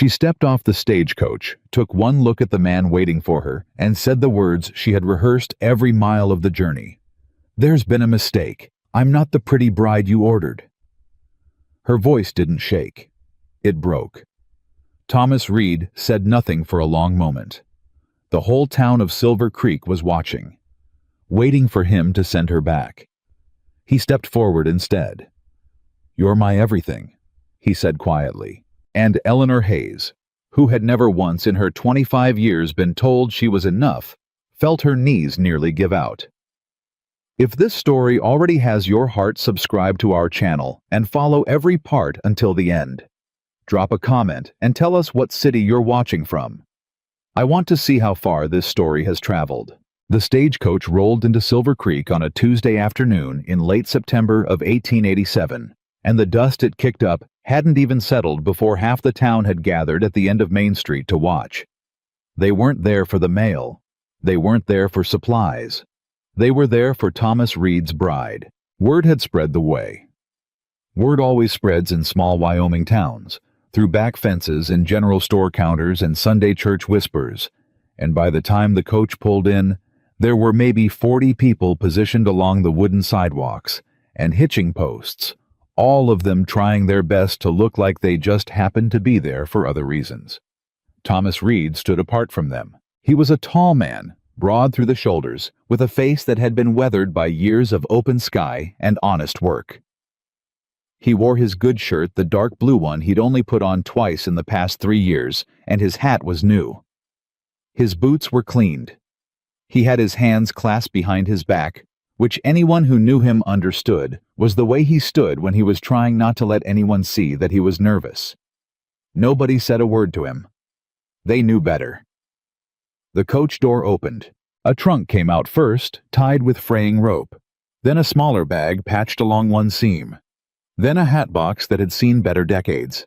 She stepped off the stagecoach, took one look at the man waiting for her, and said the words she had rehearsed every mile of the journey. "There's been a mistake. I'm not the pretty bride you ordered." Her voice didn't shake. It broke. Thomas Reed said nothing for a long moment. The whole town of Silver Creek was watching, waiting for him to send her back. He stepped forward instead. "You're my everything," he said quietly. And Eleanor Hayes, who had never once in her 25 years been told she was enough, felt her knees nearly give out. If this story already has your heart, subscribe to our channel and follow every part until the end. Drop a comment and tell us what city you're watching from. I want to see how far this story has traveled. The stagecoach rolled into Silver Creek on a Tuesday afternoon in late September of 1887, and the dust it kicked up hadn't even settled before half the town had gathered at the end of Main Street to watch. They weren't there for the mail. They weren't there for supplies. They were there for Thomas Reed's bride. Word had spread the way. Word always spreads in small Wyoming towns, through back fences and general store counters and Sunday church whispers, and by the time the coach pulled in, there were maybe 40 people positioned along the wooden sidewalks and hitching posts, all of them trying their best to look like they just happened to be there for other reasons. Thomas Reed stood apart from them. He was a tall man, broad through the shoulders, with a face that had been weathered by years of open sky and honest work. He wore his good shirt, the dark blue one he'd only put on twice in the past 3 years, and his hat was new. His boots were cleaned. He had his hands clasped behind his back, which anyone who knew him understood was the way he stood when he was trying not to let anyone see that he was nervous. Nobody said a word to him. They knew better. The coach door opened. A trunk came out first, tied with fraying rope. Then a smaller bag patched along one seam. Then a hat box that had seen better decades.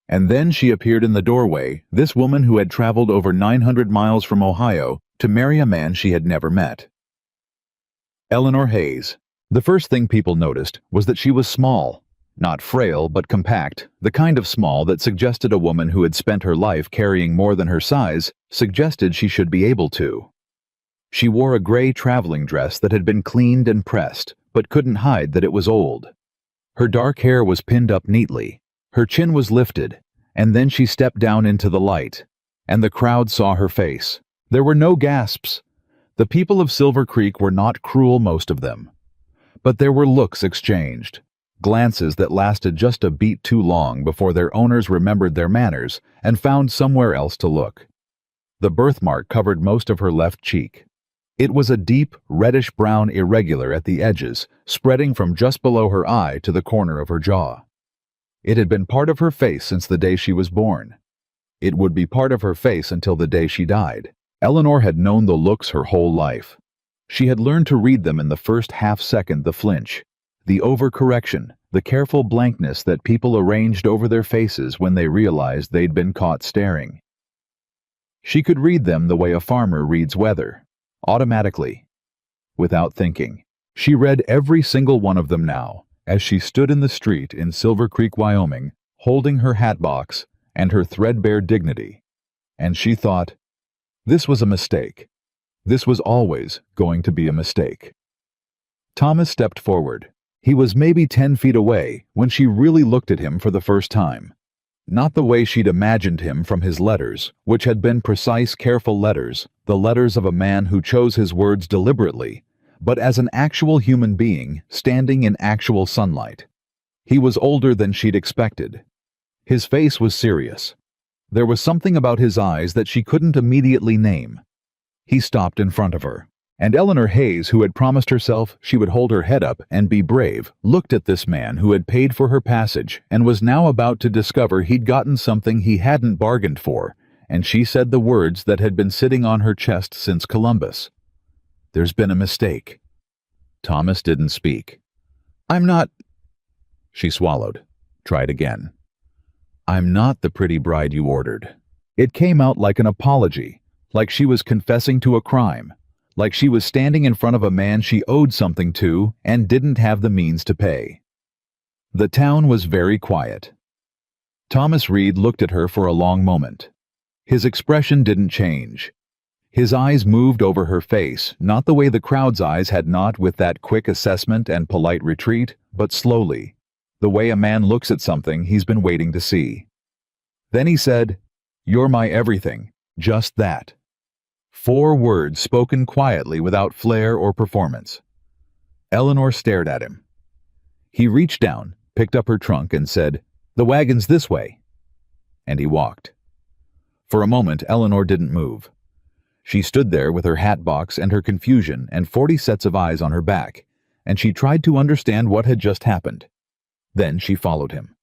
And then she appeared in the doorway, this woman who had traveled over 900 miles from Ohio to marry a man she had never met. Eleanor Hayes. The first thing people noticed was that she was small. Not frail, but compact, the kind of small that suggested a woman who had spent her life carrying more than her size suggested she should be able to. She wore a gray traveling dress that had been cleaned and pressed, but couldn't hide that it was old. Her dark hair was pinned up neatly, her chin was lifted, and then she stepped down into the light, and the crowd saw her face. There were no gasps. The people of Silver Creek were not cruel, most of them. But there were looks exchanged. Glances that lasted just a beat too long before their owners remembered their manners and found somewhere else to look. The birthmark covered most of her left cheek. It was a deep, reddish-brown irregular at the edges, spreading from just below her eye to the corner of her jaw. It had been part of her face since the day she was born. It would be part of her face until the day she died. Eleanor had known the looks her whole life. She had learned to read them in the first half-second, the flinch, the overcorrection, the careful blankness that people arranged over their faces when they realized they'd been caught staring. She could read them the way a farmer reads weather, automatically, without thinking. She read every single one of them now, as she stood in the street in Silver Creek, Wyoming, holding her hat box and her threadbare dignity. And she thought, this was a mistake. This was always going to be a mistake. Thomas stepped forward. He was maybe 10 feet away when she really looked at him for the first time. Not the way she'd imagined him from his letters, which had been precise, careful letters, the letters of a man who chose his words deliberately, but as an actual human being standing in actual sunlight. He was older than she'd expected. His face was serious. There was something about his eyes that she couldn't immediately name. He stopped in front of her, and Eleanor Hayes, who had promised herself she would hold her head up and be brave, looked at this man who had paid for her passage and was now about to discover he'd gotten something he hadn't bargained for, and she said the words that had been sitting on her chest since Columbus. "There's been a mistake." Thomas didn't speak. "I'm not—" She swallowed. Tried again. "I'm not the pretty bride you ordered." It came out like an apology, like she was confessing to a crime, like she was standing in front of a man she owed something to and didn't have the means to pay. The town was very quiet. Thomas Reed looked at her for a long moment. His expression didn't change. His eyes moved over her face, not the way the crowd's eyes had, not with that quick assessment and polite retreat, but slowly, the way a man looks at something he's been waiting to see. Then he said, "You're my everything, just that." 4 words spoken quietly without flair or performance. Eleanor stared at him. He reached down, picked up her trunk, and said, "The wagon's this way." And he walked. For a moment, Eleanor didn't move. She stood there with her hat box and her confusion and 40 sets of eyes on her back, and she tried to understand what had just happened. Then she followed him.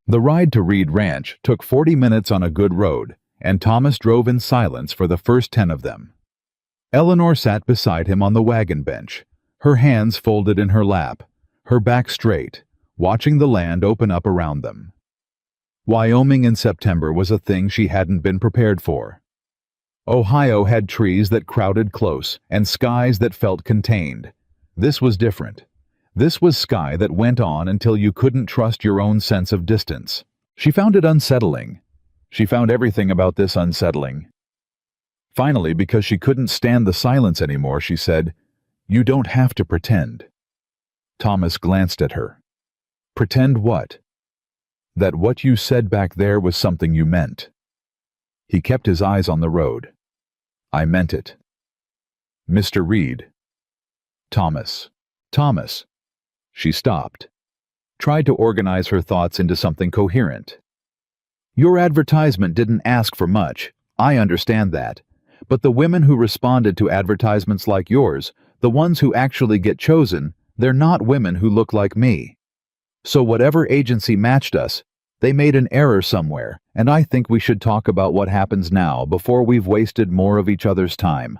The ride to Reed Ranch took 40 minutes on a good road, and Thomas drove in silence for the first 10 of them. Eleanor sat beside him on the wagon bench, her hands folded in her lap, her back straight, watching the land open up around them. Wyoming in September was a thing she hadn't been prepared for. Ohio had trees that crowded close and skies that felt contained. This was different. This was sky that went on until you couldn't trust your own sense of distance. She found it unsettling. She found everything about this unsettling. Finally, because she couldn't stand the silence anymore, she said, "You don't have to pretend." Thomas glanced at her. "Pretend what?" "That what you said back there was something you meant." He kept his eyes on the road. "I meant it." "Mr. Reed." "Thomas." "Thomas." She stopped, tried to organize her thoughts into something coherent. "Your advertisement didn't ask for much. I understand that. But the women who responded to advertisements like yours, the ones who actually get chosen, they're not women who look like me. So whatever agency matched us, they made an error somewhere, and I think we should talk about what happens now before we've wasted more of each other's time."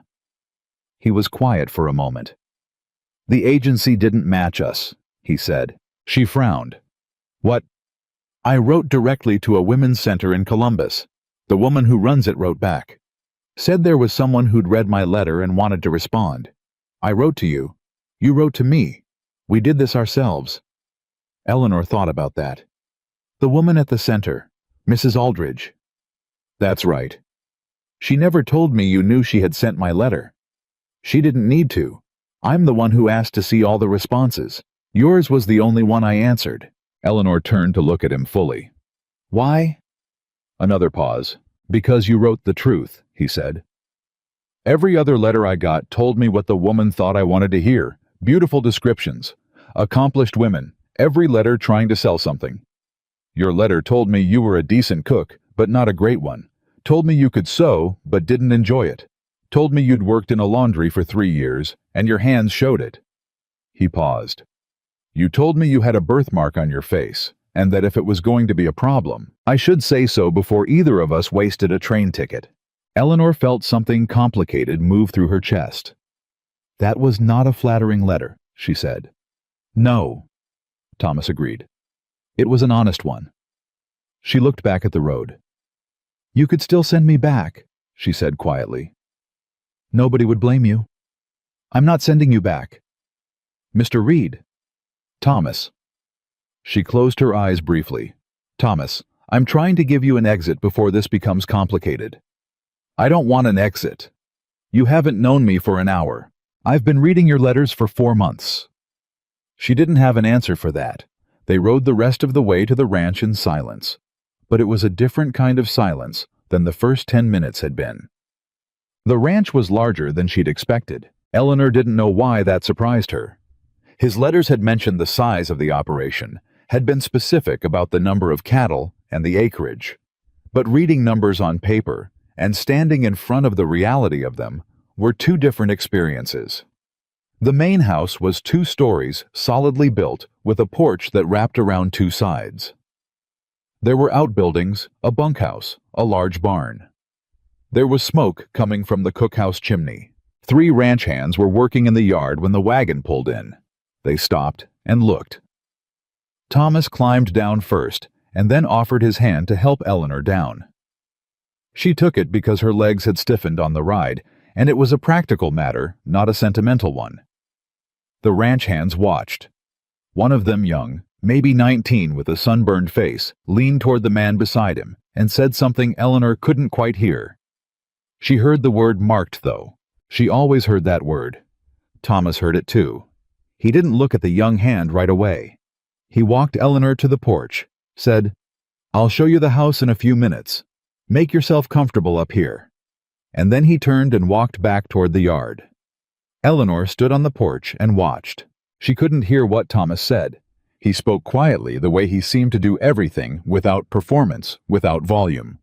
He was quiet for a moment. "The agency didn't match us," he said. She frowned. "What?" "I wrote directly to a women's center in Columbus. The woman who runs it wrote back. Said there was someone who'd read my letter and wanted to respond. I wrote to you. You wrote to me. We did this ourselves." Eleanor thought about that. "The woman at the center, Mrs. Aldridge." "That's right. She never told me you knew she had sent my letter. She didn't need to. I'm the one who asked to see all the responses. Yours was the only one I answered." Eleanor turned to look at him fully. "Why?" Another pause. "Because you wrote the truth," he said. "Every other letter I got told me what the woman thought I wanted to hear. Beautiful descriptions. Accomplished women. Every letter trying to sell something. Your letter told me you were a decent cook, but not a great one. Told me you could sew, but didn't enjoy it. Told me you'd worked in a laundry for 3 years, and your hands showed it." He paused. "You told me you had a birthmark on your face, and that if it was going to be a problem, I should say so before either of us wasted a train ticket." Eleanor felt something complicated move through her chest. "That was not a flattering letter," she said. "No," Thomas agreed. "It was an honest one." She looked back at the road. "You could still send me back," she said quietly. "Nobody would blame you." "I'm not sending you back." "Mr. Reed." "Thomas." She closed her eyes briefly. "Thomas, I'm trying to give you an exit before this becomes complicated." "I don't want an exit. You haven't known me for an hour. I've been reading your letters for 4 months." She didn't have an answer for that. They rode the rest of the way to the ranch in silence. But it was a different kind of silence than the first 10 minutes had been. The ranch was larger than she'd expected. Eleanor didn't know why that surprised her. His letters had mentioned the size of the operation, had been specific about the number of cattle and the acreage. But reading numbers on paper and standing in front of the reality of them were 2 different experiences. The main house was 2 stories, solidly built, with a porch that wrapped around 2 sides. There were outbuildings, a bunkhouse, a large barn. There was smoke coming from the cookhouse chimney. 3 ranch hands were working in the yard when the wagon pulled in. They stopped and looked. Thomas climbed down first and then offered his hand to help Eleanor down. She took it because her legs had stiffened on the ride, and it was a practical matter, not a sentimental one. The ranch hands watched. One of them young, maybe 19 with a sunburned face, leaned toward the man beside him and said something Eleanor couldn't quite hear. She heard the word marked, though. She always heard that word. Thomas heard it too. He didn't look at the young hand right away. He walked Eleanor to the porch, said, "I'll show you the house in a few minutes. Make yourself comfortable up here." And then he turned and walked back toward the yard. Eleanor stood on the porch and watched. She couldn't hear what Thomas said. He spoke quietly, the way he seemed to do everything, without performance, without volume.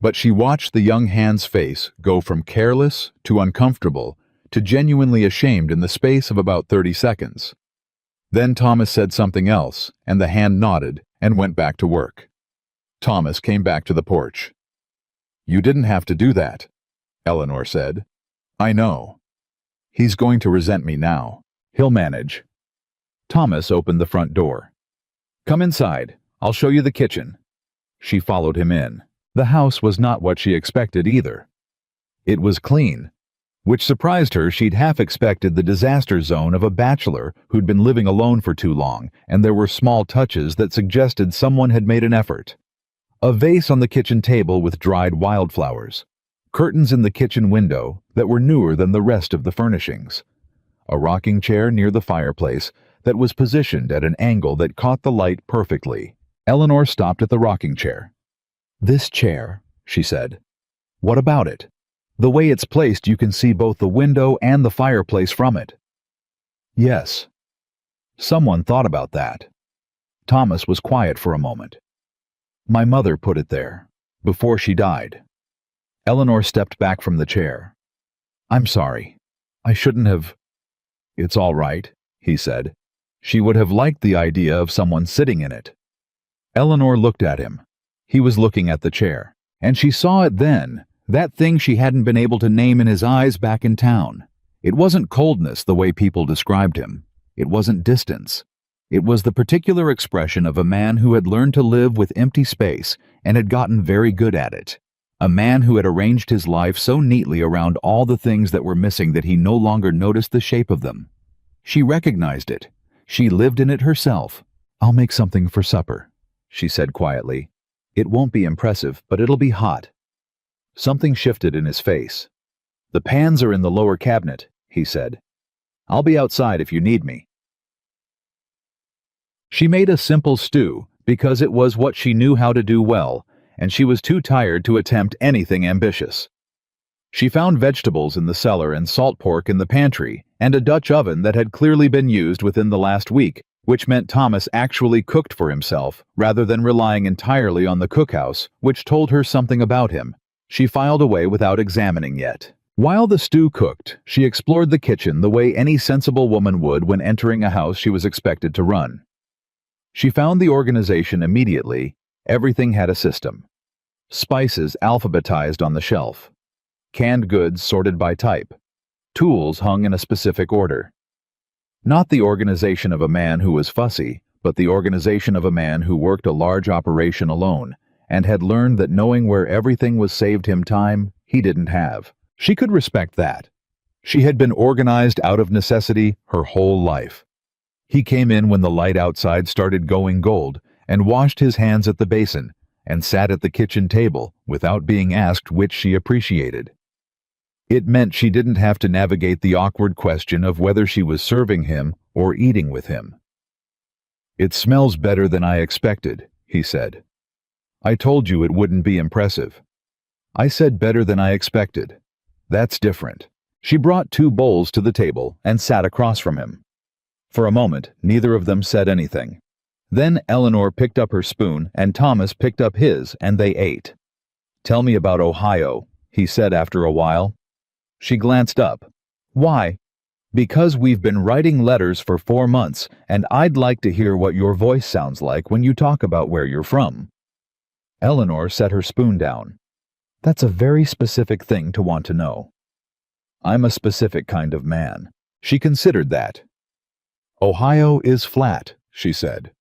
But she watched the young hand's face go from careless to uncomfortable to genuinely ashamed in the space of about 30 seconds. Then Thomas said something else, and the hand nodded and went back to work. Thomas came back to the porch. "You didn't have to do that," Eleanor said. "I know. He's going to resent me now. He'll manage." Thomas opened the front door. "Come inside. I'll show you the kitchen." She followed him in. The house was not what she expected either. It was clean, which surprised her. She'd half expected the disaster zone of a bachelor who'd been living alone for too long, and there were small touches that suggested someone had made an effort. A vase on the kitchen table with dried wildflowers. Curtains in the kitchen window that were newer than the rest of the furnishings. A rocking chair near the fireplace that was positioned at an angle that caught the light perfectly. Eleanor stopped at the rocking chair. "This chair," she said. "What about it? The way it's placed, you can see both the window and the fireplace from it." "Yes." Someone thought about that. Thomas was quiet for a moment. "My mother put it there, before she died." Eleanor stepped back from the chair. "I'm sorry. I shouldn't have—" "It's all right," he said. She would have liked the idea of someone sitting in it. Eleanor looked at him. He was looking at the chair, and she saw it then, that thing she hadn't been able to name in his eyes back in town. It wasn't coldness the way people described him. It wasn't distance. It was the particular expression of a man who had learned to live with empty space and had gotten very good at it. A man who had arranged his life so neatly around all the things that were missing that he no longer noticed the shape of them. She recognized it. She lived in it herself. "I'll make something for supper," she said quietly. "It won't be impressive, but it'll be hot." Something shifted in his face. "The pans are in the lower cabinet," he said. "I'll be outside if you need me." She made a simple stew because it was what she knew how to do well, and she was too tired to attempt anything ambitious. She found vegetables in the cellar and salt pork in the pantry, and a Dutch oven that had clearly been used within the last week, which meant Thomas actually cooked for himself, rather than relying entirely on the cookhouse, which told her something about him. She filed away without examining yet. While the stew cooked, she explored the kitchen the way any sensible woman would when entering a house she was expected to run. She found the organization immediately. Everything had a system. Spices alphabetized on the shelf. Canned goods sorted by type. Tools hung in a specific order. Not the organization of a man who was fussy, but the organization of a man who worked a large operation alone, and had learned that knowing where everything was saved him time he didn't have. She could respect that. She had been organized out of necessity her whole life. He came in when the light outside started going gold, and washed his hands at the basin, and sat at the kitchen table without being asked which she appreciated. It meant she didn't have to navigate the awkward question of whether she was serving him or eating with him. "It smells better than I expected," he said. "I told you it wouldn't be impressive." "I said better than I expected. That's different." She brought 2 bowls to the table and sat across from him. For a moment, neither of them said anything. Then Eleanor picked up her spoon and Thomas picked up his, and they ate. "Tell me about Ohio," he said after a while. She glanced up. "Why?" "Because we've been writing letters for 4 months, and I'd like to hear what your voice sounds like when you talk about where you're from." Eleanor set her spoon down. "That's a very specific thing to want to know." "I'm a specific kind of man." She considered that. "Ohio is flat," she said.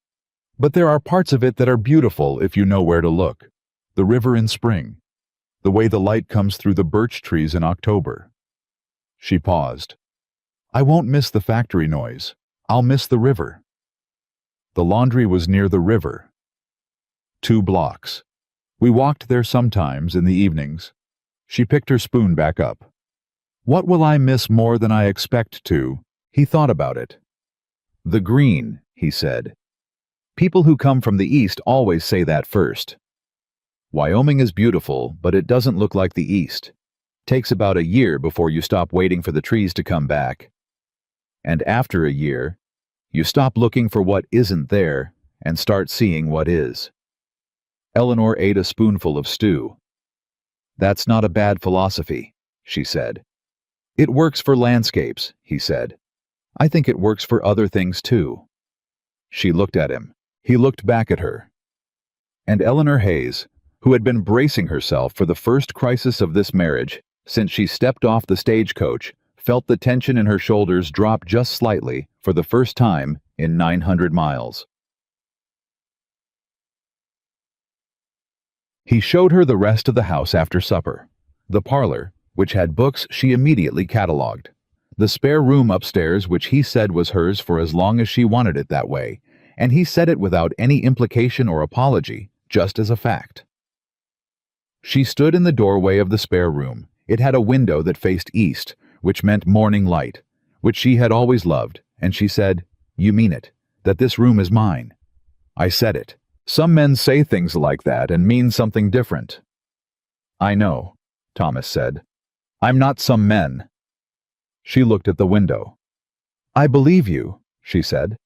"But there are parts of it that are beautiful if you know where to look. The river in spring. The way the light comes through the birch trees in October." She paused. "I won't miss the factory noise. I'll miss the river." The laundry was near the river. 2 blocks. We walked there sometimes in the evenings. She picked her spoon back up. What will I miss more than I expect to? He thought about it. The green, he said. People who come from the east always say that first. Wyoming is beautiful, but it doesn't look like the east. Takes about a year before you stop waiting for the trees to come back. And after a year, you stop looking for what isn't there and start seeing what is. Eleanor ate a spoonful of stew. That's not a bad philosophy, she said. It works for landscapes, he said. I think it works for other things too. She looked at him. He looked back at her. And Eleanor Hayes, who had been bracing herself for the first crisis of this marriage since she stepped off the stagecoach, felt the tension in her shoulders drop just slightly for the first time in 900 miles. He showed her the rest of the house after supper. The parlor, which had books she immediately catalogued. The spare room upstairs, which he said was hers for as long as she wanted it that way, and he said it without any implication or apology, just as a fact. She stood in the doorway of the spare room. It had a window that faced east, which meant morning light, which she had always loved, and she said, "You mean it, that this room is mine." I said it. Some men say things like that and mean something different. I know, Thomas said. I'm not some men. She looked at the window. I believe you, she said.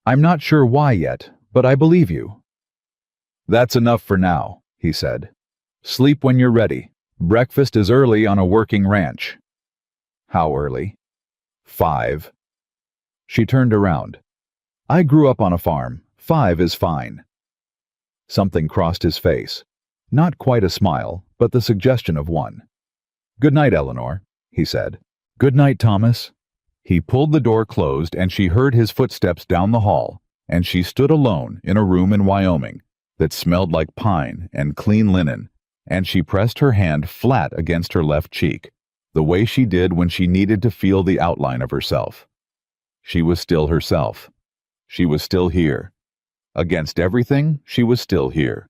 I'm not sure why yet, but I believe you. That's enough for now, he said. Sleep when you're ready. Breakfast is early on a working ranch. How early? 5. She turned around. I grew up on a farm. 5 is fine. Something crossed his face. Not quite a smile, but the suggestion of one. Good night, Eleanor, he said. Good night, Thomas. He pulled the door closed and she heard his footsteps down the hall, and she stood alone in a room in Wyoming that smelled like pine and clean linen, and she pressed her hand flat against her left cheek, the way she did when she needed to feel the outline of herself. She was still herself. She was still here. Against everything, she was still here.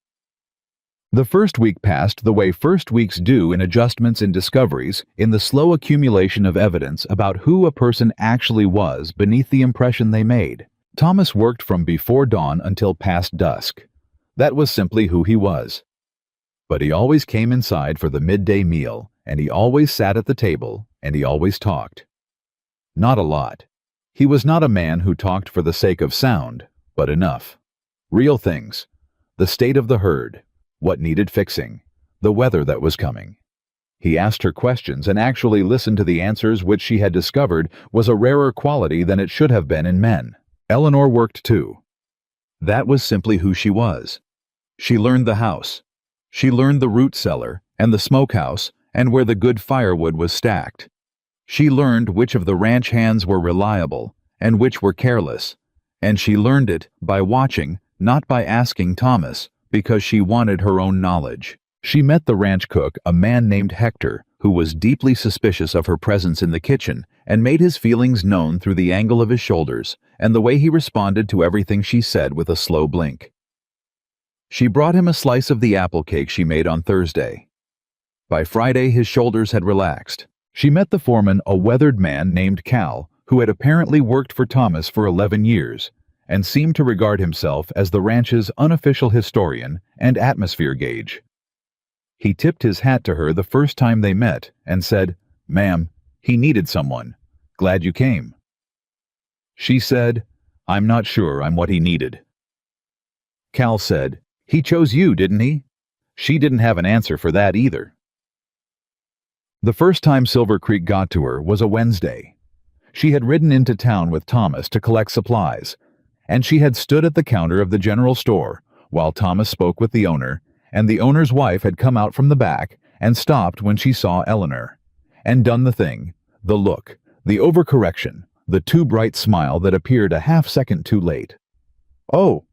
The first week passed the way first weeks do in adjustments and discoveries, in the slow accumulation of evidence about who a person actually was beneath the impression they made. Thomas worked from before dawn until past dusk. That was simply who he was. But he always came inside for the midday meal, and he always sat at the table, and he always talked. Not a lot. He was not a man who talked for the sake of sound, but enough. Real things. The state of the herd. What needed fixing. The weather that was coming. He asked her questions and actually listened to the answers, which she had discovered was a rarer quality than it should have been in men. Eleanor worked too. That was simply who she was. She learned the house. She learned the root cellar and the smokehouse and where the good firewood was stacked. She learned which of the ranch hands were reliable and which were careless, and she learned it by watching, not by asking Thomas, because she wanted her own knowledge. She met the ranch cook, a man named Hector, who was deeply suspicious of her presence in the kitchen and made his feelings known through the angle of his shoulders and the way he responded to everything she said with a slow blink. She brought him a slice of the apple cake she made on Thursday. By Friday, his shoulders had relaxed. She met the foreman, a weathered man named Cal, who had apparently worked for Thomas for 11 years, and seemed to regard himself as the ranch's unofficial historian and atmosphere gauge. He tipped his hat to her the first time they met and said, "Ma'am, he needed someone. Glad you came." She said, "I'm not sure I'm what he needed." Cal said, "He chose you, didn't he?" She didn't have an answer for that either. The first time Silver Creek got to her was a Wednesday. She had ridden into town with Thomas to collect supplies, and she had stood at the counter of the general store while Thomas spoke with the owner, and the owner's wife had come out from the back and stopped when she saw Eleanor, and done the thing, the look, the overcorrection, the too bright smile that appeared a half-second too late. "Oh,"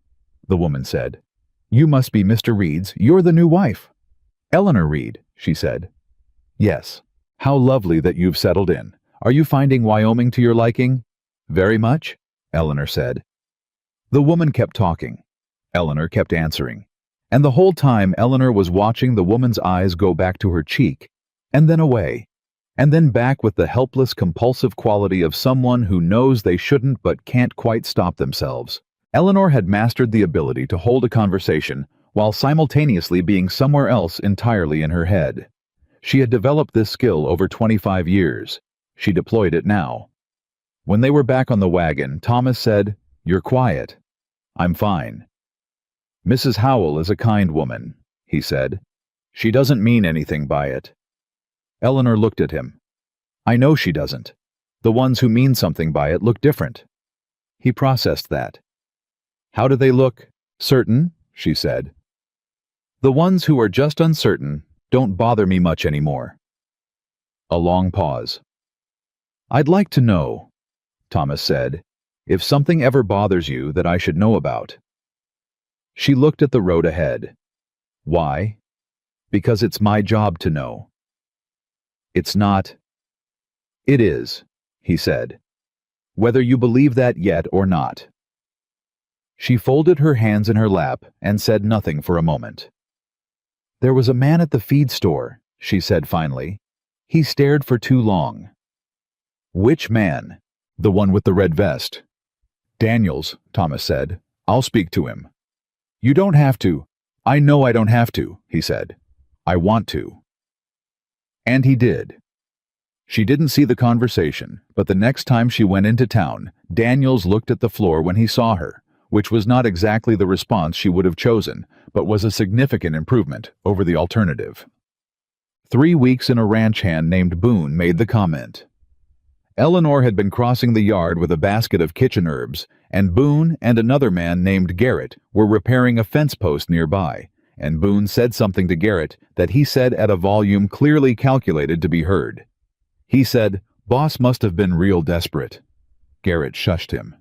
the woman said, "you must be Mr. Reed's. You're the new wife." "Eleanor Reed," she said. "Yes. How lovely that you've settled in. Are you finding Wyoming to your liking?" "Very much," Eleanor said. The woman kept talking. Eleanor kept answering. And the whole time Eleanor was watching the woman's eyes go back to her cheek, and then away, and then back with the helpless, compulsive quality of someone who knows they shouldn't but can't quite stop themselves. Eleanor had mastered the ability to hold a conversation while simultaneously being somewhere else entirely in her head. She had developed this skill over 25 years. She deployed it now. When they were back on the wagon, Thomas said, "You're quiet." "I'm fine." "Mrs. Howell is a kind woman," he said. "She doesn't mean anything by it." Eleanor looked at him. "I know she doesn't. The ones who mean something by it look different." He processed that. "How do they look? Certain?" she said. "The ones who are just uncertain don't bother me much anymore." A long pause. "I'd like to know," Thomas said, "if something ever bothers you that I should know about." She looked at the road ahead. "Why?" "Because it's my job to know." "It's not." "It is," he said, "whether you believe that yet or not." She folded her hands in her lap and said nothing for a moment. "There was a man at the feed store," she said finally. "He stared for too long." "Which man?" "The one with the red vest." "Daniels," Thomas said. "I'll speak to him." "You don't have to." "I know I don't have to," he said. "I want to." And he did. She didn't see the conversation, but the next time she went into town, Daniels looked at the floor when he saw her, which was not exactly the response she would have chosen, but was a significant improvement over the alternative. 3 weeks in a ranch hand named Boone made the comment. Eleanor had been crossing the yard with a basket of kitchen herbs, and Boone and another man named Garrett were repairing a fence post nearby, and Boone said something to Garrett that he said at a volume clearly calculated to be heard. He said, "Boss must have been real desperate." Garrett shushed him.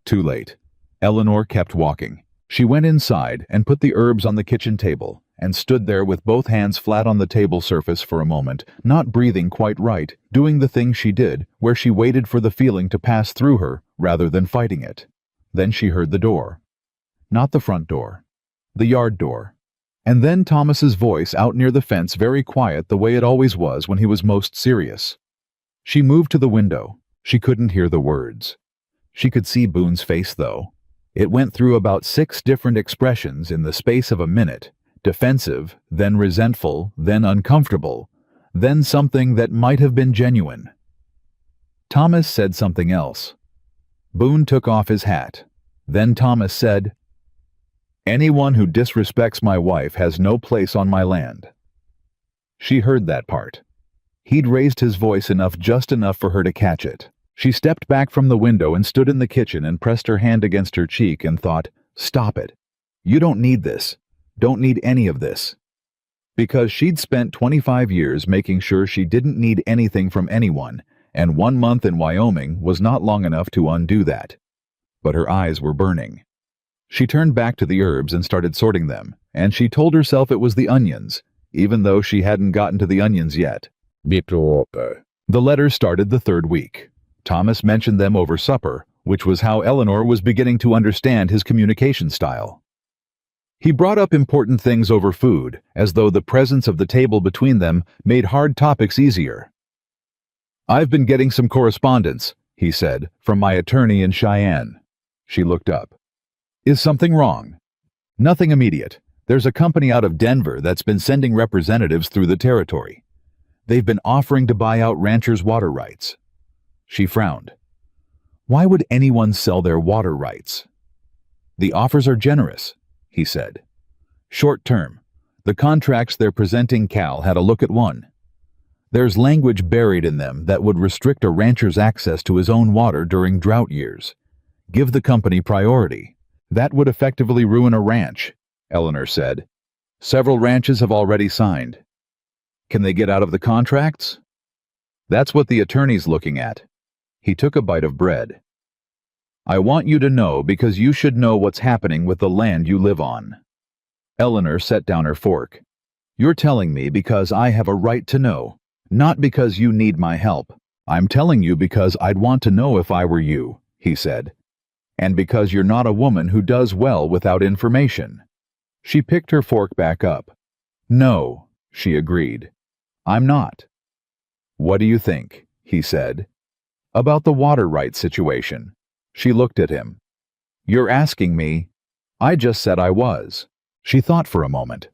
Too late. Eleanor kept walking. She went inside and put the herbs on the kitchen table, and stood there with both hands flat on the table surface for a moment, not breathing quite right, doing the thing she did, where she waited for the feeling to pass through her rather than fighting it. Then she heard the door. Not the front door. The yard door. And then Thomas's voice out near the fence, very quiet the way it always was when he was most serious. She moved to the window. She couldn't hear the words. She could see Boone's face, though. It went through about 6 different expressions in the space of a minute. Defensive, then resentful, then uncomfortable, then something that might have been genuine. Thomas said something else. Boone took off his hat. Then Thomas said, "Anyone who disrespects my wife has no place on my land." She heard that part. He'd raised his voice just enough for her to catch it. She stepped back from the window and stood in the kitchen and pressed her hand against her cheek and thought, "Stop it. You don't need this. Don't need any of this." Because she'd spent 25 years making sure she didn't need anything from anyone, and 1 month in Wyoming was not long enough to undo that. But her eyes were burning. She turned back to the herbs and started sorting them, and she told herself it was the onions, even though she hadn't gotten to the onions yet. The letters started the 3rd week. Thomas mentioned them over supper, which was how Eleanor was beginning to understand his communication style. He brought up important things over food, as though the presence of the table between them made hard topics easier. "I've been getting some correspondence," he said, "from my attorney in Cheyenne." She looked up. "Is something wrong?" "Nothing immediate. There's a company out of Denver that's been sending representatives through the territory. They've been offering to buy out ranchers' water rights." She frowned. "Why would anyone sell their water rights?" "The offers are generous," he said. "Short term. The contracts they're presenting Cal had a look at one. There's language buried in them that would restrict a rancher's access to his own water during drought years. Give the company priority. That would effectively ruin a ranch," Eleanor said. "Several ranches have already signed." "Can they get out of the contracts?" "That's what the attorney's looking at." He took a bite of bread. "I want you to know because you should know what's happening with the land you live on." Eleanor set down her fork. "You're telling me because I have a right to know, not because you need my help. I'm telling you because I'd want to know if I were you," he said. And because you're not a woman who does well without information. She picked her fork back up. No, she agreed. I'm not. What do you think? He said. About the water rights situation. She looked at him. You're asking me? I just said I was. She thought for a moment.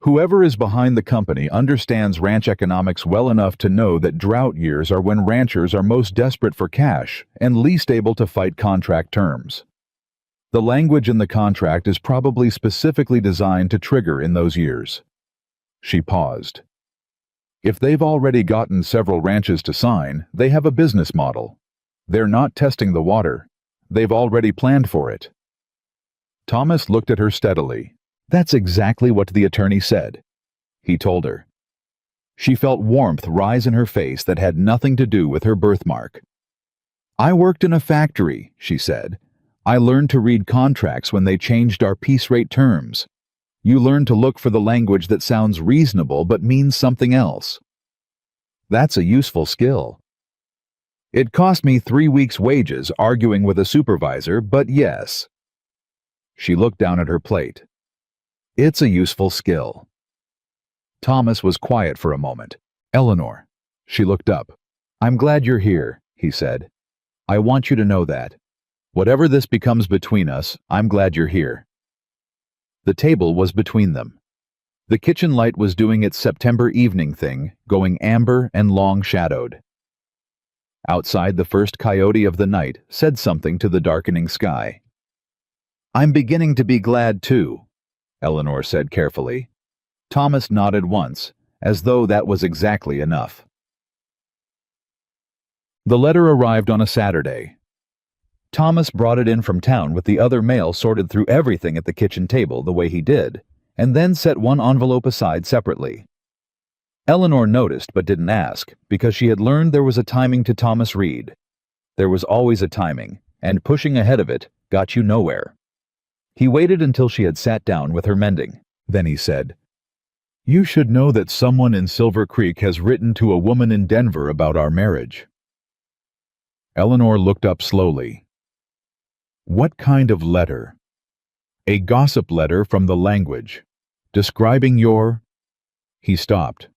Whoever is behind the company understands ranch economics well enough to know that drought years are when ranchers are most desperate for cash and least able to fight contract terms. The language in the contract is probably specifically designed to trigger in those years. She paused. If they've already gotten several ranches to sign, they have a business model. They're not testing the water. They've already planned for it. Thomas looked at her steadily. That's exactly what the attorney said. He told her. She felt warmth rise in her face that had nothing to do with her birthmark. I worked in a factory, she said. I learned to read contracts when they changed our piece rate terms. You learn to look for the language that sounds reasonable but means something else. That's a useful skill. It cost me 3 weeks' wages arguing with a supervisor, but yes. She looked down at her plate. It's a useful skill. Thomas was quiet for a moment. Eleanor. She looked up. I'm glad you're here, he said. I want you to know that. Whatever this becomes between us, I'm glad you're here. The table was between them. The kitchen light was doing its September evening thing, going amber and long-shadowed. Outside, the first coyote of the night said something to the darkening sky. I'm beginning to be glad too, Eleanor said carefully. Thomas nodded once, as though that was exactly enough. The letter arrived on a Saturday. Thomas brought it in from town with the other mail sorted through everything at the kitchen table the way he did, and then set one envelope aside separately. Eleanor noticed but didn't ask, because she had learned there was a timing to Thomas Reed. There was always a timing, and pushing ahead of it got you nowhere. He waited until she had sat down with her mending. Then he said, You should know that someone in Silver Creek has written to a woman in Denver about our marriage. Eleanor looked up slowly. What kind of letter? A gossip letter from the language, describing your... He stopped,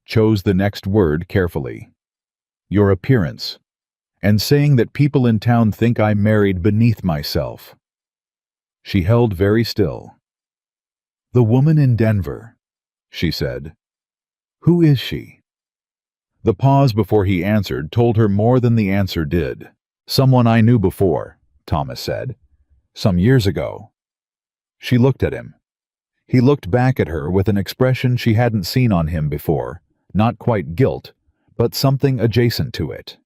chose the next word carefully. Your appearance, and saying that people in town think I married beneath myself. She held very still. The woman in Denver, she said. Who is she? The pause before he answered told her more than the answer did. Someone I knew before, Thomas said. Some years ago. She looked at him. He looked back at her with an expression she hadn't seen on him before, not quite guilt, but something adjacent to it.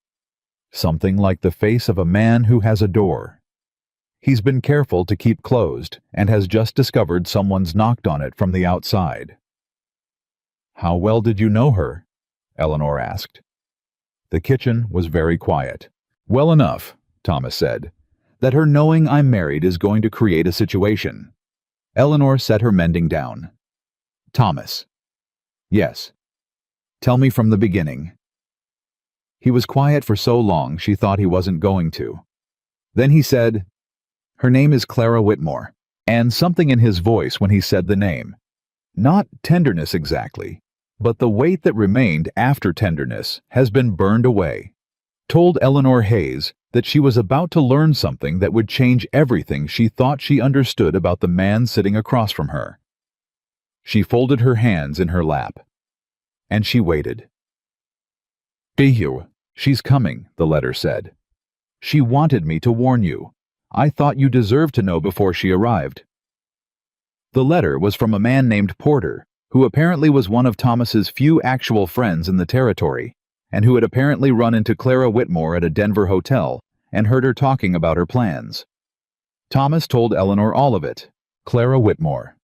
Something like the face of a man who has a door. He's been careful to keep closed and has just discovered someone's knocked on it from the outside. How well did you know her? Eleanor asked. The kitchen was very quiet. Well enough, Thomas said, that her knowing I'm married is going to create a situation. Eleanor set her mending down. Thomas. Yes. Tell me from the beginning. He was quiet for so long she thought he wasn't going to. Then he said, Her name is Clara Whitmore, and something in his voice when he said the name. Not tenderness exactly, but the weight that remained after tenderness has been burned away. Told Eleanor Hayes that she was about to learn something that would change everything she thought she understood about the man sitting across from her. She folded her hands in her lap. And she waited. Be here. She's coming, the letter said. She wanted me to warn you. I thought you deserved to know before she arrived. The letter was from a man named Porter, who apparently was one of Thomas's few actual friends in the territory, and who had apparently run into Clara Whitmore at a Denver hotel and heard her talking about her plans. Thomas told Eleanor all of it. Clara Whitmore.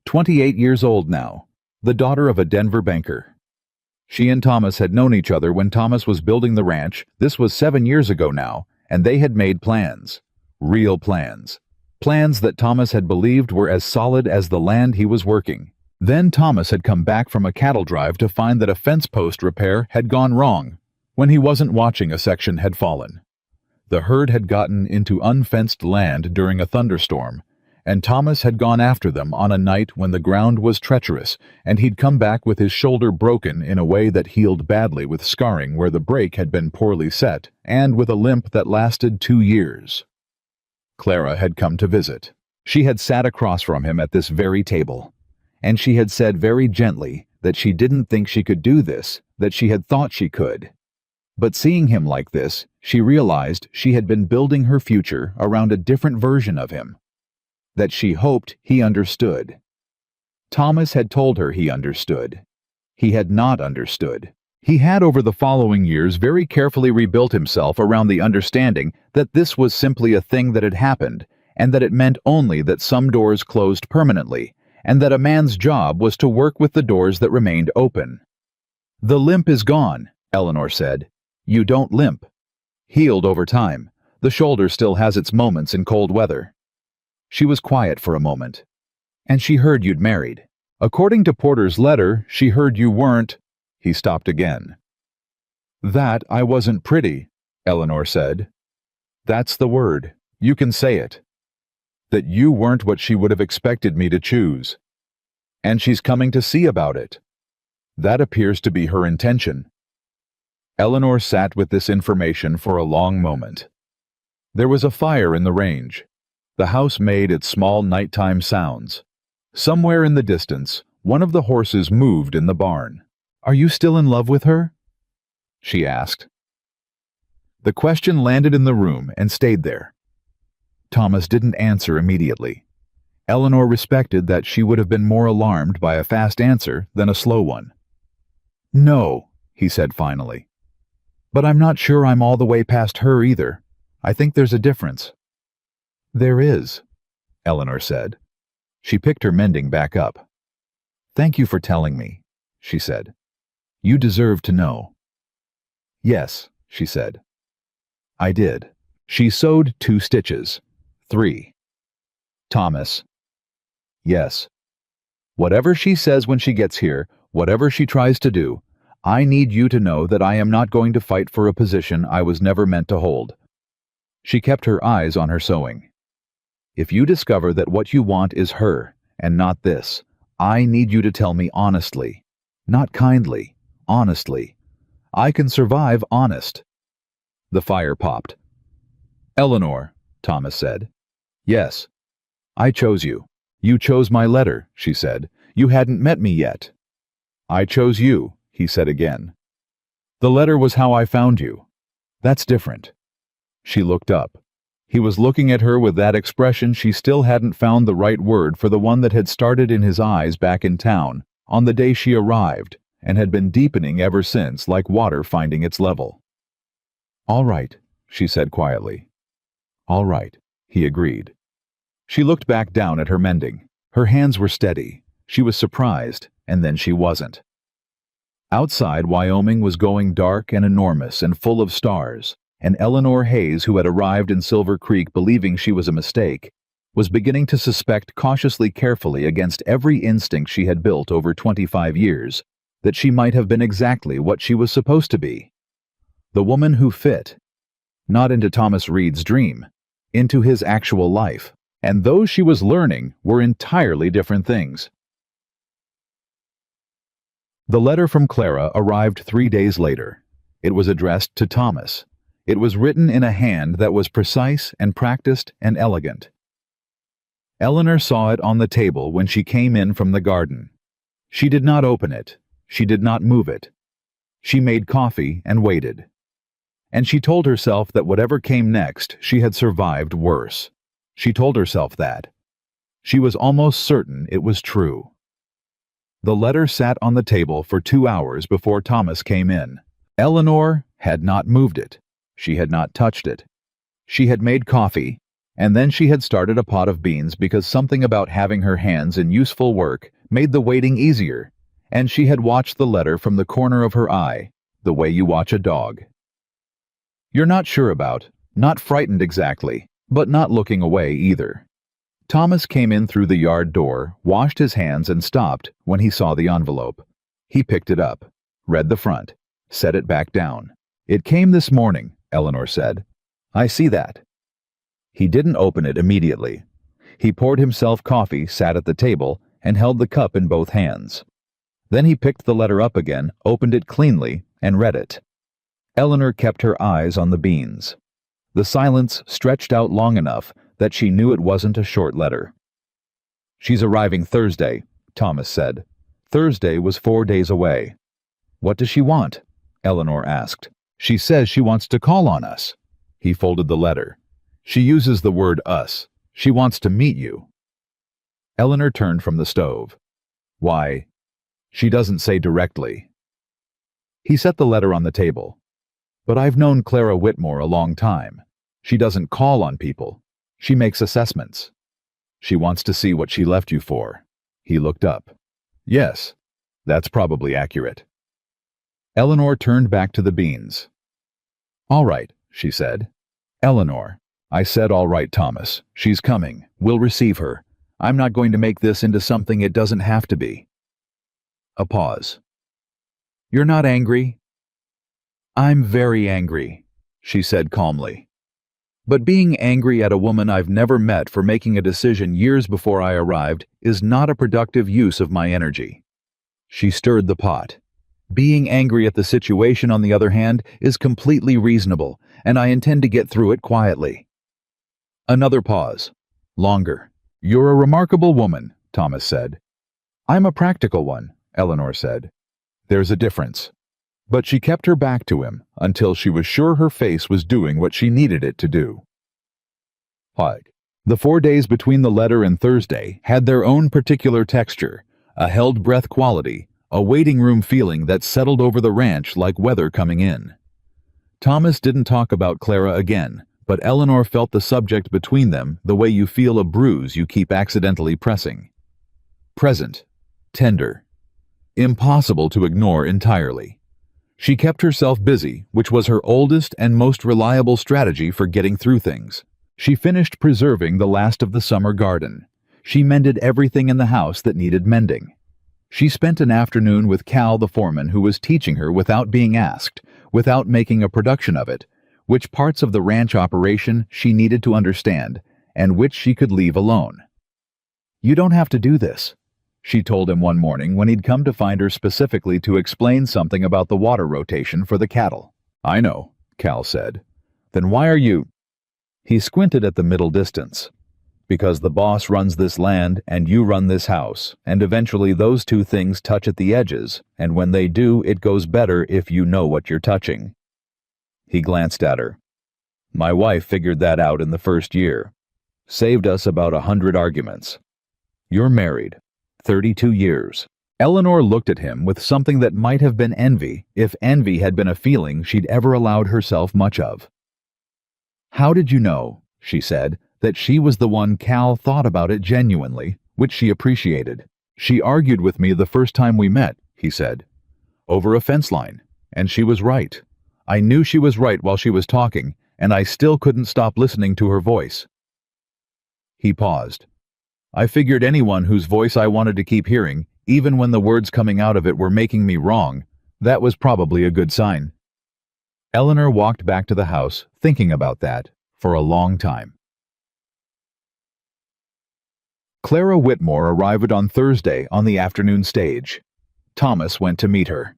28 years old now, the daughter of a Denver banker. She and Thomas had known each other when Thomas was building the ranch. This was 7 years ago now, and they had made plans. Real plans. Plans that Thomas had believed were as solid as the land he was working. Then Thomas had come back from a cattle drive to find that a fence post repair had gone wrong. When he wasn't watching, a section had fallen. The herd had gotten into unfenced land during a thunderstorm, and Thomas had gone after them on a night when the ground was treacherous, and he'd come back with his shoulder broken in a way that healed badly with scarring where the break had been poorly set, and with a limp that lasted 2 years. Clara had come to visit. She had sat across from him at this very table, and she had said very gently that she didn't think she could do this, that she had thought she could. But seeing him like this, she realized she had been building her future around a different version of him, that she hoped he understood. Thomas had told her he understood. He had not understood. He had over the following years very carefully rebuilt himself around the understanding that this was simply a thing that had happened, and that it meant only that some doors closed permanently, and that a man's job was to work with the doors that remained open. "The limp is gone," Eleanor said. "You don't limp. Healed over time. The shoulder still has its moments in cold weather." She was quiet for a moment. "And she heard you'd married. According to Porter's letter, she heard you weren't—" He stopped again. "That I wasn't pretty," Eleanor said. "That's the word. You can say it. That you weren't what she would have expected me to choose. And she's coming to see about it. That appears to be her intention." Eleanor sat with this information for a long moment. There was a fire in the range. The house made its small nighttime sounds. Somewhere in the distance, one of the horses moved in the barn. "Are you still in love with her?" she asked. The question landed in the room and stayed there. Thomas didn't answer immediately. Eleanor respected that she would have been more alarmed by a fast answer than a slow one. "No," he said finally. "But I'm not sure I'm all the way past her either. I think there's a difference." "There is," Eleanor said. She picked her mending back up. "Thank you for telling me," she said. "You deserve to know." "Yes," she said. "I did." She sewed 2 stitches. 3. "Thomas." "Yes." "Whatever she says when she gets here, whatever she tries to do, I need you to know that I am not going to fight for a position I was never meant to hold." She kept her eyes on her sewing. "If you discover that what you want is her, and not this, I need you to tell me honestly. Not kindly, honestly. I can survive honest." The fire popped. "Eleanor," Thomas said. "Yes." "I chose you. You chose my letter," she said. "You hadn't met me yet." "I chose you," he said again. "The letter was how I found you. That's different." She looked up. He was looking at her with that expression she still hadn't found the right word for, the one that had started in his eyes back in town, on the day she arrived, and had been deepening ever since, like water finding its level. "All right," she said quietly. "All right," he agreed. She looked back down at her mending. Her hands were steady. She was surprised, and then she wasn't. Outside, Wyoming was going dark and enormous and full of stars, and Eleanor Hayes, who had arrived in Silver Creek believing she was a mistake, was beginning to suspect cautiously, carefully, against every instinct she had built over 25 years, that she might have been exactly what she was supposed to be. The woman who fit. Not into Thomas Reed's dream, into his actual life. And those she was learning were entirely different things. The letter from Clara arrived 3 days later. It was addressed to Thomas. It was written in a hand that was precise and practiced and elegant. Eleanor saw it on the table when she came in from the garden. She did not open it. She did not move it. She made coffee and waited. And she told herself that whatever came next, she had survived worse. She told herself that. She was almost certain it was true. The letter sat on the table for 2 hours before Thomas came in. Eleanor had not moved it. She had not touched it. She had made coffee, and then she had started a pot of beans because something about having her hands in useful work made the waiting easier, and she had watched the letter from the corner of her eye, the way you watch a dog. You're not sure about, not frightened exactly, but not looking away either. Thomas came in through the yard door, washed his hands, and stopped when he saw the envelope. He picked it up, read the front, set it back down. "It came this morning," Eleanor said. I see that. He didn't open it immediately. He poured himself coffee, sat at the table, and held the cup in both hands. Then he picked the letter up again, opened it cleanly, and read it. Eleanor kept her eyes on the beans. The silence stretched out long enough that she knew it wasn't a short letter. "She's arriving Thursday," Thomas said. Thursday was 4 days away. "What does she want?" Eleanor asked. "She says she wants to call on us." He folded the letter. "She uses the word us. She wants to meet you." Eleanor turned from the stove. "Why?" "She doesn't say directly." He set the letter on the table. "But I've known Clara Whitmore a long time. She doesn't call on people. She makes assessments. She wants to see what she left you for." He looked up. "Yes, that's probably accurate." Eleanor turned back to the beans. "All right," she said. "Eleanor." "I said all right, Thomas. She's coming. We'll receive her. I'm not going to make this into something it doesn't have to be." A pause. "You're not angry?" "I'm very angry," she said calmly. "But being angry at a woman I've never met for making a decision years before I arrived is not a productive use of my energy." She stirred the pot. "Being angry at the situation, on the other hand, is completely reasonable, and I intend to get through it quietly." Another pause. Longer. "You're a remarkable woman," Thomas said. "I'm a practical one," Eleanor said. "There's a difference." But she kept her back to him until she was sure her face was doing what she needed it to do. The 4 days between the letter and Thursday had their own particular texture, a held-breath quality, a waiting room feeling that settled over the ranch like weather coming in. Thomas didn't talk about Clara again, but Eleanor felt the subject between them the way you feel a bruise you keep accidentally pressing. Present. Tender. Impossible to ignore entirely. She kept herself busy, which was her oldest and most reliable strategy for getting through things. She finished preserving the last of the summer garden. She mended everything in the house that needed mending. She spent an afternoon with Cal, the foreman, who was teaching her without being asked, without making a production of it, which parts of the ranch operation she needed to understand, and which she could leave alone. "You don't have to do this," she told him one morning when he'd come to find her specifically to explain something about the water rotation for the cattle. "I know," Cal said. "Then why are you—" He squinted at the middle distance. "Because the boss runs this land and you run this house, and eventually those two things touch at the edges, and when they do, it goes better if you know what you're touching." He glanced at her. "My wife figured that out in the first year. Saved us about 100 arguments. You're married. 32 years. Eleanor looked at him with something that might have been envy, if envy had been a feeling she'd ever allowed herself much of. "How did you know," she said, "that she was the one Cal thought about it genuinely, which she appreciated?" "She argued with me the first time we met," he said. "Over a fence line, and she was right. I knew she was right while she was talking, and I still couldn't stop listening to her voice." He paused. "I figured anyone whose voice I wanted to keep hearing, even when the words coming out of it were making me wrong, that was probably a good sign." Eleanor walked back to the house, thinking about that, for a long time. Clara Whitmore arrived on Thursday on the afternoon stage. Thomas went to meet her.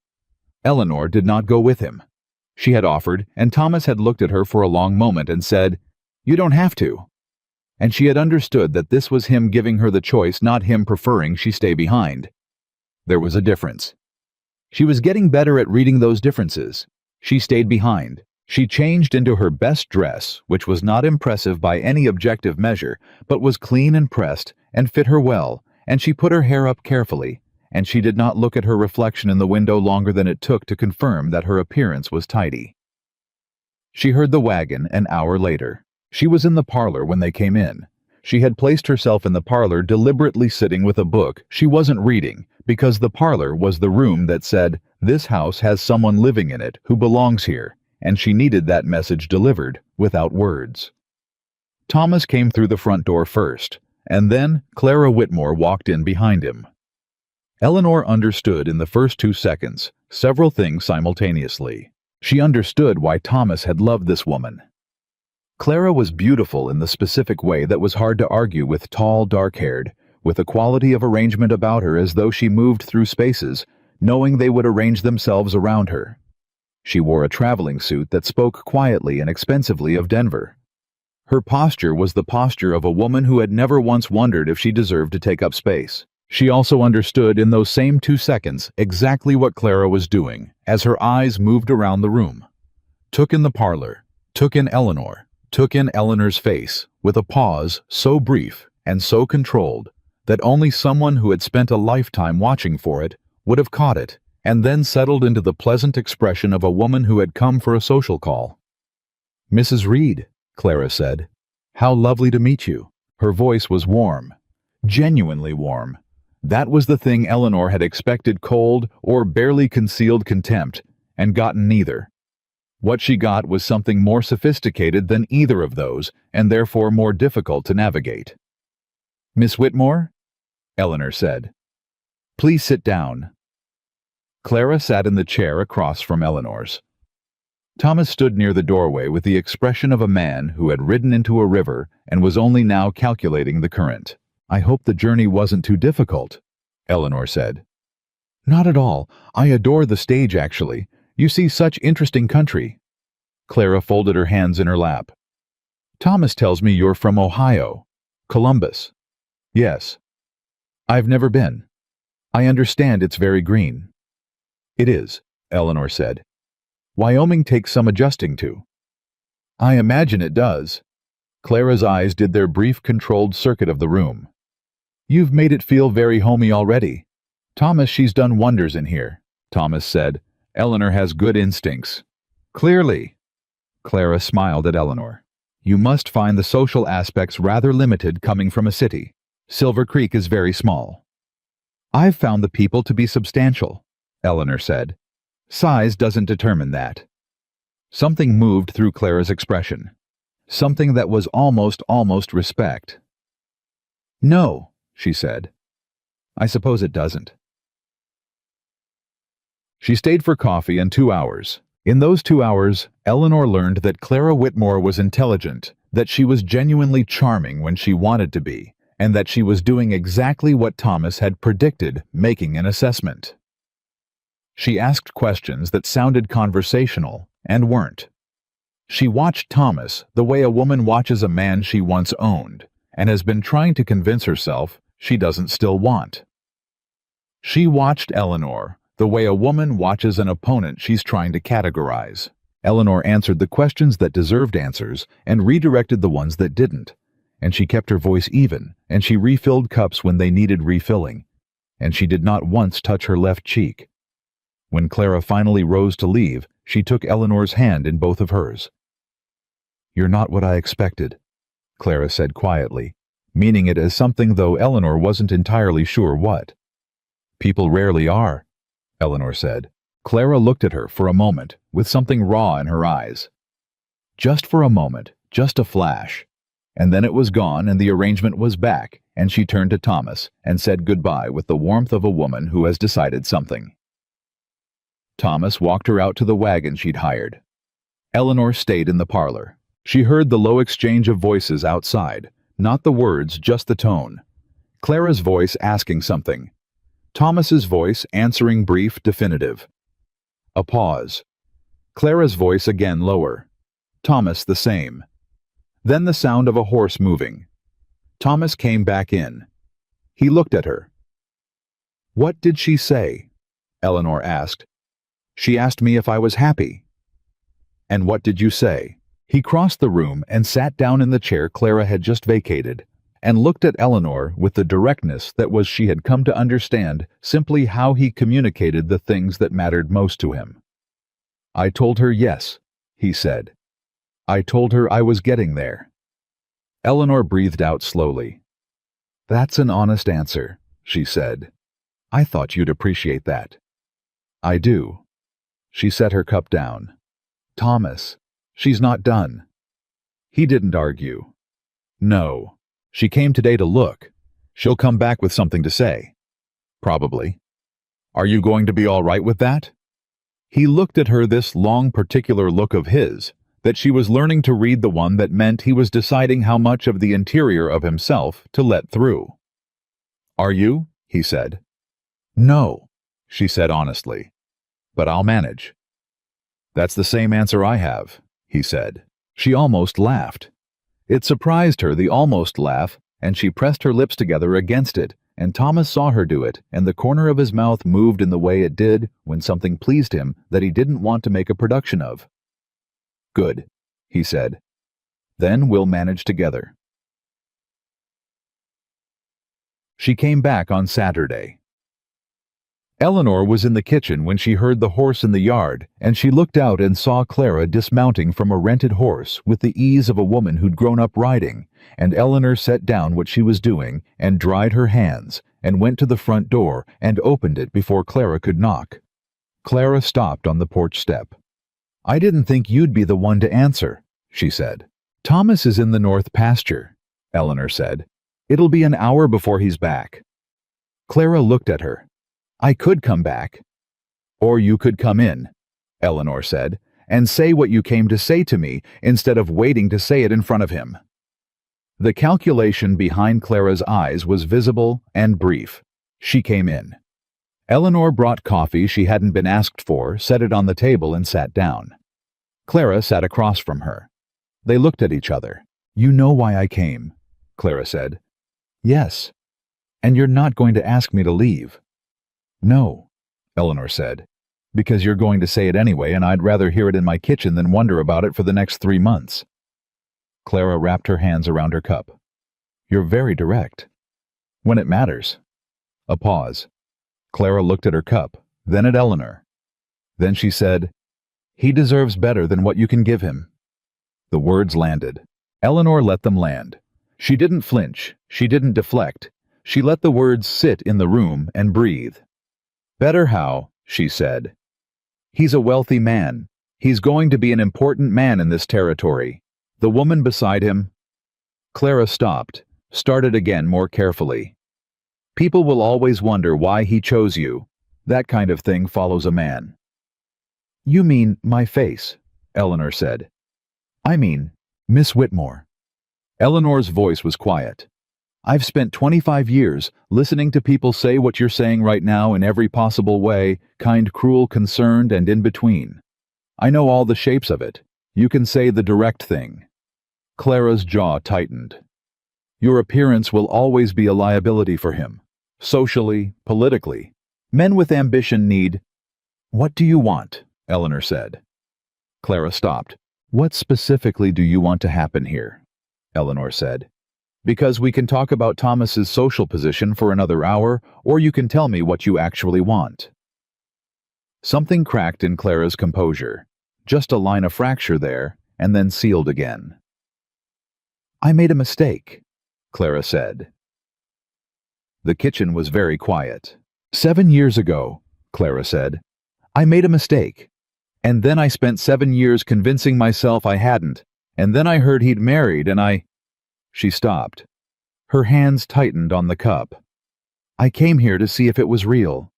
Eleanor did not go with him. She had offered, and Thomas had looked at her for a long moment and said, "You don't have to." And she had understood that this was him giving her the choice, not him preferring she stay behind. There was a difference. She was getting better at reading those differences. She stayed behind. She changed into her best dress, which was not impressive by any objective measure, but was clean and pressed, and fit her well, and she put her hair up carefully, and she did not look at her reflection in the window longer than it took to confirm that her appearance was tidy. She heard the wagon an hour later. She was in the parlor when they came in. She had placed herself in the parlor, deliberately sitting with a book she wasn't reading, because the parlor was the room that said, "This house has someone living in it who belongs here," and she needed that message delivered without words. Thomas came through the front door first, and then Clara Whitmore walked in behind him. Eleanor understood in the first 2 seconds several things simultaneously. She understood why Thomas had loved this woman. Clara was beautiful in the specific way that was hard to argue with, tall, dark-haired, with a quality of arrangement about her as though she moved through spaces, knowing they would arrange themselves around her. She wore a traveling suit that spoke quietly and expensively of Denver. Her posture was the posture of a woman who had never once wondered if she deserved to take up space. She also understood in those same 2 seconds exactly what Clara was doing as her eyes moved around the room. Took in the parlor, took in Eleanor, took in Eleanor's face, with a pause so brief and so controlled that only someone who had spent a lifetime watching for it would have caught it, and then settled into the pleasant expression of a woman who had come for a social call. "Mrs. Reed," Clara said, "how lovely to meet you." Her voice was warm, genuinely warm. That was the thing Eleanor had expected: cold or barely concealed contempt, and gotten neither. What she got was something more sophisticated than either of those, and therefore more difficult to navigate. "Miss Whitmore?" Eleanor said. "Please sit down." Clara sat in the chair across from Eleanor's. Thomas stood near the doorway with the expression of a man who had ridden into a river and was only now calculating the current. "I hope the journey wasn't too difficult," Eleanor said. "Not at all. I adore the stage, actually. You see such interesting country." Clara folded her hands in her lap. "Thomas tells me you're from Ohio. Columbus." "Yes." "I've never been. I understand it's very green." "It is," Eleanor said. "Wyoming takes some adjusting to." "I imagine it does." Clara's eyes did their brief controlled circuit of the room. "You've made it feel very homey already. Thomas, she's done wonders in here," Thomas said. "Eleanor has good instincts." "Clearly." Clara smiled at Eleanor. "You must find the social aspects rather limited coming from a city. Silver Creek is very small." "I've found the people to be substantial," Eleanor said. "Size doesn't determine that." Something moved through Clara's expression. Something that was almost respect. "No," she said. "I suppose it doesn't." She stayed for coffee and 2 hours. In those 2 hours, Eleanor learned that Clara Whitmore was intelligent, that she was genuinely charming when she wanted to be, and that she was doing exactly what Thomas had predicted, making an assessment. She asked questions that sounded conversational and weren't. She watched Thomas the way a woman watches a man she once owned, and has been trying to convince herself she doesn't still want. She watched Eleanor the way a woman watches an opponent she's trying to categorize. Eleanor answered the questions that deserved answers and redirected the ones that didn't, and she kept her voice even, and she refilled cups when they needed refilling, and she did not once touch her left cheek. When Clara finally rose to leave, she took Eleanor's hand in both of hers. "You're not what I expected," Clara said quietly, meaning it as something, though Eleanor wasn't entirely sure what. "People rarely are," Eleanor said. Clara looked at her for a moment, with something raw in her eyes. Just for a moment, just a flash. And then it was gone and the arrangement was back, and she turned to Thomas and said goodbye with the warmth of a woman who has decided something. Thomas walked her out to the wagon she'd hired. Eleanor stayed in the parlor. She heard the low exchange of voices outside, not the words, just the tone. Clara's voice asking something. Thomas's voice answering, brief, definitive. A pause. Clara's voice again lower. Thomas the same. Then the sound of a horse moving. Thomas came back in. He looked at her. "What did she say?" Eleanor asked. "She asked me if I was happy." "And what did you say?" He crossed the room and sat down in the chair Clara had just vacated, and looked at Eleanor with the directness that was she had come to understand simply how he communicated the things that mattered most to him. "I told her yes," he said. "I told her I was getting there." Eleanor breathed out slowly. "That's an honest answer," she said. "I thought you'd appreciate that." "I do." She set her cup down. "Thomas, she's not done." He didn't argue. "No. She came today to look. She'll come back with something to say." "Probably." "Are you going to be all right with that?" He looked at her, this long particular look of his, that she was learning to read the one that meant he was deciding how much of the interior of himself to let through. "Are you?" he said. "No," she said honestly, "but I'll manage." "That's the same answer I have," he said. She almost laughed. It surprised her, the almost laugh, and she pressed her lips together against it, and Thomas saw her do it, and the corner of his mouth moved in the way it did when something pleased him that he didn't want to make a production of. "Good," he said. "Then we'll manage together." She came back on Saturday. Eleanor was in the kitchen when she heard the horse in the yard, and she looked out and saw Clara dismounting from a rented horse with the ease of a woman who'd grown up riding, and Eleanor set down what she was doing and dried her hands and went to the front door and opened it before Clara could knock. Clara stopped on the porch step. "I didn't think you'd be the one to answer," she said. "Thomas is in the north pasture," Eleanor said. "It'll be an hour before he's back." Clara looked at her. "I could come back." "Or you could come in," Eleanor said, "and say what you came to say to me instead of waiting to say it in front of him." The calculation behind Clara's eyes was visible and brief. She came in. Eleanor brought coffee she hadn't been asked for, set it on the table, and sat down. Clara sat across from her. They looked at each other. "You know why I came," Clara said. "Yes. And you're not going to ask me to leave." "No," Eleanor said, "because you're going to say it anyway, and I'd rather hear it in my kitchen than wonder about it for the next 3 months. Clara wrapped her hands around her cup. "You're very direct." "When it matters." A pause. Clara looked at her cup, then at Eleanor. Then she said, "He deserves better than what you can give him." The words landed. Eleanor let them land. She didn't flinch. She didn't deflect. She let the words sit in the room and breathe. "Better how?" she said. "He's a wealthy man. He's going to be an important man in this territory. The woman beside him—" Clara stopped, started again more carefully. "People will always wonder why he chose you. That kind of thing follows a man." "You mean my face," Eleanor said. "I mean, Miss Whitmore." Eleanor's voice was quiet. "I've spent 25 years listening to people say what you're saying right now in every possible way, kind, cruel, concerned, and in between. I know all the shapes of it. You can say the direct thing." Clara's jaw tightened. "Your appearance will always be a liability for him. Socially, politically. Men with ambition need—" "What do you want?" Eleanor said. Clara stopped. "What specifically do you want to happen here?" Eleanor said. "Because we can talk about Thomas's social position for another hour, or you can tell me what you actually want." Something cracked in Clara's composure. Just a line of fracture there, and then sealed again. "I made a mistake," Clara said. The kitchen was very quiet. 7 years ago," Clara said, "I made a mistake. And then I spent 7 years convincing myself I hadn't, and then I heard he'd married and I—" She stopped. Her hands tightened on the cup. "I came here to see if it was real."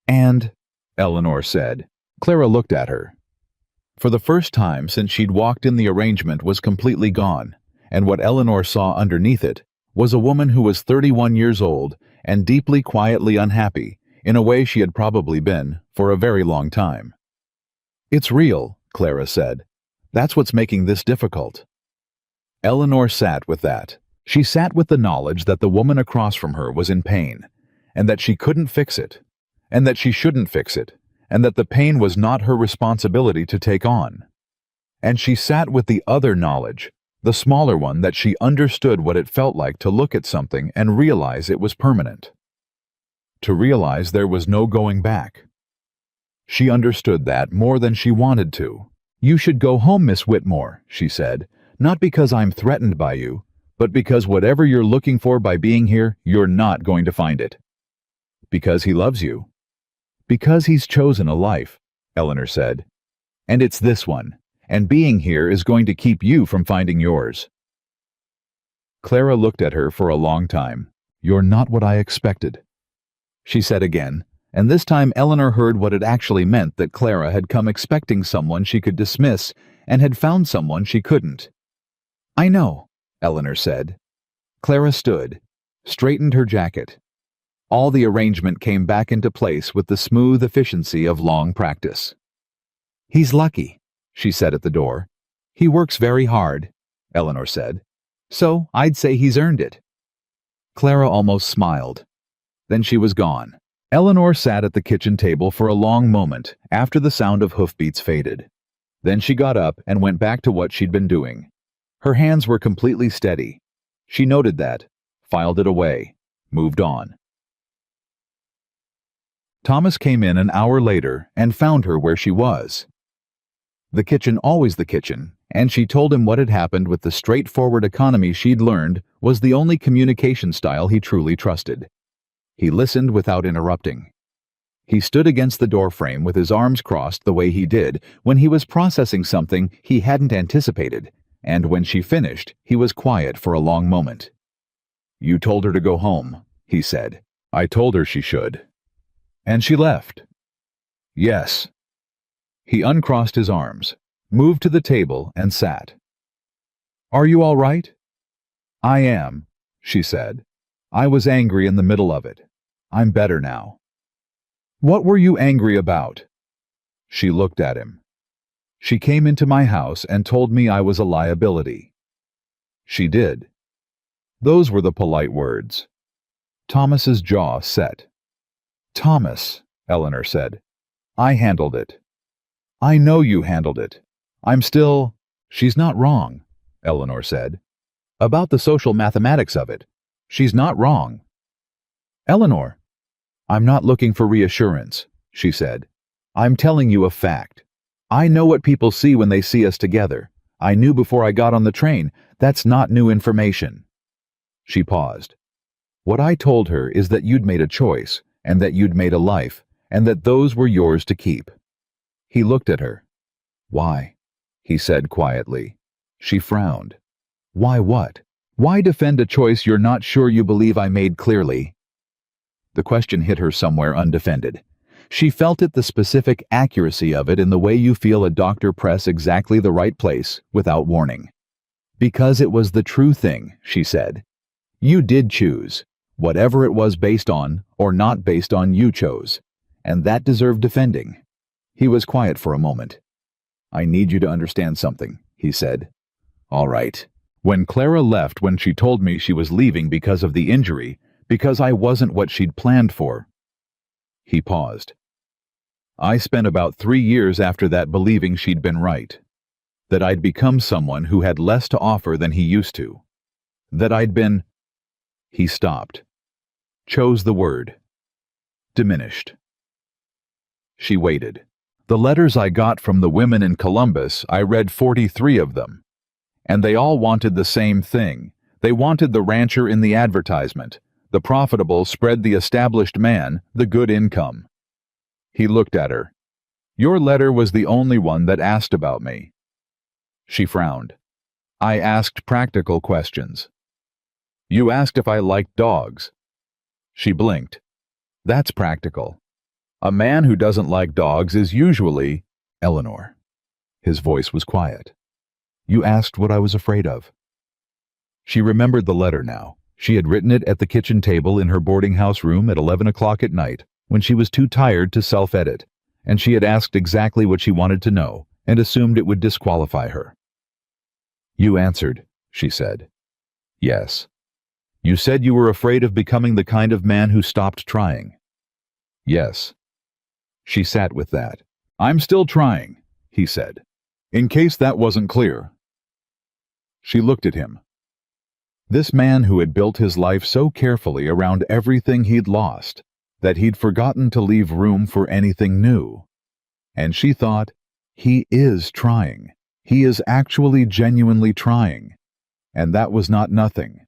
"And," Eleanor said. Clara looked at her. For the first time since she'd walked in, the arrangement was completely gone, and what Eleanor saw underneath it was a woman who was 31 years old and deeply, quietly unhappy, in a way she had probably been for a very long time. "It's real," Clara said. "That's what's making this difficult." Eleanor sat with that. She sat with the knowledge that the woman across from her was in pain, and that she couldn't fix it, and that she shouldn't fix it, and that the pain was not her responsibility to take on. And she sat with the other knowledge, the smaller one, that she understood what it felt like to look at something and realize it was permanent. To realize there was no going back. She understood that more than she wanted to. "You should go home, Miss Whitmore," she said, "not because I'm threatened by you, but because whatever you're looking for by being here, you're not going to find it." "Because he loves you." "Because he's chosen a life," Eleanor said. "And it's this one. And being here is going to keep you from finding yours." Clara looked at her for a long time. "You're not what I expected," she said again, and this time Eleanor heard what it actually meant, that Clara had come expecting someone she could dismiss and had found someone she couldn't. "I know," Eleanor said. Clara stood, straightened her jacket. All the arrangement came back into place with the smooth efficiency of long practice. "He's lucky," she said at the door. "He works very hard," Eleanor said. "So I'd say he's earned it." Clara almost smiled. Then she was gone. Eleanor sat at the kitchen table for a long moment after the sound of hoofbeats faded. Then she got up and went back to what she'd been doing. Her hands were completely steady. She noted that, filed it away, moved on. Thomas came in an hour later and found her where she was. The kitchen, always the kitchen, and she told him what had happened with the straightforward economy she'd learned was the only communication style he truly trusted. He listened without interrupting. He stood against the doorframe with his arms crossed the way he did when he was processing something he hadn't anticipated, and when she finished, he was quiet for a long moment. "You told her to go home," he said. "I told her she should." "And she left?" "Yes." He uncrossed his arms, moved to the table, and sat. "Are you all right?" "I am," she said. "I was angry in the middle of it. I'm better now." "What were you angry about?" She looked at him. "She came into my house and told me I was a liability." "She did." Those were the polite words. Thomas's jaw set. "Thomas," Eleanor said, "I handled it." "I know you handled it. I'm still—" "She's not wrong," Eleanor said. "About the social mathematics of it. She's not wrong." "Eleanor." "I'm not looking for reassurance," she said. "I'm telling you a fact. I know what people see when they see us together. I knew before I got on the train. That's not new information." She paused. "What I told her is that you'd made a choice, and that you'd made a life, and that those were yours to keep." He looked at her. "Why?" he said quietly. She frowned. "Why what? Why defend a choice you're not sure you believe I made clearly?" The question hit her somewhere undefended. She felt it, the specific accuracy of it, in the way you feel a doctor press exactly the right place without warning. "Because it was the true thing," she said. "You did choose. Whatever it was based on, or not based on, you chose. And that deserved defending." He was quiet for a moment. "I need you to understand something," he said. "All right. When Clara left, when she told me she was leaving because of the injury, because I wasn't what she'd planned for." He paused. "I spent about 3 years after that believing she'd been right. That I'd become someone who had less to offer than he used to. That I'd been—" He stopped. Chose the word. "Diminished." She waited. "The letters I got from the women in Columbus, I read 43 of them. And they all wanted the same thing. They wanted the rancher in the advertisement, the profitable, spread the established man, the good income." He looked at her. "Your letter was the only one that asked about me." She frowned. "I asked practical questions." "You asked if I liked dogs." She blinked. "That's practical. A man who doesn't like dogs is usually—" "Eleanor." His voice was quiet. "You asked what I was afraid of." She remembered the letter now. She had written it at the kitchen table in her boarding house room at 11 o'clock at night, when she was too tired to self-edit, and she had asked exactly what she wanted to know, and assumed it would disqualify her. "You answered," she said. "Yes. You said you were afraid of becoming the kind of man who stopped trying." "Yes." She sat with that. "I'm still trying," he said. "In case that wasn't clear." She looked at him. This man who had built his life so carefully around everything he'd lost, that he'd forgotten to leave room for anything new. And she thought, he is trying. He is actually genuinely trying. And that was not nothing.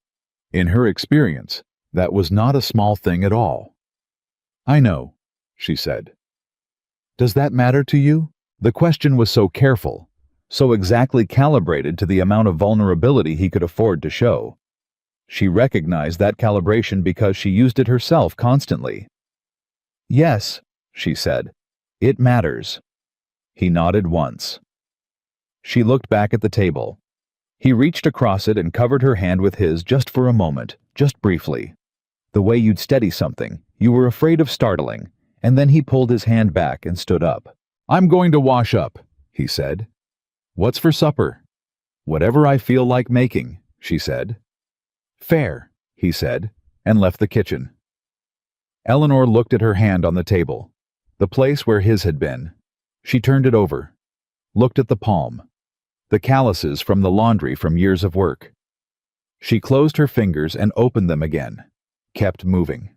In her experience, that was not a small thing at all. "I know," she said. "Does that matter to you?" The question was so careful, so exactly calibrated to the amount of vulnerability he could afford to show. She recognized that calibration because she used it herself constantly. "Yes," she said. "It matters." He nodded once. She looked back at the table. He reached across it and covered her hand with his just for a moment, just briefly. The way you'd steady something, you were afraid of startling, and then he pulled his hand back and stood up. "I'm going to wash up," he said. "What's for supper?" "Whatever I feel like making," she said. "Fair," he said, and left the kitchen. Eleanor looked at her hand on the table, the place where his had been. She turned it over, looked at the palm, the calluses from the laundry from years of work. She closed her fingers and opened them again, kept moving.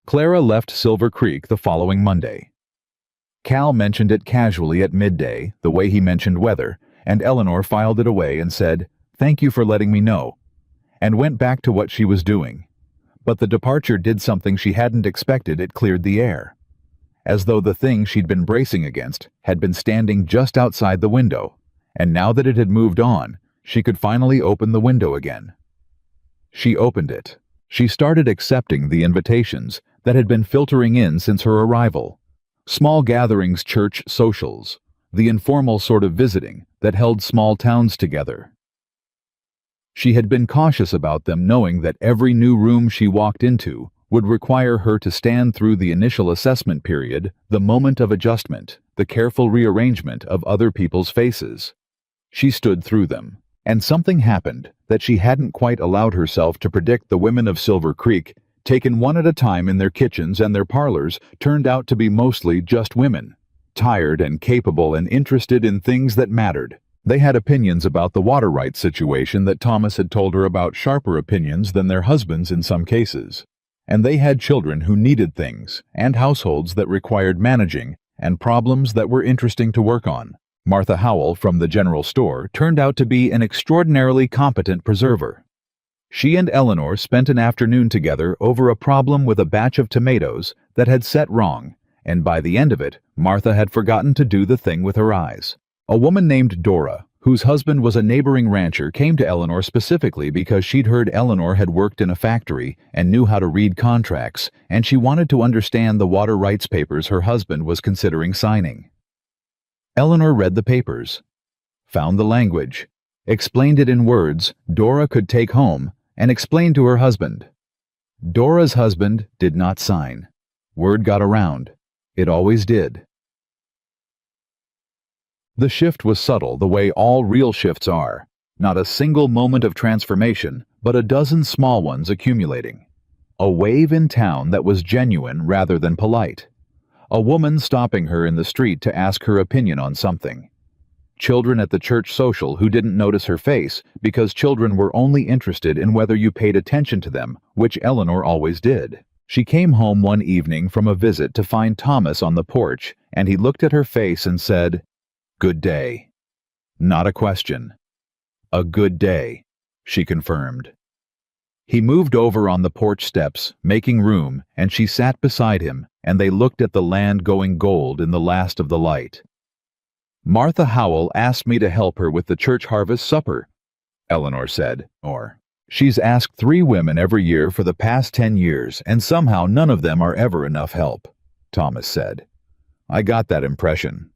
Clara left Silver Creek the following Monday. Cal mentioned it casually at midday, the way he mentioned weather, and Eleanor filed it away and said, "Thank you for letting me know," and went back to what she was doing. But the departure did something she hadn't expected. It cleared the air. As though the thing she'd been bracing against had been standing just outside the window, and now that it had moved on, she could finally open the window again. She opened it. She started accepting the invitations that had been filtering in since her arrival. Small gatherings, church socials, the informal sort of visiting that held small towns together. She had been cautious about them, knowing that every new room she walked into would require her to stand through the initial assessment period, the moment of adjustment, the careful rearrangement of other people's faces. She stood through them, and something happened that she hadn't quite allowed herself to predict. The women of Silver Creek, taken one at a time in their kitchens and their parlors, turned out to be mostly just women, tired and capable and interested in things that mattered. They had opinions about the water rights situation that Thomas had told her about, sharper opinions than their husbands in some cases. And they had children who needed things, and households that required managing, and problems that were interesting to work on. Martha Howell from the general store turned out to be an extraordinarily competent preserver. She and Eleanor spent an afternoon together over a problem with a batch of tomatoes that had set wrong, and by the end of it, Martha had forgotten to do the thing with her eyes. A woman named Dora, whose husband was a neighboring rancher, came to Eleanor specifically because she'd heard Eleanor had worked in a factory and knew how to read contracts, and she wanted to understand the water rights papers her husband was considering signing. Eleanor read the papers, found the language, explained it in words Dora could take home, and explained to her husband. Dora's husband did not sign. Word got around. It always did. The shift was subtle, the way all real shifts are. Not a single moment of transformation, but a dozen small ones accumulating. A wave in town that was genuine rather than polite. A woman stopping her in the street to ask her opinion on something. Children at the church social who didn't notice her face because children were only interested in whether you paid attention to them, which Eleanor always did. She came home one evening from a visit to find Thomas on the porch, and he looked at her face and said, "Good day." Not a question. "A good day," she confirmed. He moved over on the porch steps, making room, and she sat beside him, and they looked at the land going gold in the last of the light. "Martha Howell asked me to help her with the church harvest supper," Eleanor said. "She's asked 3 women every year for the past 10 years, and somehow none of them are ever enough help," Thomas said. "I got that impression.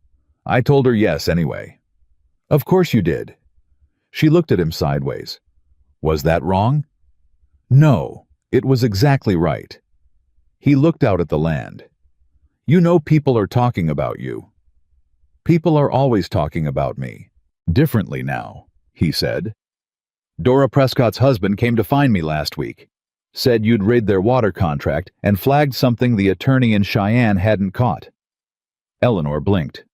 I told her yes anyway." "Of course you did." She looked at him sideways. "Was that wrong?" "No, it was exactly right." He looked out at the land. "You know people are talking about you." "People are always talking about me. Differently now," he said. "Dora Prescott's husband came to find me last week. Said you'd rid their water contract and flagged something the attorney in Cheyenne hadn't caught." Eleanor blinked.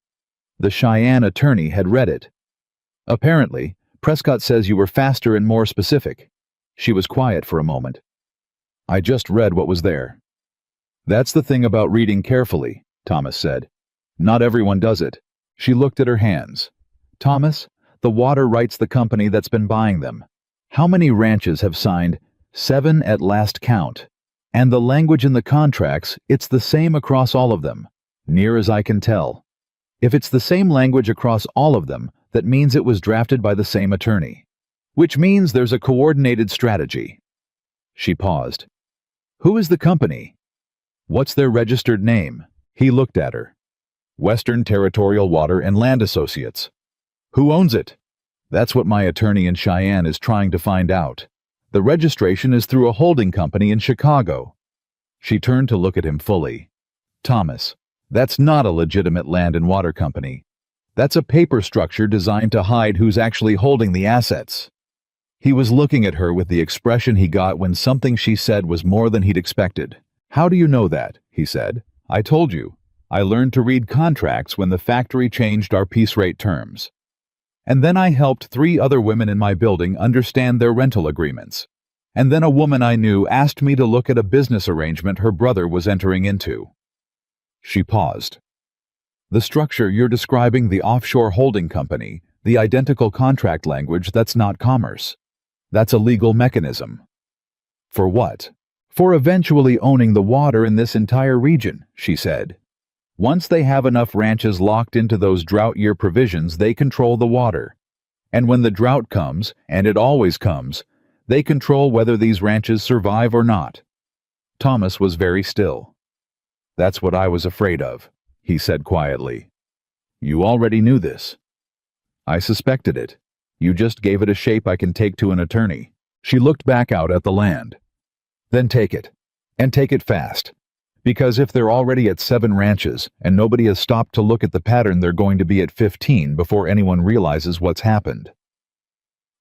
The Cheyenne attorney had read it. "Apparently, Prescott says you were faster and more specific." She was quiet for a moment. "I just read what was there." "That's the thing about reading carefully," Thomas said. "Not everyone does it." She looked at her hands. "Thomas, the water rights the company that's been buying them. How many ranches have signed 7 at last count? And the language in the contracts, it's the same across all of them, near as I can tell. If it's the same language across all of them, that means it was drafted by the same attorney. Which means there's a coordinated strategy." She paused. "Who is the company? What's their registered name?" He looked at her. Western Territorial Water and Land Associates. Who owns it? That's what my attorney in Cheyenne is trying to find out. The registration is through a holding company in Chicago. She turned to look at him fully. Thomas, that's not a legitimate land and water company. That's a paper structure designed to hide who's actually holding the assets. He was looking at her with the expression he got when something she said was more than he'd expected. How do you know that? He said. I told you. I learned to read contracts when the factory changed our piece rate terms. And then I helped 3 other women in my building understand their rental agreements. And then a woman I knew asked me to look at a business arrangement her brother was entering into. She paused. The structure you're describing, the offshore holding company, the identical contract language, that's not commerce. That's a legal mechanism. For what? For eventually owning the water in this entire region, she said. Once they have enough ranches locked into those drought year provisions, they control the water. And when the drought comes, and it always comes, they control whether these ranches survive or not. Thomas was very still. That's what I was afraid of, he said quietly. You already knew this. I suspected it. You just gave it a shape I can take to an attorney. She looked back out at the land. Then take it. And take it fast. Because if they're already at 7 ranches, and nobody has stopped to look at the pattern, they're going to be at 15 before anyone realizes what's happened.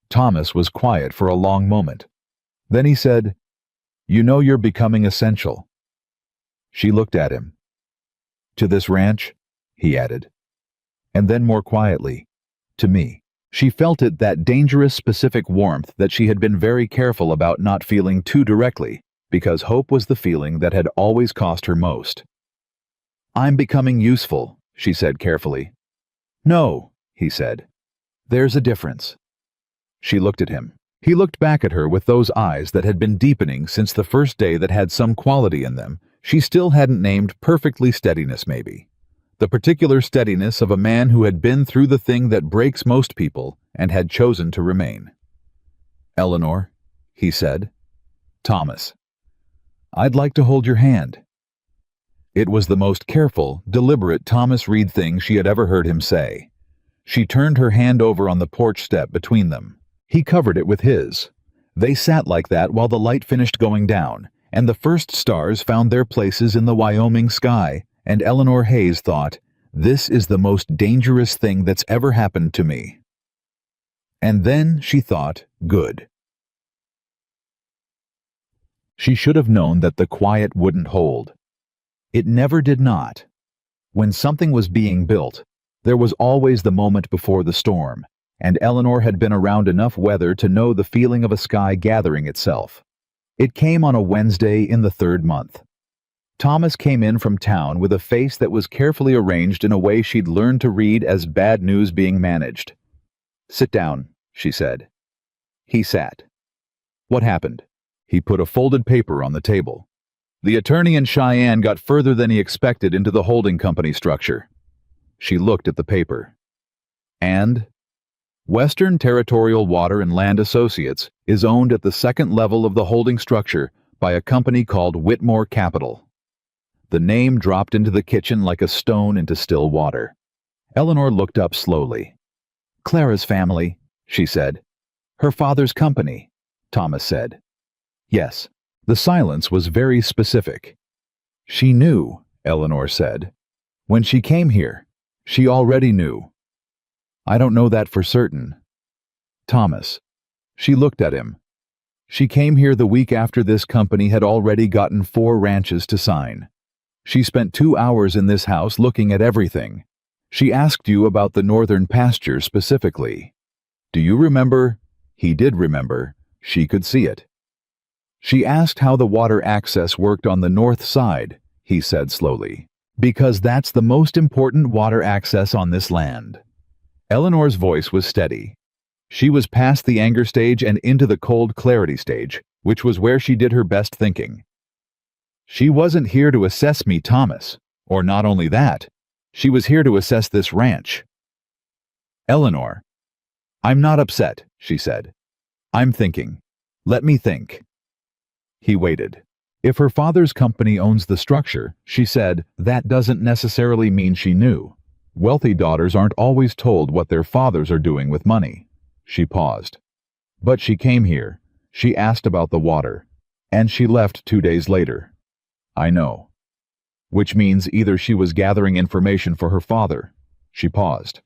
Thomas was quiet for a long moment. Then he said, You know you're becoming essential. She looked at him. To this ranch, he added. And then more quietly, to me. She felt it, that dangerous specific warmth that she had been very careful about not feeling too directly, because hope was the feeling that had always cost her most. I'm becoming useful, she said carefully. No, he said. There's a difference. She looked at him. He looked back at her with those eyes that had been deepening since the first day, that had some quality in them she still hadn't named, perfectly steadiness maybe. The particular steadiness of a man who had been through the thing that breaks most people and had chosen to remain. Eleanor, he said. Thomas. I'd like to hold your hand. It was the most careful, deliberate Thomas Reed thing she had ever heard him say. She turned her hand over on the porch step between them. He covered it with his. They sat like that while the light finished going down, and the first stars found their places in the Wyoming sky, and Eleanor Hayes thought, this is the most dangerous thing that's ever happened to me. And then she thought, good. She should have known that the quiet wouldn't hold. It never did not. When something was being built, there was always the moment before the storm, and Eleanor had been around enough weather to know the feeling of a sky gathering itself. It came on a Wednesday in the 3rd month. Thomas came in from town with a face that was carefully arranged in a way she'd learned to read as bad news being managed. Sit down, she said. He sat. What happened? He put a folded paper on the table. The attorney in Cheyenne got further than he expected into the holding company structure. She looked at the paper. And? Western Territorial Water and Land Associates is owned at the 2nd level of the holding structure by a company called Whitmore Capital. The name dropped into the kitchen like a stone into still water. Eleanor looked up slowly. Clara's family, she said. Her father's company, Thomas said. Yes, the silence was very specific. She knew, Eleanor said. When she came here, she already knew. I don't know that for certain. Thomas. She looked at him. She came here the week after this company had already gotten 4 ranches to sign. She spent 2 hours in this house looking at everything. She asked you about the northern pasture specifically. Do you remember? He did remember. She could see it. She asked how the water access worked on the north side, he said slowly, because that's the most important water access on this land. Eleanor's voice was steady. She was past the anger stage and into the cold clarity stage, which was where she did her best thinking. She wasn't here to assess me, Thomas, or not only that, she was here to assess this ranch. Eleanor. I'm not upset, she said. I'm thinking. Let me think. He waited. If her father's company owns the structure, she said, that doesn't necessarily mean she knew. Wealthy daughters aren't always told what their fathers are doing with money. She paused. But she came here. She asked about the water. And she left 2 days later. I know. Which means either she was gathering information for her father. She paused.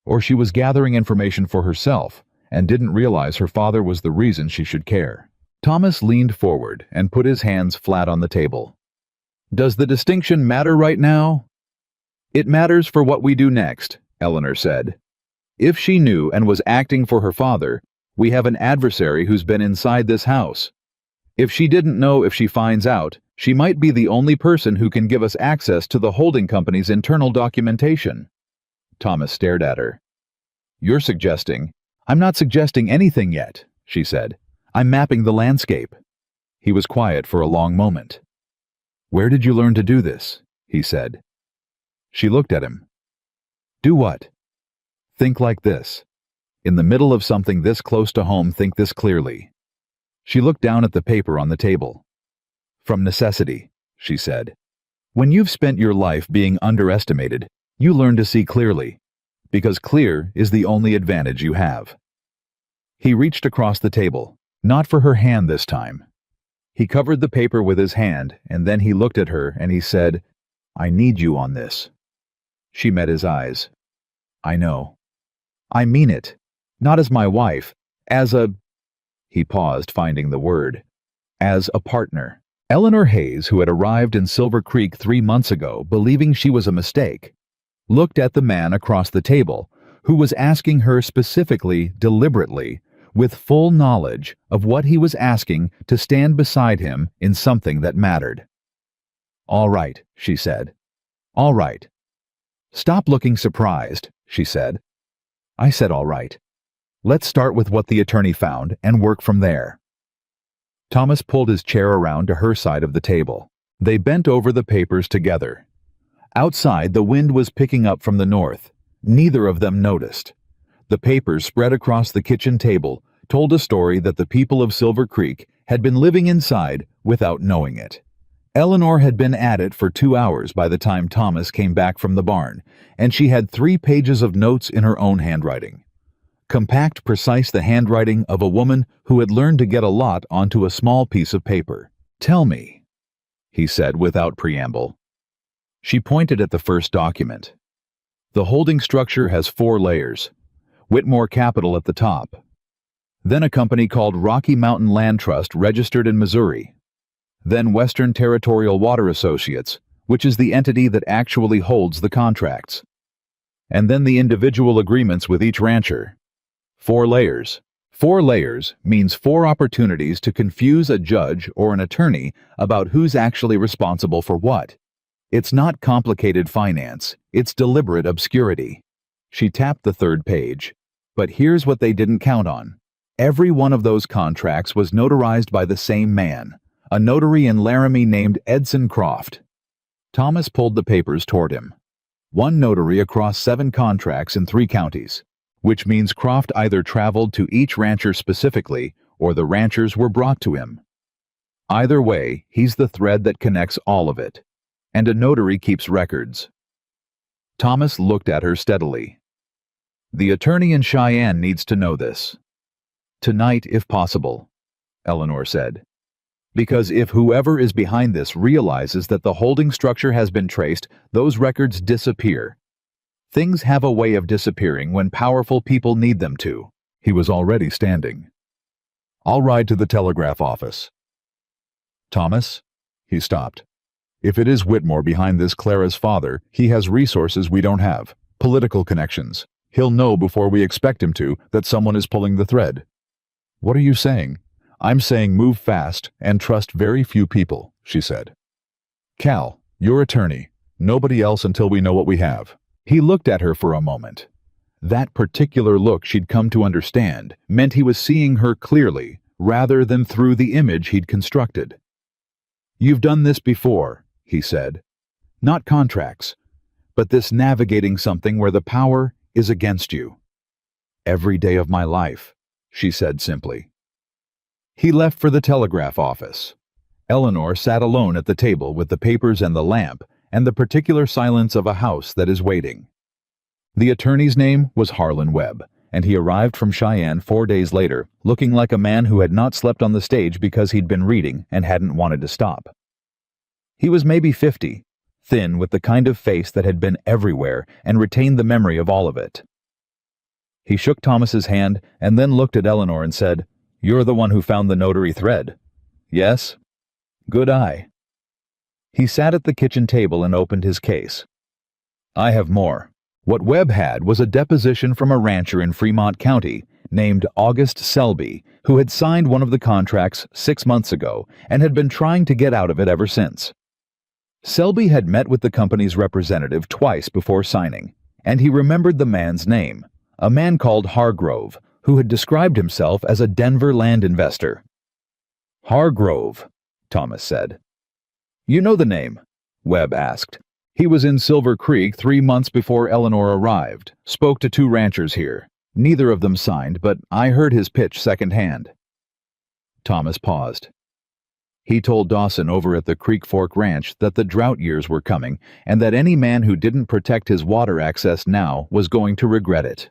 Or she was gathering information for herself and didn't realize her father was the reason she should care. Thomas leaned forward and put his hands flat on the table. Does the distinction matter right now? It matters for what we do next, Eleanor said. If she knew and was acting for her father, we have an adversary who's been inside this house. If she didn't know, if she finds out, she might be the only person who can give us access to the holding company's internal documentation. Thomas stared at her. You're suggesting? I'm not suggesting anything yet, she said. I'm mapping the landscape. He was quiet for a long moment. Where did you learn to do this? He said. She looked at him. Do what? Think like this. In the middle of something this close to home, think this clearly. She looked down at the paper on the table. From necessity, she said. When you've spent your life being underestimated, you learn to see clearly, because clear is the only advantage you have. He reached across the table, not for her hand this time. He covered the paper with his hand, and then he looked at her and he said, I need you on this. She met his eyes. I know. I mean it. Not as my wife, as a... He paused, finding the word. As a partner. Eleanor Hayes, who had arrived in Silver Creek 3 months ago, believing she was a mistake, looked at the man across the table, who was asking her specifically, deliberately, with full knowledge of what he was asking, to stand beside him in something that mattered. All right, she said. All right. Stop looking surprised, she said. I said all right. Let's start with what the attorney found and work from there. Thomas pulled his chair around to her side of the table. They bent over the papers together. Outside, the wind was picking up from the north. Neither of them noticed. The papers spread across the kitchen table told a story that the people of Silver Creek had been living inside without knowing it. Eleanor had been at it for 2 hours by the time Thomas came back from the barn, and she had 3 pages of notes in her own handwriting. Compact, precise, the handwriting of a woman who had learned to get a lot onto a small piece of paper. Tell me, he said without preamble. She pointed at the first document. The holding structure has 4 layers. Whitmore Capital at the top. Then a company called Rocky Mountain Land Trust registered in Missouri. Then Western Territorial Water Associates, which is the entity that actually holds the contracts. And then the individual agreements with each rancher. 4 layers. 4 layers means 4 opportunities to confuse a judge or an attorney about who's actually responsible for what. It's not complicated finance, it's deliberate obscurity. She tapped the 3rd page. But here's what they didn't count on. Every one of those contracts was notarized by the same man, a notary in Laramie named Edson Croft. Thomas pulled the papers toward him. 1 notary across 7 contracts in 3 counties, which means Croft either traveled to each rancher specifically or the ranchers were brought to him. Either way, he's the thread that connects all of it. And a notary keeps records. Thomas looked at her steadily. The attorney in Cheyenne needs to know this. Tonight, if possible, Eleanor said. Because if whoever is behind this realizes that the holding structure has been traced, those records disappear. Things have a way of disappearing when powerful people need them to. He was already standing. I'll ride to the telegraph office. Thomas? He stopped. If it is Whitmore behind this Clara's father, he has resources we don't have. Political connections. He'll know before we expect him to that someone is pulling the thread. What are you saying? I'm saying move fast and trust very few people, she said. Cal, your attorney. Nobody else until we know what we have. He looked at her for a moment. That particular look she'd come to understand meant he was seeing her clearly rather than through the image he'd constructed. You've done this before, he said. Not contracts, but this navigating something where the power is against you. Every day of my life, she said simply. He left for the telegraph office. Eleanor sat alone at the table with the papers and the lamp, and the particular silence of a house that is waiting. The attorney's name was Harlan Webb, and he arrived from Cheyenne 4 days later, looking like a man who had not slept on the stage because he'd been reading and hadn't wanted to stop. He was maybe 50, thin with the kind of face that had been everywhere and retained the memory of all of it. He shook Thomas's hand and then looked at Eleanor and said, "You're the one who found the notary thread." "Yes." "Good eye." He sat at the kitchen table and opened his case. "I have more." What Webb had was a deposition from a rancher in Fremont County named August Selby, who had signed one of the contracts 6 months ago and had been trying to get out of it ever since. Selby had met with the company's representative twice before signing, and he remembered the man's name, a man called Hargrove, who had described himself as a Denver land investor. "Hargrove," Thomas said. "You know the name?" Webb asked. "He was in Silver Creek 3 months before Eleanor arrived, spoke to 2 ranchers here. Neither of them signed, but I heard his pitch secondhand." Thomas paused. He told Dawson over at the Creek Fork Ranch that the drought years were coming and that any man who didn't protect his water access now was going to regret it.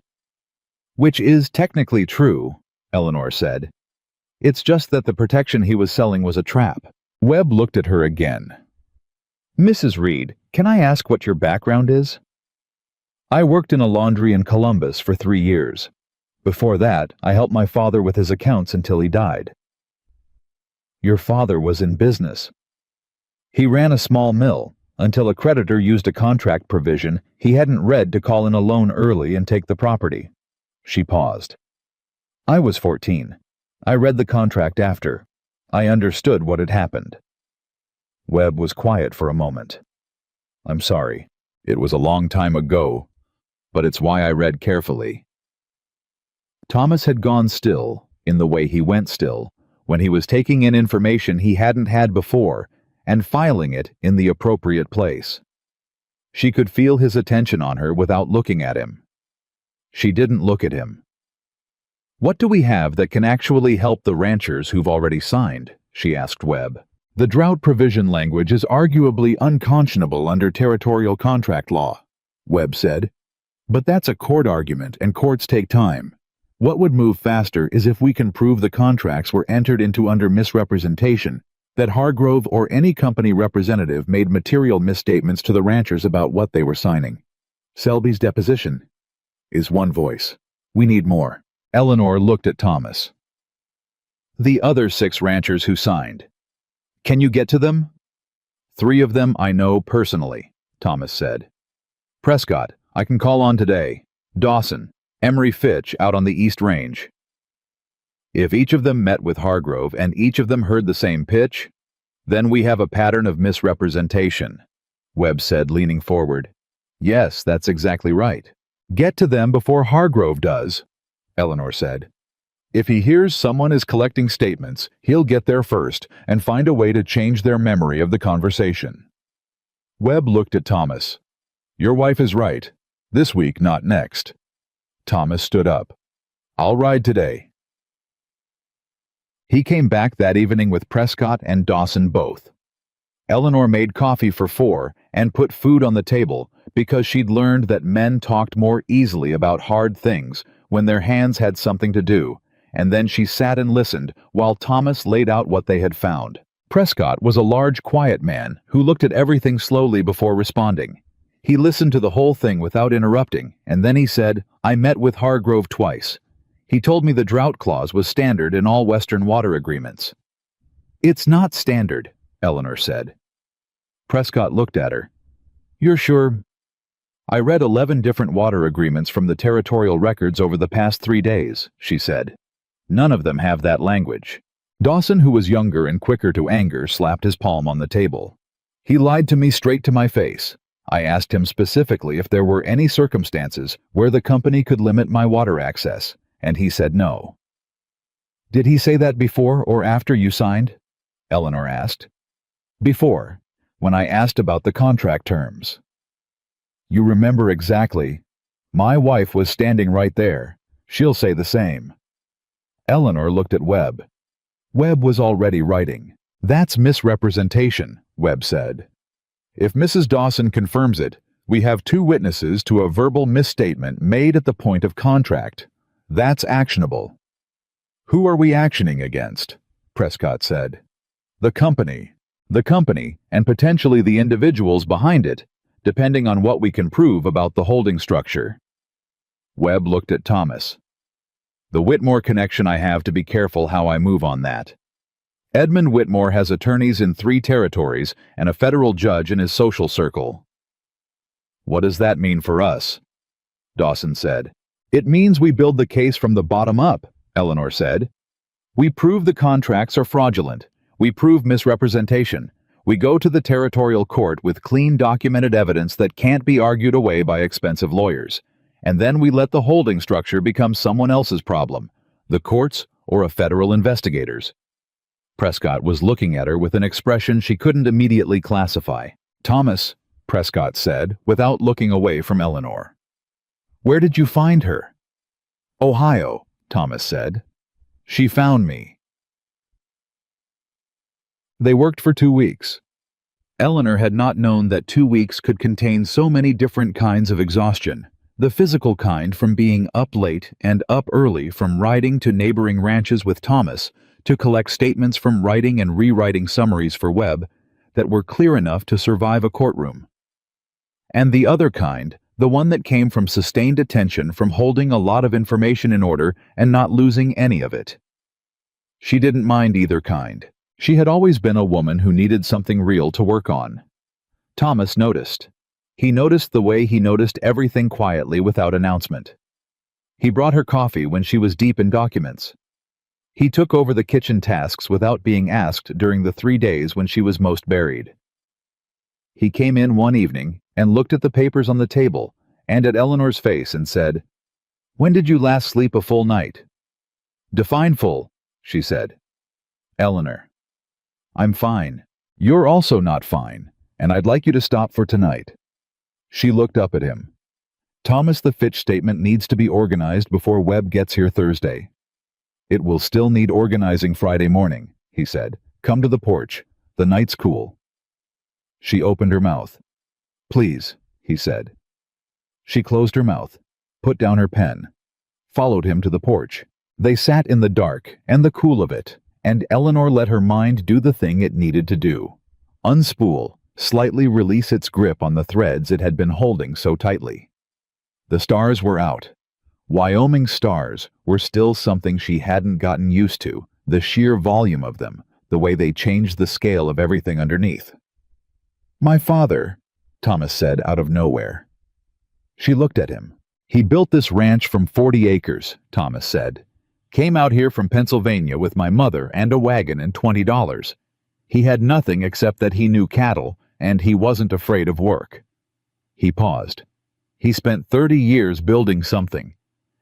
"Which is technically true," Eleanor said. "It's just that the protection he was selling was a trap." Webb looked at her again. "Mrs. Reed, can I ask what your background is?" "I worked in a laundry in Columbus for 3 years. Before that, I helped my father with his accounts until he died." "Your father was in business." "He ran a small mill, until a creditor used a contract provision he hadn't read to call in a loan early and take the property." She paused. "I was 14. I read the contract after. I understood what had happened." Webb was quiet for a moment. "I'm sorry. It was a long time ago, but it's why I read carefully." Thomas had gone still, in the way he went still, when he was taking in information he hadn't had before and filing it in the appropriate place. She could feel his attention on her without looking at him. She didn't look at him. "What do we have that can actually help the ranchers who've already signed?" she asked Webb. "The drought provision language is arguably unconscionable under territorial contract law," Webb said. "But that's a court argument, and courts take time. What would move faster is if we can prove the contracts were entered into under misrepresentation, that Hargrove or any company representative made material misstatements to the ranchers about what they were signing." "Selby's deposition," is one voice. "We need more." Eleanor looked at Thomas. "The other 6 ranchers who signed. Can you get to them?" "3 of them I know personally," Thomas said. "Prescott, I can call on today. Dawson, Emery Fitch out on the East Range." "If each of them met with Hargrove and each of them heard the same pitch, then we have a pattern of misrepresentation," Webb said, leaning forward. "Yes, that's exactly right." "Get to them before Hargrove does," Eleanor said. "If he hears someone is collecting statements, he'll get there first and find a way to change their memory of the conversation." Webb looked at Thomas. "Your wife is right. This week, not next." Thomas stood up. "I'll ride today." He came back that evening with Prescott and Dawson both. Eleanor made coffee for 4 and put food on the table because she'd learned that men talked more easily about hard things when their hands had something to do, and then she sat and listened while Thomas laid out what they had found. Prescott was a large, quiet man who looked at everything slowly before responding. He listened to the whole thing without interrupting, and then he said, "I met with Hargrove twice. He told me the drought clause was standard in all Western water agreements." "It's not standard," Eleanor said. Prescott looked at her. "You're sure?" "I read 11 different water agreements from the territorial records over the past 3 days," she said. "None of them have that language." Dawson, who was younger and quicker to anger, slapped his palm on the table. "He lied to me straight to my face. I asked him specifically if there were any circumstances where the company could limit my water access, and he said no." "Did he say that before or after you signed?" Eleanor asked. "Before, when I asked about the contract terms." "You remember exactly. My wife was standing right there. She'll say the same." Eleanor looked at Webb. Webb was already writing. That's misrepresentation, Webb said. If Mrs. Dawson confirms it, we have 2 witnesses to a verbal misstatement made at the point of contract. That's actionable. Who are we actioning against? Prescott said. The company. The company, and potentially the individuals behind it, depending on what we can prove about the holding structure. Webb looked at Thomas. The Whitmore connection, I have to be careful how I move on that. Edmund Whitmore has attorneys in 3 territories and a federal judge in his social circle. What does that mean for us? Dawson said. It means we build the case from the bottom up, Eleanor said. We prove the contracts are fraudulent. We prove misrepresentation. We go to the territorial court with clean documented evidence that can't be argued away by expensive lawyers. And then we let the holding structure become someone else's problem, the courts or a federal investigator's. Prescott was looking at her with an expression she couldn't immediately classify. Thomas, Prescott said, without looking away from Eleanor. Where did you find her? Ohio, Thomas said. She found me. They worked for 2 weeks. Eleanor had not known that 2 weeks could contain so many different kinds of exhaustion. The physical kind, from being up late and up early from riding to neighboring ranches with Thomas, to collect statements from writing and rewriting summaries for Webb that were clear enough to survive a courtroom. And the other kind, the one that came from sustained attention from holding a lot of information in order and not losing any of it. She didn't mind either kind. She had always been a woman who needed something real to work on. Thomas noticed. He noticed the way he noticed everything quietly without announcement. He brought her coffee when she was deep in documents. He took over the kitchen tasks without being asked during the 3 days when she was most buried. He came in one evening and looked at the papers on the table and at Eleanor's face and said, "When did you last sleep a full night?" "Define full," she said. Eleanor. "I'm fine. You're also not fine, and I'd like you to stop for tonight." She looked up at him. "Thomas, the Fitch statement needs to be organized before Webb gets here Thursday." "It will still need organizing Friday morning," he said. "Come to the porch. The night's cool." She opened her mouth. "Please," he said. She closed her mouth, put down her pen, followed him to the porch. They sat in the dark and the cool of it, and Eleanor let her mind do the thing it needed to do. Unspool, slightly release its grip on the threads it had been holding so tightly. The stars were out. Wyoming stars were still something she hadn't gotten used to, the sheer volume of them, the way they changed the scale of everything underneath. "My father," Thomas said out of nowhere. She looked at him. "He built this ranch from 40 acres, Thomas said. Came out here from Pennsylvania with my mother and a wagon and $20. He had nothing except that he knew cattle, and he wasn't afraid of work." He paused. "He spent 30 years building something.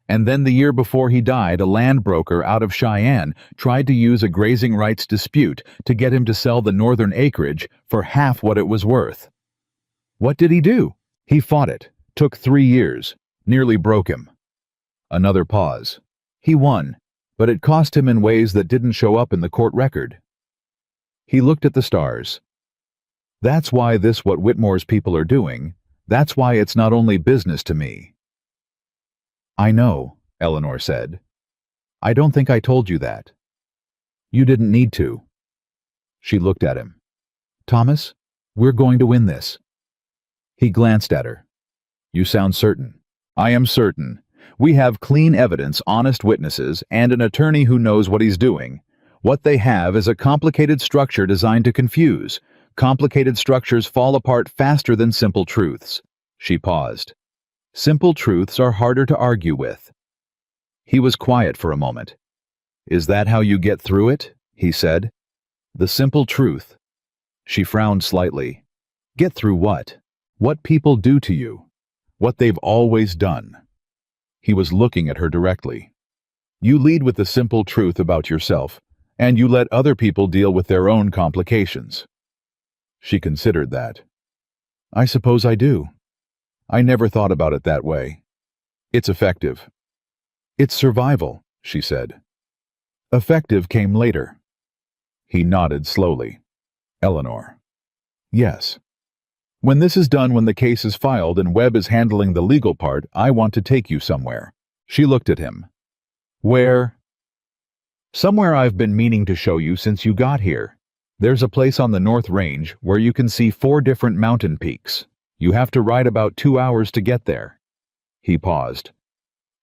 And then the year before he died, a land broker out of Cheyenne tried to use a grazing rights dispute to get him to sell the northern acreage for half what it was worth. What did he do? He fought it. Took 3 years. Nearly broke him." Another pause. "He won, but it cost him in ways that didn't show up in the court record." He looked at the stars. "That's why this what Whitmore's people are doing. That's why it's not only business to me." "I know," Eleanor said. "I don't think I told you that." "You didn't need to." She looked at him. "Thomas, we're going to win this." He glanced at her. "You sound certain." "I am certain. We have clean evidence, honest witnesses, and an attorney who knows what he's doing. What they have is a complicated structure designed to confuse. Complicated structures fall apart faster than simple truths." She paused. "Simple truths are harder to argue with." He was quiet for a moment. "Is that how you get through it?" he said. "The simple truth." She frowned slightly. "Get through what? What people do to you. What they've always done." He was looking at her directly. "You lead with the simple truth about yourself, and you let other people deal with their own complications." She considered that. "I suppose I do. I never thought about it that way. It's effective." "It's survival," she said. "Effective came later." He nodded slowly. Eleanor. Yes. When this is done, when the case is filed and Webb is handling the legal part, I want to take you somewhere. She looked at him. Where? Somewhere I've been meaning to show you since you got here. There's a place on the North Range where you can see 4 different mountain peaks. You have to ride about 2 hours to get there. He paused.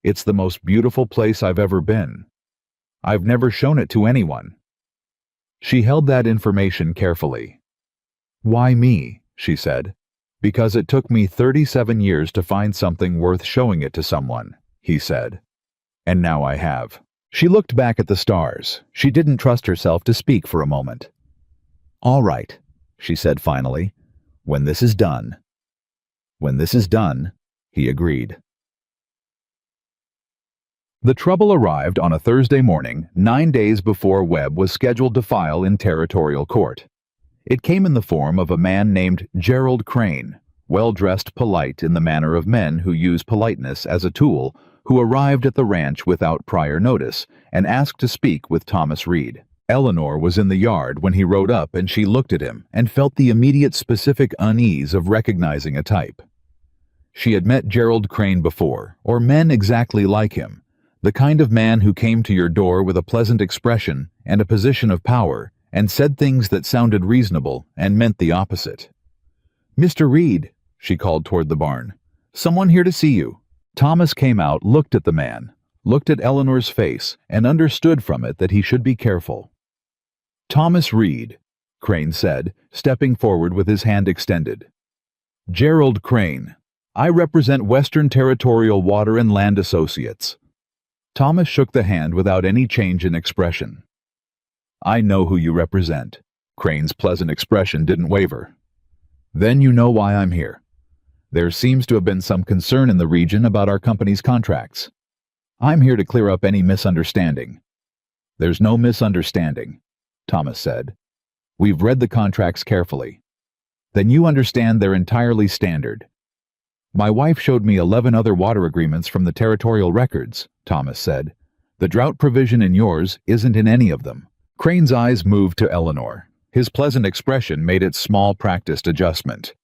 It's the most beautiful place I've ever been. I've never shown it to anyone. She held that information carefully. Why me? She said. Because it took me 37 years to find something worth showing it to someone, he said. And now I have. She looked back at the stars. She didn't trust herself to speak for a moment. All right, she said finally. When this is done. When this is done, he agreed. The trouble arrived on a Thursday morning, 9 days before Webb was scheduled to file in territorial court. It came in the form of a man named Gerald Crane, well-dressed, polite in the manner of men who use politeness as a tool, who arrived at the ranch without prior notice and asked to speak with Thomas Reed. Eleanor was in the yard when he rode up, and she looked at him and felt the immediate specific unease of recognizing a type. She had met Gerald Crane before, or men exactly like him, the kind of man who came to your door with a pleasant expression and a position of power and said things that sounded reasonable and meant the opposite. Mr. Reed, she called toward the barn. Someone here to see you. Thomas came out, looked at the man, looked at Eleanor's face, and understood from it that he should be careful. Thomas Reed, Crane said, stepping forward with his hand extended. Gerald Crane. I represent Western Territorial Water and Land Associates. Thomas shook the hand without any change in expression. I know who you represent. Crane's pleasant expression didn't waver. Then you know why I'm here. There seems to have been some concern in the region about our company's contracts. I'm here to clear up any misunderstanding. There's no misunderstanding, Thomas said. We've read the contracts carefully. Then you understand they're entirely standard. My wife showed me 11 other water agreements from the territorial records, Thomas said. The drought provision in yours isn't in any of them. Crane's eyes moved to Eleanor. His pleasant expression made its small practiced adjustment.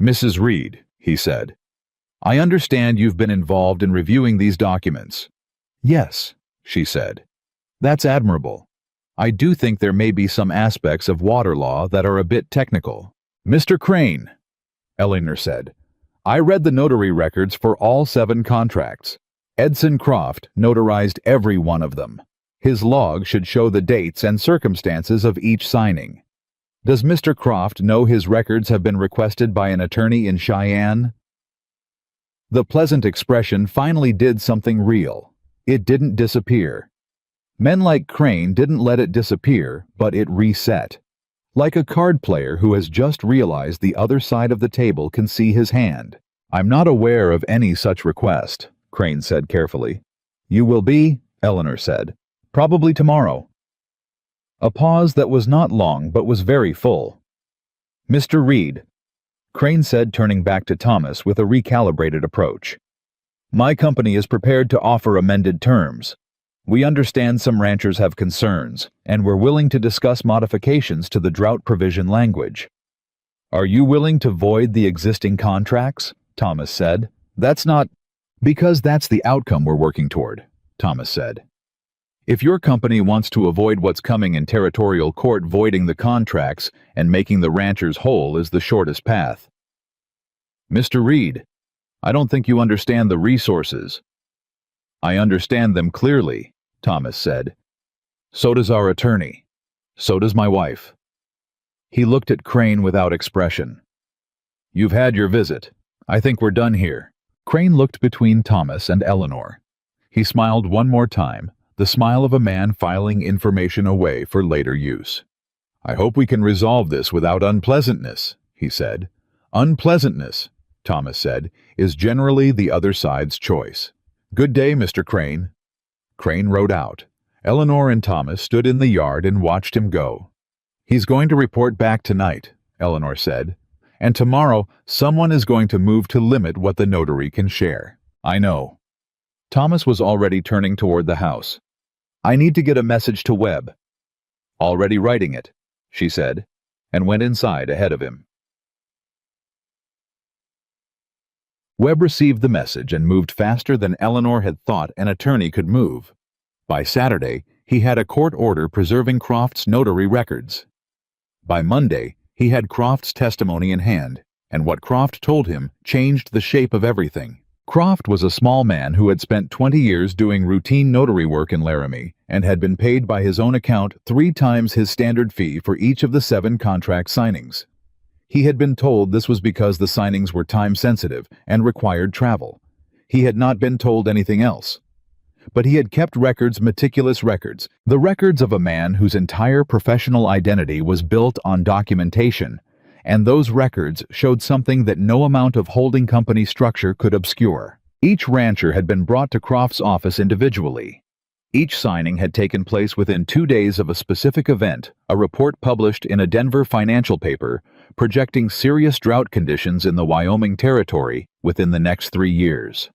Mrs. Reed, he said, I understand you've been involved in reviewing these documents. Yes, she said. That's admirable. I do think there may be some aspects of water law that are a bit technical. Mr. Crane, Eleanor said, I read the notary records for all 7 contracts. Edson Croft notarized every one of them. His log should show the dates and circumstances of each signing. Does Mr. Croft know his records have been requested by an attorney in Cheyenne? The pleasant expression finally did something real. It didn't disappear. Men like Crane didn't let it disappear, but it reset. Like a card player who has just realized the other side of the table can see his hand. I'm not aware of any such request, Crane said carefully. You will be, Eleanor said. Probably tomorrow. A pause that was not long but was very full. Mr. Reed, Crane said, turning back to Thomas with a recalibrated approach. My company is prepared to offer amended terms. We understand some ranchers have concerns, and we're willing to discuss modifications to the drought provision language. Are you willing to void the existing contracts? Thomas said. That's not... Because that's the outcome we're working toward, Thomas said. If your company wants to avoid what's coming in territorial court, voiding the contracts and making the ranchers whole is the shortest path. Mr. Reed, I don't think you understand the resources. I understand them clearly, Thomas said. So does our attorney. So does my wife. He looked at Crane without expression. You've had your visit. I think we're done here. Crane looked between Thomas and Eleanor. He smiled one more time, the smile of a man filing information away for later use. I hope we can resolve this without unpleasantness, he said. Unpleasantness, Thomas said, is generally the other side's choice. Good day, Mr. Crane. Crane rode out. Eleanor and Thomas stood in the yard and watched him go. He's going to report back tonight, Eleanor said. And tomorrow, someone is going to move to limit what the notary can share. I know. Thomas was already turning toward the house. I need to get a message to Webb. Already writing it, she said, and went inside ahead of him. Webb received the message and moved faster than Eleanor had thought an attorney could move. By Saturday, he had a court order preserving Croft's notary records. By Monday, he had Croft's testimony in hand, and what Croft told him changed the shape of everything. Croft was a small man who had spent 20 years doing routine notary work in Laramie and had been paid by his own account 3 times his standard fee for each of the 7 contract signings. He had been told this was because the signings were time-sensitive and required travel. He had not been told anything else. But he had kept records, meticulous records, the records of a man whose entire professional identity was built on documentation, and those records showed something that no amount of holding company structure could obscure. Each rancher had been brought to Croft's office individually. Each signing had taken place within 2 days of a specific event, a report published in a Denver financial paper projecting serious drought conditions in the Wyoming Territory within the next 3 years.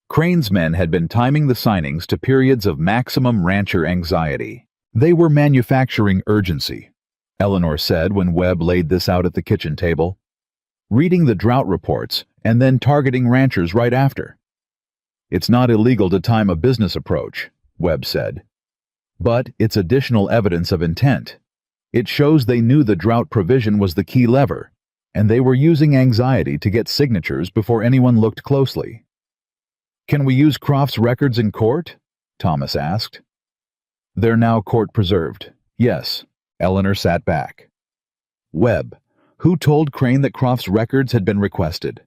Crane's men had been timing the signings to periods of maximum rancher anxiety. They were manufacturing urgency, Eleanor said when Webb laid this out at the kitchen table. Reading the drought reports and then targeting ranchers right after. It's not illegal to time a business approach, Webb said. But it's additional evidence of intent. It shows they knew the drought provision was the key lever, and they were using anxiety to get signatures before anyone looked closely. Can we use Croft's records in court? Thomas asked. They're now court-preserved. Yes. Eleanor sat back. Webb, who told Crane that Croft's records had been requested?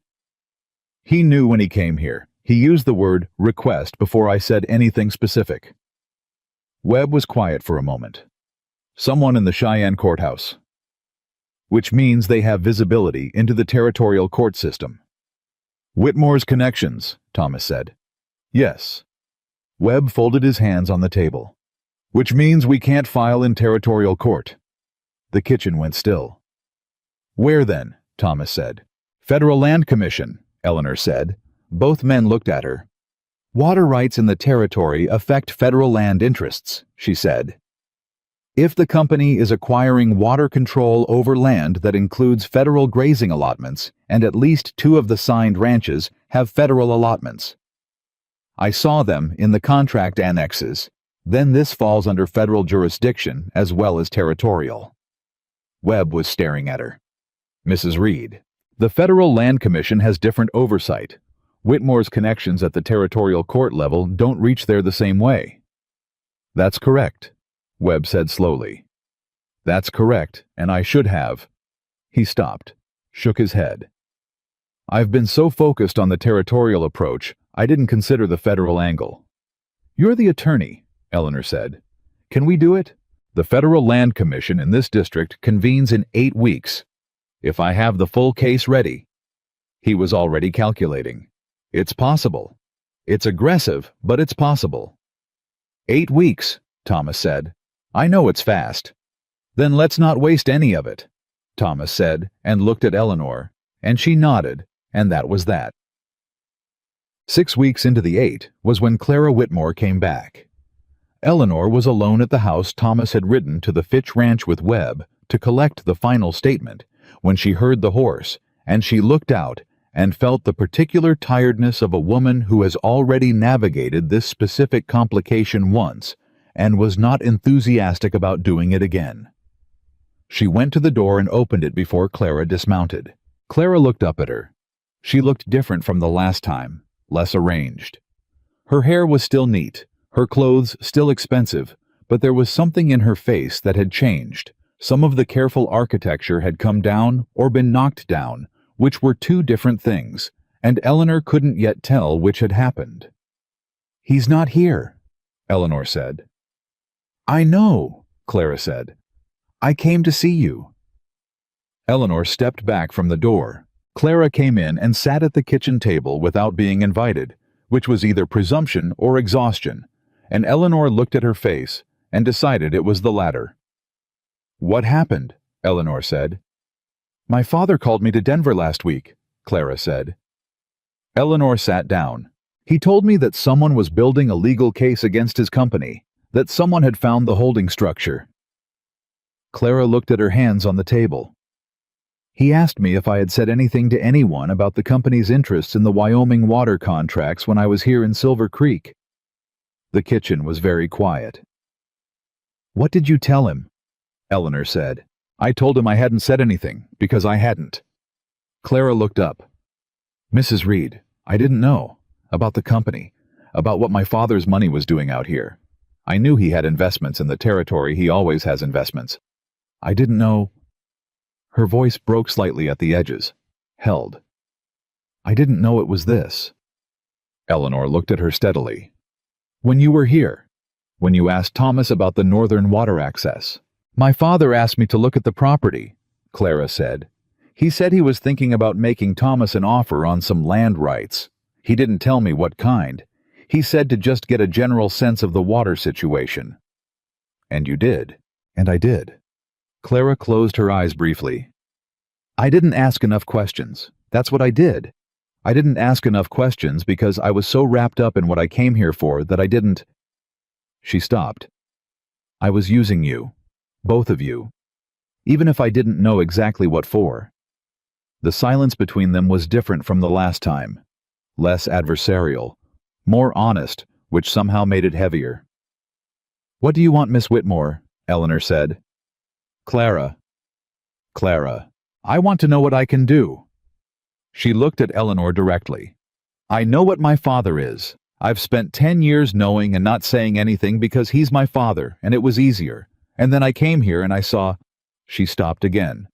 He knew when he came here. He used the word request before I said anything specific. Webb was quiet for a moment. Someone in the Cheyenne courthouse. Which means they have visibility into the territorial court system. Whitmore's connections, Thomas said. Yes. Webb folded his hands on the table. Which means we can't file in territorial court. The kitchen went still. Where then? Thomas said. Federal Land Commission, Eleanor said. Both men looked at her. Water rights in the territory affect federal land interests, she said. If the company is acquiring water control over land that includes federal grazing allotments, and at least 2 of the signed ranches have federal allotments. I saw them in the contract annexes. Then this falls under federal jurisdiction as well as territorial. Webb was staring at her. Mrs. Reed, the Federal Land Commission has different oversight. Whitmore's connections at the territorial court level don't reach there the same way. That's correct, Webb said slowly. That's correct, and I should have. He stopped, shook his head. I've been so focused on the territorial approach, I didn't consider the federal angle. You're the attorney, Eleanor said. Can we do it? The Federal Land Commission in this district convenes in 8 weeks. If I have the full case ready. He was already calculating. It's possible. It's aggressive, but it's possible. 8 weeks, Thomas said. I know it's fast. Then let's not waste any of it, Thomas said, and looked at Eleanor, and she nodded, and that was that. 6 weeks into the 8 was when Clara Whitmore came back. Eleanor was alone at the house Thomas had ridden to the Fitch Ranch with Webb to collect the final statement when she heard the horse, and she looked out and felt the particular tiredness of a woman who has already navigated this specific complication once and was not enthusiastic about doing it again. She went to the door and opened it before Clara dismounted. Clara looked up at her. She looked different from the last time, less arranged. Her hair was still neat, her clothes still expensive, but there was something in her face that had changed. Some of the careful architecture had come down or been knocked down, which were 2 different things, and Eleanor couldn't yet tell which had happened. He's not here, Eleanor said. I know, Clara said. I came to see you. Eleanor stepped back from the door. Clara came in and sat at the kitchen table without being invited, which was either presumption or exhaustion, and Eleanor looked at her face and decided it was the latter. What happened? Eleanor said. My father called me to Denver last week, Clara said. Eleanor sat down. He told me that someone was building a legal case against his company, that someone had found the holding structure. Clara looked at her hands on the table. He asked me if I had said anything to anyone about the company's interests in the Wyoming water contracts when I was here in Silver Creek. The kitchen was very quiet. What did you tell him? Eleanor said. I told him I hadn't said anything, because I hadn't. Clara looked up. Mrs. Reed, I didn't know. About the company. About what my father's money was doing out here. I knew he had investments in the territory. He always has investments. I didn't know. Her voice broke slightly at the edges. Held. I didn't know it was this. Eleanor looked at her steadily. When you were here. When you asked Thomas about the northern water access. My father asked me to look at the property, Clara said. He said he was thinking about making Thomas an offer on some land rights. He didn't tell me what kind. He said to just get a general sense of the water situation. And you did. And I did. Clara closed her eyes briefly. I didn't ask enough questions. That's what I did. I didn't ask enough questions because I was so wrapped up in what I came here for that I didn't. She stopped. I was using you. Both of you. Even if I didn't know exactly what for. The silence between them was different from the last time. Less adversarial. More honest, which somehow made it heavier. What do you want, Miss Whitmore? Eleanor said. Clara. I want to know what I can do. She looked at Eleanor directly. I know what my father is. I've spent 10 years knowing and not saying anything because he's my father, and it was easier. And then I came here and I saw. She stopped again.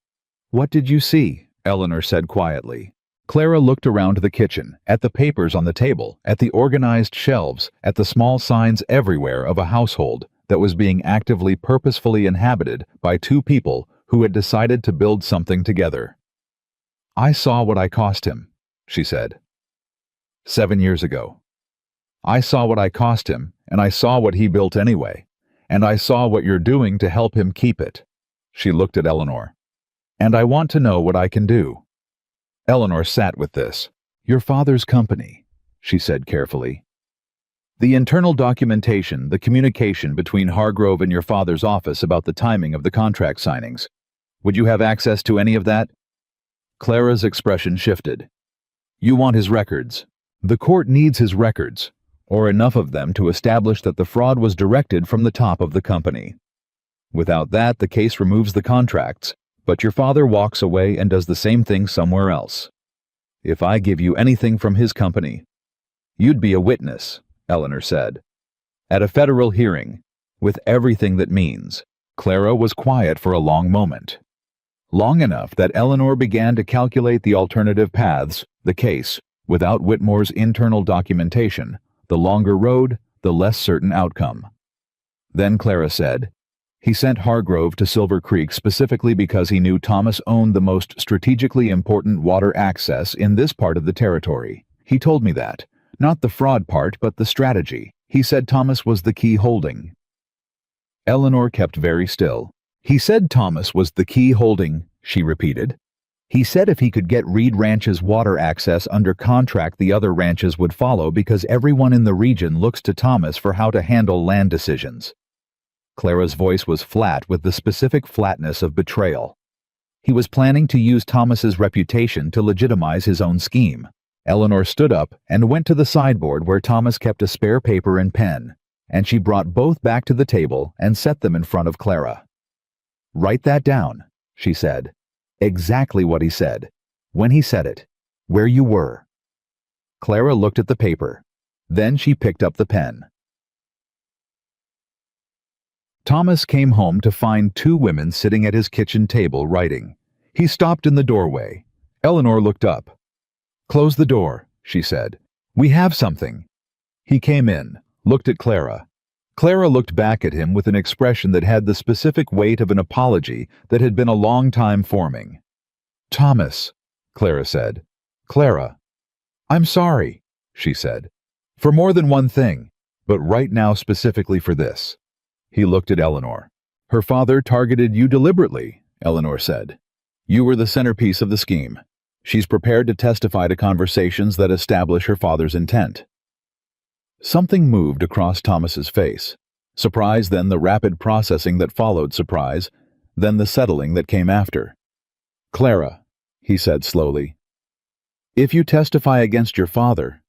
What did you see? Eleanor said quietly. Clara looked around the kitchen, at the papers on the table, at the organized shelves, at the small signs everywhere of a household that was being actively, purposefully inhabited by two people who had decided to build something together. I saw what I cost him, she said. 7 years ago. I saw what I cost him, and I saw what he built anyway, and I saw what you're doing to help him keep it. She looked at Eleanor. And I want to know what I can do. Eleanor sat with this. Your father's company, she said carefully. The internal documentation, the communication between Hargrove and your father's office about the timing of the contract signings. Would you have access to any of that? Clara's expression shifted. You want his records. The court needs his records, or enough of them to establish that the fraud was directed from the top of the company. Without that, the case removes the contracts, but your father walks away and does the same thing somewhere else. If I give you anything from his company, you'd be a witness, Eleanor said. At a federal hearing, with everything that means. Clara was quiet for a long moment. Long enough that Eleanor began to calculate the alternative paths, the case, without Whitmore's internal documentation, the longer road, the less certain outcome. Then Clara said, he sent Hargrove to Silver Creek specifically because he knew Thomas owned the most strategically important water access in this part of the territory. He told me that. Not the fraud part, but the strategy. He said Thomas was the key holding. Eleanor kept very still. He said Thomas was the key holding, she repeated. He said if he could get Reed Ranch's water access under contract, the other ranches would follow because everyone in the region looks to Thomas for how to handle land decisions. Clara's voice was flat with the specific flatness of betrayal. He was planning to use Thomas's reputation to legitimize his own scheme. Eleanor stood up and went to the sideboard where Thomas kept a spare paper and pen, and she brought both back to the table and set them in front of Clara. Write that down, she said. Exactly what he said. When he said it. Where you were. Clara looked at the paper. Then she picked up the pen. Thomas came home to find two women sitting at his kitchen table writing. He stopped in the doorway. Eleanor looked up. Close the door, she said. We have something. He came in, looked at Clara. Clara looked back at him with an expression that had the specific weight of an apology that had been a long time forming. Thomas, Clara said. Clara. I'm sorry, she said. For more than one thing, but right now specifically for this. He looked at Eleanor. Her father targeted you deliberately, Eleanor said. You were the centerpiece of the scheme. She's prepared to testify to conversations that establish her father's intent. Something moved across Thomas's face. Surprise, then the rapid processing that followed surprise, then the settling that came after. "Clara," he said slowly, "if you testify against your father—"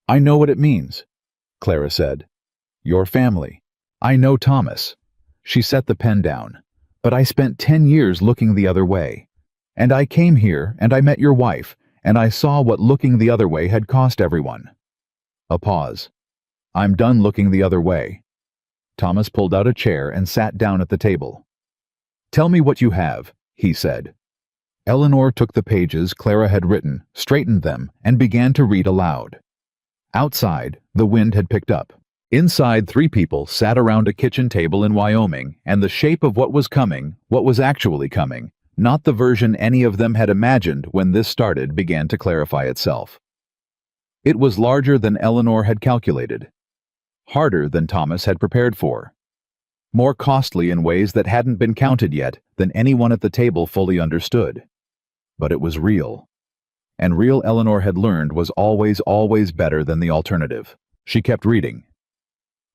"I know what it means," Clara said. "Your family. I know Thomas." She set the pen down. "But I spent 10 years looking the other way. And I came here, and I met your wife, and I saw what looking the other way had cost everyone." A pause. "I'm done looking the other way." Thomas pulled out a chair and sat down at the table. "Tell me what you have," he said. Eleanor took the pages Clara had written, straightened them, and began to read aloud. Outside, the wind had picked up. Inside, 3 people sat around a kitchen table in Wyoming, and the shape of what was coming, what was actually coming, not the version any of them had imagined when this started, began to clarify itself. It was larger than Eleanor had calculated, harder than Thomas had prepared for, more costly in ways that hadn't been counted yet than anyone at the table fully understood. But it was real. And real, Eleanor had learned, was always better than the alternative. She kept reading.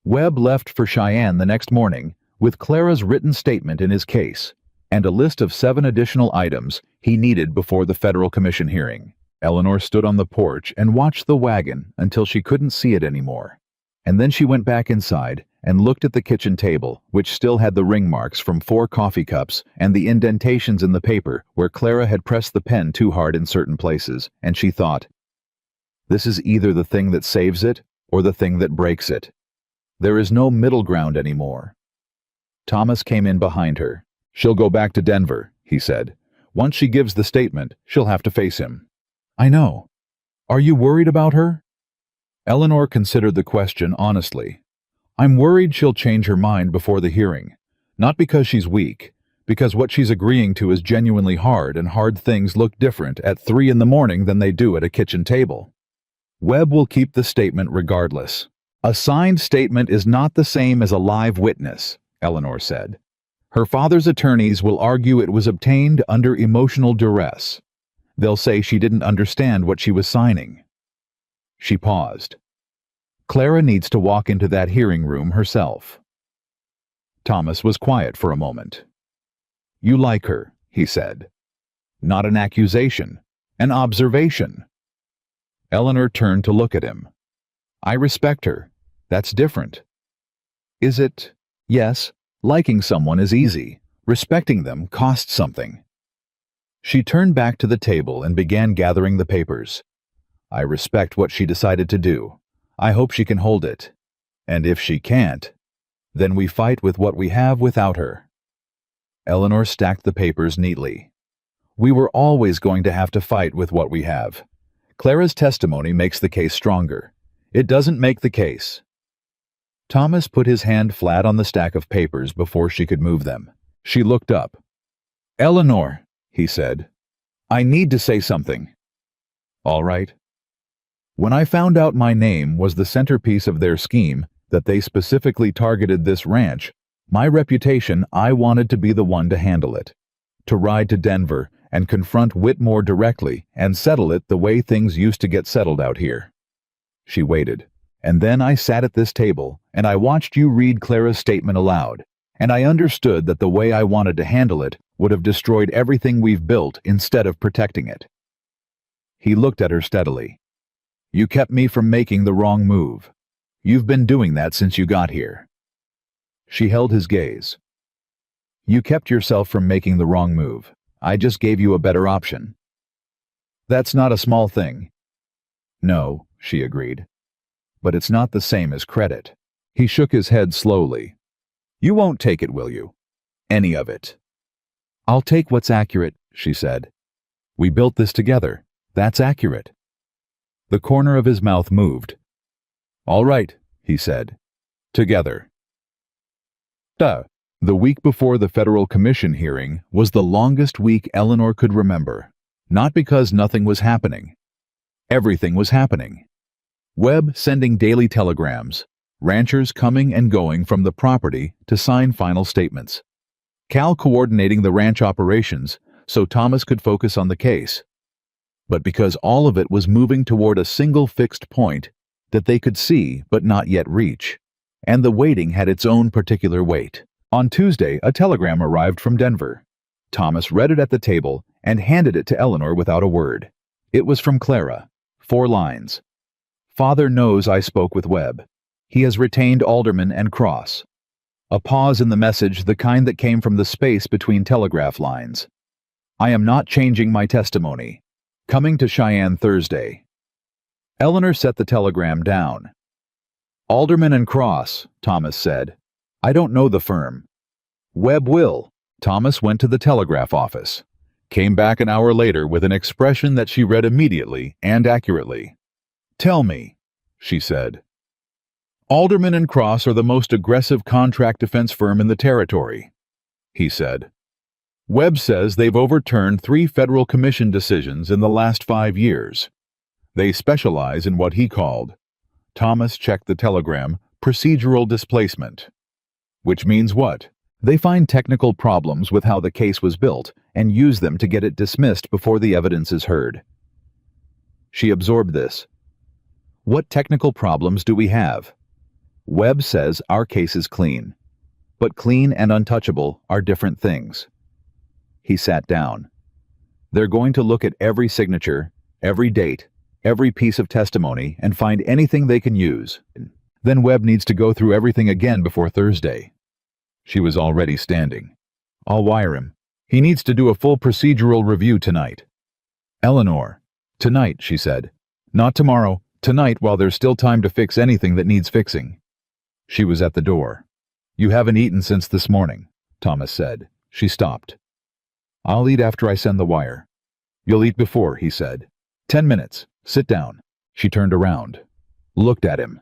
Webb left for Cheyenne the next morning with Clara's written statement in his case and a list of 7 additional items he needed before the federal commission hearing. Eleanor stood on the porch and watched the wagon until she couldn't see it anymore. And then she went back inside and looked at the kitchen table, which still had the ring marks from 4 coffee cups and the indentations in the paper where Clara had pressed the pen too hard in certain places, and she thought, "This is either the thing that saves it or the thing that breaks it. There is no middle ground anymore." Thomas came in behind her. "She'll go back to Denver," he said. "Once she gives the statement, she'll have to face him." "I know. Are you worried about her?" Eleanor considered the question honestly. "I'm worried she'll change her mind before the hearing. Not because she's weak, because what she's agreeing to is genuinely hard, and hard things look different at 3 in the morning than they do at a kitchen table. Webb will keep the statement regardless." "A signed statement is not the same as a live witness," Eleanor said. "Her father's attorneys will argue it was obtained under emotional duress. They'll say she didn't understand what she was signing." She paused. "Clara needs to walk into that hearing room herself." Thomas was quiet for a moment. "You like her," he said. "Not an accusation, an observation." Eleanor turned to look at him. "I respect her. That's different." "Is it?" "Yes, liking someone is easy. Respecting them costs something." She turned back to the table and began gathering the papers. "I respect what she decided to do. I hope she can hold it. And if she can't, then we fight with what we have without her." Eleanor stacked the papers neatly. "We were always going to have to fight with what we have. Clara's testimony makes the case stronger. It doesn't make the case." Thomas put his hand flat on the stack of papers before she could move them. She looked up. "Eleanor," he said, "I need to say something." "All right." "When I found out my name was the centerpiece of their scheme, that they specifically targeted this ranch, my reputation, I wanted to be the one to handle it. To ride to Denver and confront Whitmore directly and settle it the way things used to get settled out here." She waited. "And then I sat at this table, and I watched you read Clara's statement aloud, and I understood that the way I wanted to handle it would have destroyed everything we've built instead of protecting it." He looked at her steadily. "You kept me from making the wrong move. You've been doing that since you got here." She held his gaze. "You kept yourself from making the wrong move. I just gave you a better option." "That's not a small thing." "No," she agreed. "But it's not the same as credit." He shook his head slowly. "You won't take it, will you? Any of it?" "I'll take what's accurate," she said. "We built this together. That's accurate." The corner of his mouth moved. "All right," he said. "Together." The week before the federal commission hearing was the longest week Eleanor could remember. Not because nothing was happening. Everything was happening. Webb sending daily telegrams, ranchers coming and going from the property to sign final statements. Cal coordinating the ranch operations so Thomas could focus on the case. But because all of it was moving toward a single fixed point that they could see but not yet reach, and the waiting had its own particular weight. On Tuesday, a telegram arrived from Denver. Thomas read it at the table and handed it to Eleanor without a word. It was from Clara. 4 lines. Father knows I spoke with Webb. He has retained Alderman and Cross. A pause in the message, the kind that came from the space between telegraph lines. I am not changing my testimony. Coming to Cheyenne Thursday. Eleanor set the telegram down. Alderman and Cross, Thomas said. I don't know the firm. Webb will. Thomas went to the telegraph office. Came back an hour later with an expression that she read immediately and accurately. Tell me, she said. Alderman and Cross are the most aggressive contract defense firm in the territory, he said. Webb says they've overturned 3 federal commission decisions in the last 5 years. They specialize in what he called, Thomas checked the telegram, procedural displacement. Which means what? They find technical problems with how the case was built and use them to get it dismissed before the evidence is heard. She absorbed this. What technical problems do we have? Webb says our case is clean. But clean and untouchable are different things. He sat down. They're going to look at every signature, every date, every piece of testimony, and find anything they can use. Then Webb needs to go through everything again before Thursday. She was already standing. I'll wire him. He needs to do a full procedural review tonight. Eleanor. Tonight, she said. Not tomorrow. Tonight, while there's still time to fix anything that needs fixing. She was at the door. You haven't eaten since this morning, Thomas said. She stopped. I'll eat after I send the wire. You'll eat before, he said. 10 minutes. Sit down. She turned around. Looked at him.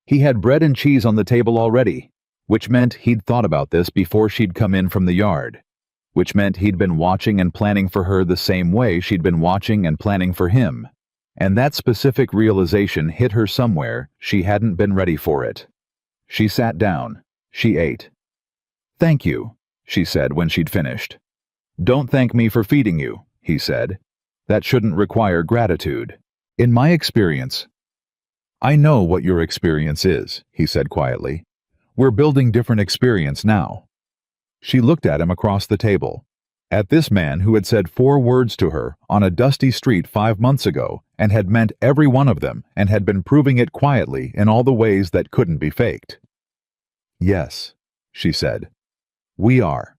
He had bread and cheese on the table already, which meant he'd thought about this before she'd come in from the yard, which meant he'd been watching and planning for her the same way she'd been watching and planning for him. And that specific realization hit her somewhere she hadn't been ready for it. She sat down. She ate. Thank you, she said when she'd finished. Don't thank me for feeding you, he said. That shouldn't require gratitude. In my experience, I know what your experience is, he said quietly. We're building different experience now. She looked at him across the table. At this man who had said 4 words to her on a dusty street 5 months ago and had meant every one of them and had been proving it quietly in all the ways that couldn't be faked. Yes, she said. We are.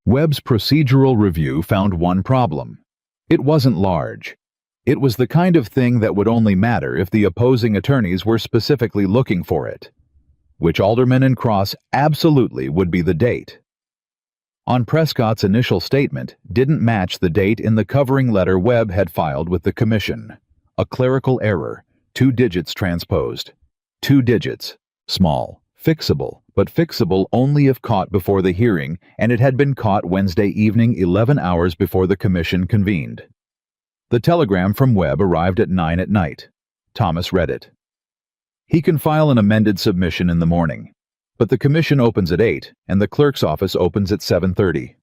Webb's procedural review found one problem. It wasn't large. It was the kind of thing that would only matter if the opposing attorneys were specifically looking for it, which Alderman and Cross absolutely would be the date. On Prescott's initial statement didn't match the date in the covering letter Webb had filed with the commission. A clerical error, 2 digits transposed. 2 digits, small, fixable, but fixable only if caught before the hearing, and it had been caught Wednesday evening 11 hours before the commission convened. The telegram from Webb arrived at 9 at night. Thomas read it. He can file an amended submission in the morning, but the commission opens at 8 and the clerk's office opens at 7:30.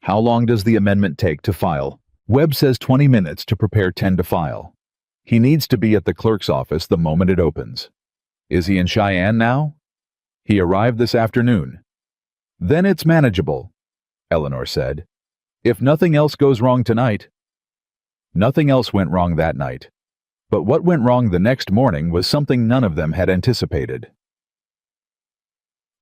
How long does the amendment take to file? Webb says 20 minutes to prepare 10 to file. He needs to be at the clerk's office the moment it opens. Is he in Cheyenne now? He arrived this afternoon. Then it's manageable, Eleanor said. If nothing else goes wrong tonight. Nothing else went wrong that night. But what went wrong the next morning was something none of them had anticipated.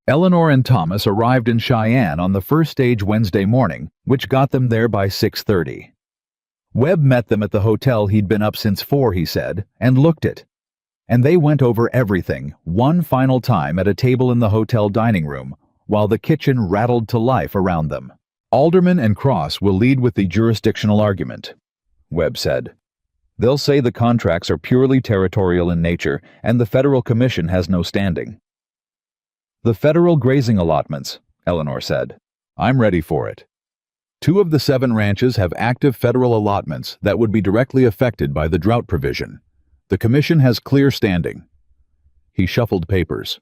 Eleanor and Thomas arrived in Cheyenne on the first stage Wednesday morning, which got them there by 6:30. Webb met them at the hotel he'd been up since 4, he said, and looked it. And they went over everything one final time at a table in the hotel dining room, while the kitchen rattled to life around them. Alderman and Cross will lead with the jurisdictional argument, Webb said. They'll say the contracts are purely territorial in nature and the federal commission has no standing. The federal grazing allotments, Eleanor said. I'm ready for it. 2 of the 7 ranches have active federal allotments that would be directly affected by the drought provision. The commission has clear standing. He shuffled papers.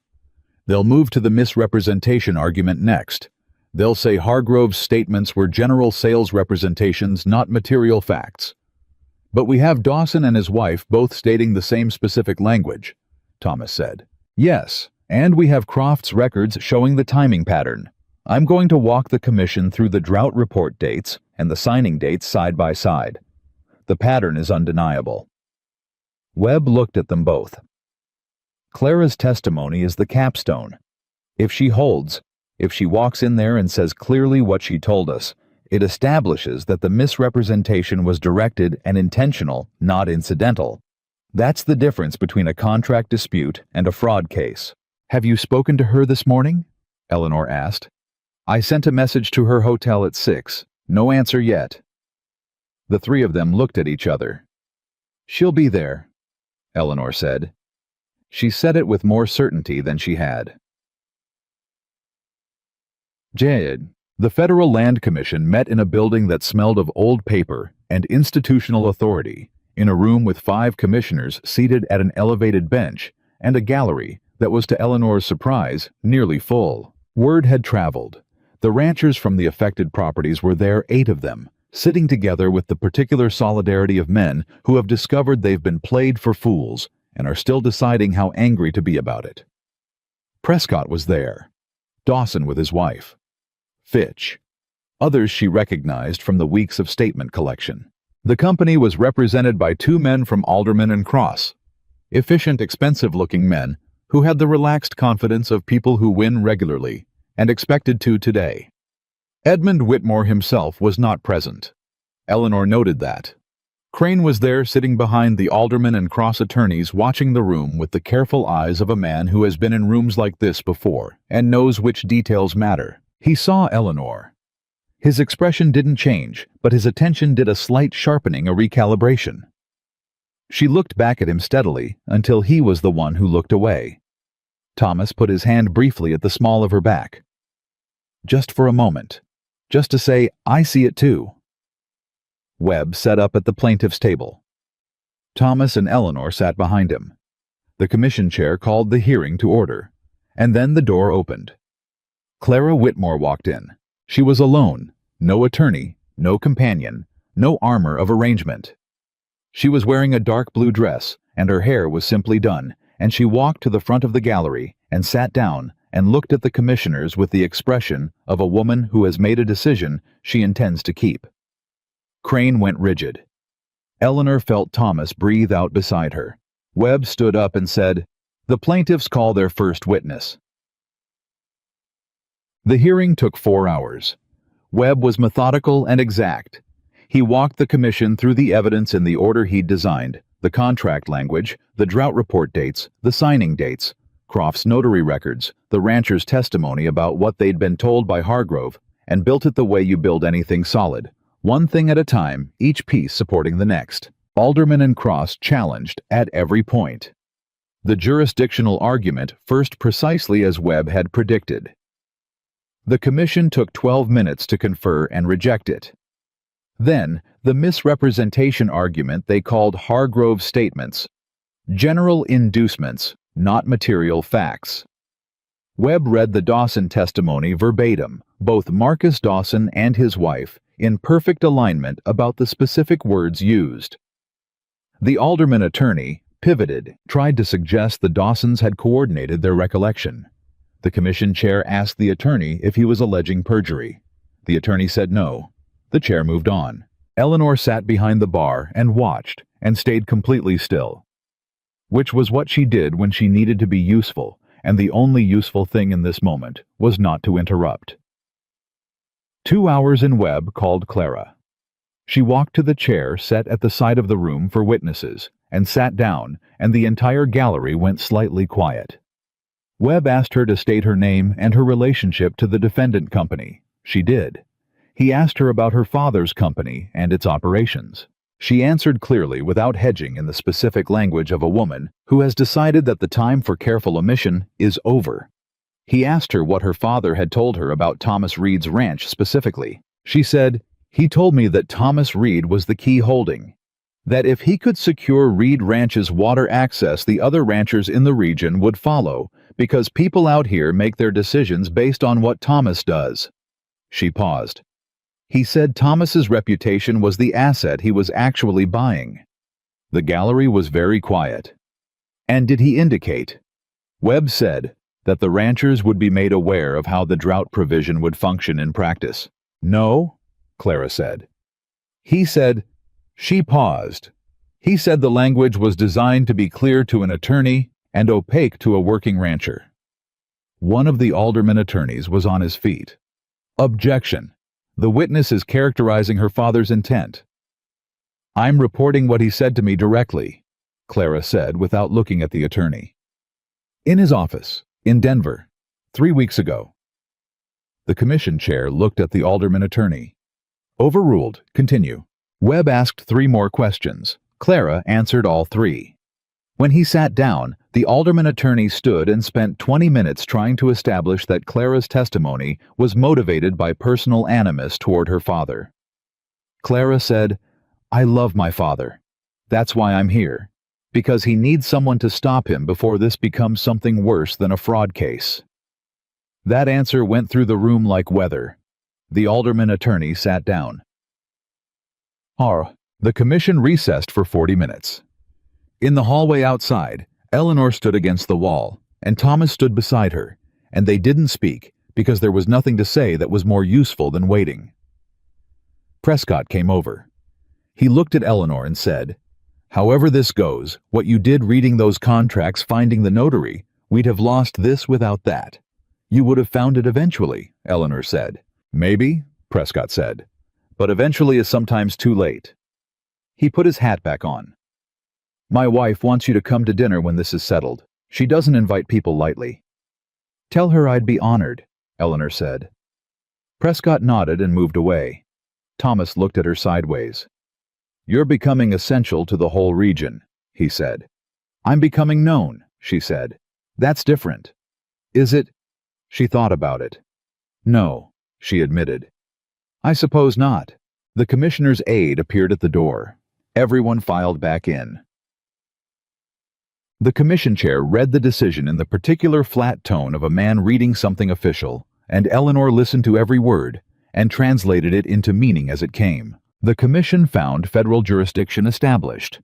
They'll move to the misrepresentation argument next. They'll say Hargrove's statements were general sales representations, not material facts. But we have Dawson and his wife both stating the same specific language, Thomas said. Yes, And we have Croft's records showing the timing pattern. I'm going to walk the commission through the drought report dates and the signing dates side by side. The pattern is undeniable." Webb looked at them both. Clara's testimony is the capstone. If she holds, if she walks in there and says clearly what she told us, it establishes that the misrepresentation was directed and intentional, not incidental. That's the difference between a contract dispute and a fraud case. "Have you spoken to her this morning?" Eleanor asked. "I sent a message to her hotel at 6. No answer yet." The three of them looked at each other. "She'll be there," Eleanor said. She said it with more certainty than she had. Jade. The Federal Land Commission met in a building that smelled of old paper and institutional authority, in a room with 5 commissioners seated at an elevated bench and a gallery that was, to Eleanor's surprise, nearly full. Word had traveled. The ranchers from the affected properties were there, 8 of them, sitting together with the particular solidarity of men who have discovered they've been played for fools and are still deciding how angry to be about it. Prescott was there. Dawson with his wife. Fitch. Others she recognized from the weeks of statement collection. The company was represented by 2 men from Alderman and Cross. Efficient, expensive-looking men who had the relaxed confidence of people who win regularly and expected to today. Edmund Whitmore himself was not present. Eleanor noted that. Crane was there sitting behind the Alderman and Cross attorneys, watching the room with the careful eyes of a man who has been in rooms like this before and knows which details matter. He saw Eleanor. His expression didn't change, but his attention did a slight sharpening, a recalibration. She looked back at him steadily until he was the one who looked away. Thomas put his hand briefly at the small of her back. Just for a moment. Just to say, "I see it too." Webb sat up at the plaintiff's table. Thomas and Eleanor sat behind him. The commission chair called the hearing to order, and then the door opened. Clara Whitmore walked in. She was alone, no attorney, no companion, no armor of arrangement. She was wearing a dark blue dress, and her hair was simply done, and she walked to the front of the gallery and sat down and looked at the commissioners with the expression of a woman who has made a decision she intends to keep. Crane went rigid. Eleanor felt Thomas breathe out beside her. Webb stood up and said, "The plaintiffs call their first witness." The hearing took 4 hours. Webb was methodical and exact. He walked the commission through the evidence in the order he'd designed: the contract language, the drought report dates, the signing dates, Croft's notary records, the rancher's testimony about what they'd been told by Hargrove, and built it the way you build anything solid, one thing at a time, each piece supporting the next. Alderman and Cross challenged at every point. The jurisdictional argument first precisely as Webb had predicted. The commission took 12 minutes to confer and reject it. Then, the misrepresentation argument they called Hargrove's statements. General inducements, not material facts. Webb read the Dawson testimony verbatim, both Marcus Dawson and his wife, in perfect alignment about the specific words used. The alderman attorney pivoted, tried to suggest the Dawsons had coordinated their recollection. The commission chair asked the attorney if he was alleging perjury. The attorney said no. The chair moved on. Eleanor sat behind the bar and watched, and stayed completely still. Which was what she did when she needed to be useful, and the only useful thing in this moment was not to interrupt. 2 hours in. Webb called Clara. She walked to the chair set at the side of the room for witnesses, and sat down, and the entire gallery went slightly quiet. Webb asked her to state her name and her relationship to the defendant company. She did. He asked her about her father's company and its operations. She answered clearly without hedging in the specific language of a woman who has decided that the time for careful omission is over. He asked her what her father had told her about Thomas Reed's ranch specifically. She said, "He told me that Thomas Reed was the key holding. That if he could secure Reed Ranch's water access, the other ranchers in the region would follow, because people out here make their decisions based on what Thomas does." She paused. He said Thomas's reputation was the asset he was actually buying. The gallery was very quiet. "And did he indicate?" Webb said, that the ranchers would be made aware of how the drought provision would function in practice. No, Clara said. He said, she paused. He said the language was designed to be clear to an attorney and opaque to a working rancher. One of the alderman attorneys was on his feet. Objection. The witness is characterizing her father's intent. I'm reporting what he said to me directly, Clara said without looking at the attorney. In his office, in Denver, 3 weeks ago. The commission chair looked at the alderman attorney. Overruled. Continue. Webb asked 3 more questions. Clara answered all 3. When he sat down, the alderman attorney stood and spent 20 minutes trying to establish that Clara's testimony was motivated by personal animus toward her father. Clara said, I love my father. That's why I'm here. Because he needs someone to stop him before this becomes something worse than a fraud case. That answer went through the room like weather. The alderman attorney sat down. The commission recessed for 40 minutes. In the hallway outside, Eleanor stood against the wall, and Thomas stood beside her, and they didn't speak because there was nothing to say that was more useful than waiting. Prescott came over. He looked at Eleanor and said, However this goes, what you did reading those contracts, finding the notary, we'd have lost this without that. You would have found it eventually, Eleanor said. Maybe, Prescott said, but eventually is sometimes too late. He put his hat back on. My wife wants you to come to dinner when this is settled. She doesn't invite people lightly. Tell her I'd be honored, Eleanor said. Prescott nodded and moved away. Thomas looked at her sideways. You're becoming essential to the whole region, he said. I'm becoming known, she said. That's different. Is it? She thought about it. No, she admitted. I suppose not. The commissioner's aide appeared at the door. Everyone filed back in. The commission chair read the decision in the particular flat tone of a man reading something official, and Eleanor listened to every word and translated it into meaning as it came. The commission found federal jurisdiction established.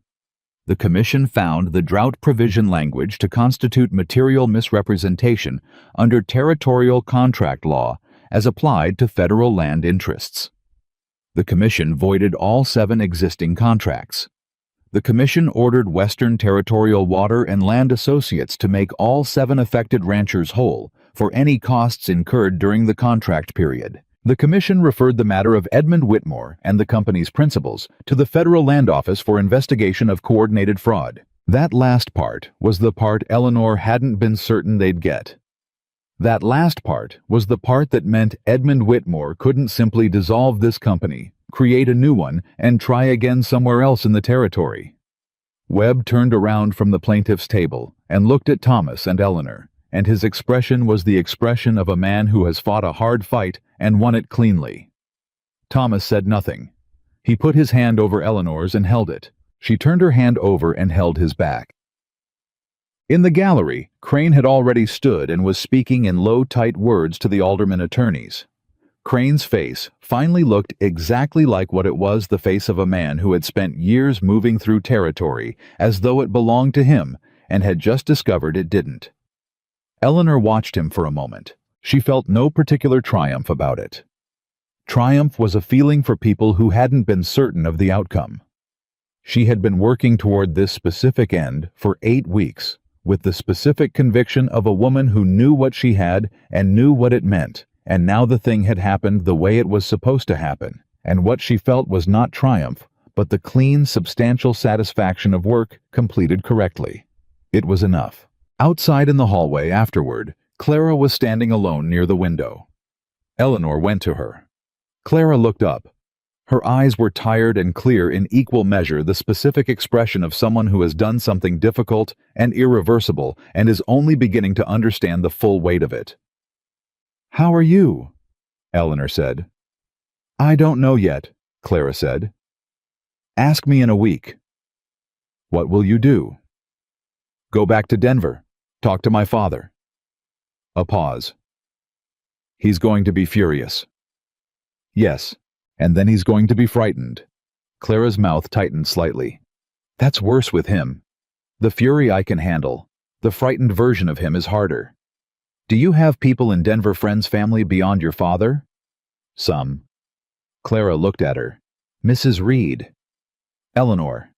The commission found the drought provision language to constitute material misrepresentation under territorial contract law as applied to federal land interests. The commission voided all 7 existing contracts. The commission ordered Western Territorial Water and Land Associates to make all 7 affected ranchers whole for any costs incurred during the contract period. The commission referred the matter of Edmund Whitmore and the company's principals to the Federal Land Office for investigation of coordinated fraud. That last part was the part Eleanor hadn't been certain they'd get. That last part was the part that meant Edmund Whitmore couldn't simply dissolve this company, create a new one, and try again somewhere else in the territory. Webb turned around from the plaintiff's table and looked at Thomas and Eleanor, and his expression was the expression of a man who has fought a hard fight and won it cleanly. Thomas said nothing. He put his hand over Eleanor's and held it. She turned her hand over and held his back. In the gallery, Crane had already stood and was speaking in low, tight words to the alderman attorneys. Crane's face finally looked exactly like what it was, the face of a man who had spent years moving through territory as though it belonged to him and had just discovered it didn't. Eleanor watched him for a moment. She felt no particular triumph about it. Triumph was a feeling for people who hadn't been certain of the outcome. She had been working toward this specific end for 8 weeks, with the specific conviction of a woman who knew what she had and knew what it meant, and now the thing had happened the way it was supposed to happen, and what she felt was not triumph, but the clean, substantial satisfaction of work completed correctly. It was enough. Outside in the hallway afterward, Clara was standing alone near the window. Eleanor went to her. Clara looked up. Her eyes were tired and clear in equal measure, the specific expression of someone who has done something difficult and irreversible and is only beginning to understand the full weight of it. "How are you?" Eleanor said. "I don't know yet," Clara said. "Ask me in a week." "What will you do?" "Go back to Denver. Talk to my father." A pause. "He's going to be furious." "Yes, and then he's going to be frightened." Clara's mouth tightened slightly. "That's worse with him. The fury I can handle. The frightened version of him is harder." Do you have people in Denver friends' family beyond your father? Some. Clara looked at her. Mrs. Reed. Eleanor.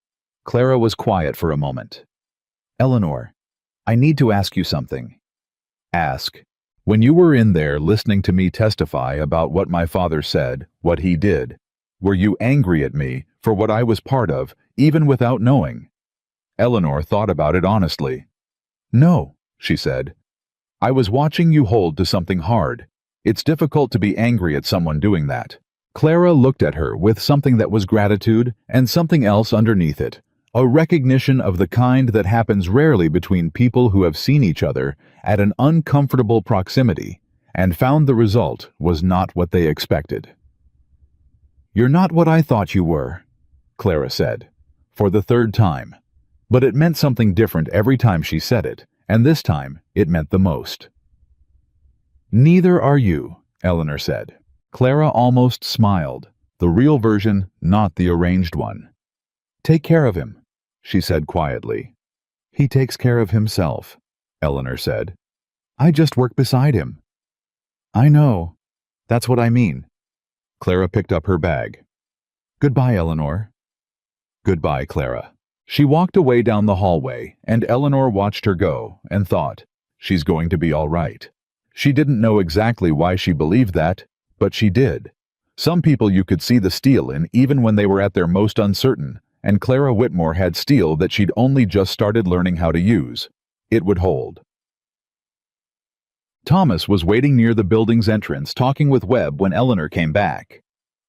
Clara was quiet for a moment. Eleanor, I need to ask you something. Ask. When you were in there listening to me testify about what my father said, what he did, were you angry at me for what I was part of, even without knowing? Eleanor thought about it honestly. No, she said. I was watching you hold to something hard. It's difficult to be angry at someone doing that. Clara looked at her with something that was gratitude and something else underneath it, a recognition of the kind that happens rarely between people who have seen each other at an uncomfortable proximity and found the result was not what they expected. You're not what I thought you were, Clara said, for the third time. But it meant something different every time she said it, and this time it meant the most. Neither are you, Eleanor said. Clara almost smiled, the real version, not the arranged one. Take care of him, she said quietly. He takes care of himself, Eleanor said. I just work beside him. I know. That's what I mean. Clara picked up her bag. Goodbye, Eleanor. Goodbye, Clara. She walked away down the hallway, and Eleanor watched her go and thought, she's going to be all right. She didn't know exactly why she believed that, but she did. Some people you could see the steel in even when they were at their most uncertain, and Clara Whitmore had steel that she'd only just started learning how to use. It would hold. Thomas was waiting near the building's entrance talking with Webb when Eleanor came back.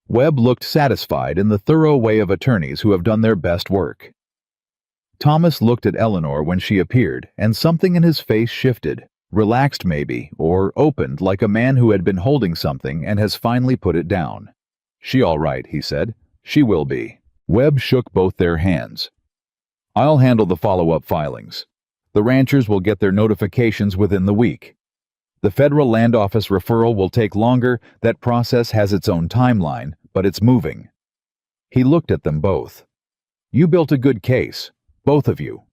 Webb looked satisfied in the thorough way of attorneys who have done their best work. Thomas looked at Eleanor when she appeared, and something in his face shifted, relaxed maybe, or opened like a man who had been holding something and has finally put it down. She all right, he said. She will be. Webb shook both their hands. I'll handle the follow-up filings. The ranchers will get their notifications within the week. The Federal Land Office referral will take longer. That process has its own timeline, but it's moving. He looked at them both. You built a good case, both of you.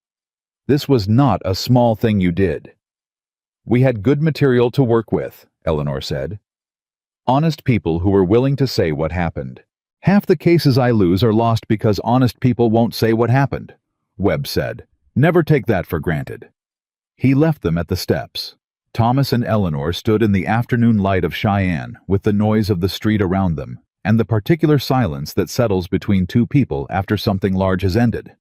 This was not a small thing you did. We had good material to work with, Eleanor said. Honest people who were willing to say what happened. Half the cases I lose are lost because honest people won't say what happened, Webb said. Never take that for granted. He left them at the steps. Thomas and Eleanor stood in the afternoon light of Cheyenne with the noise of the street around them and the particular silence that settles between two people after something large has ended.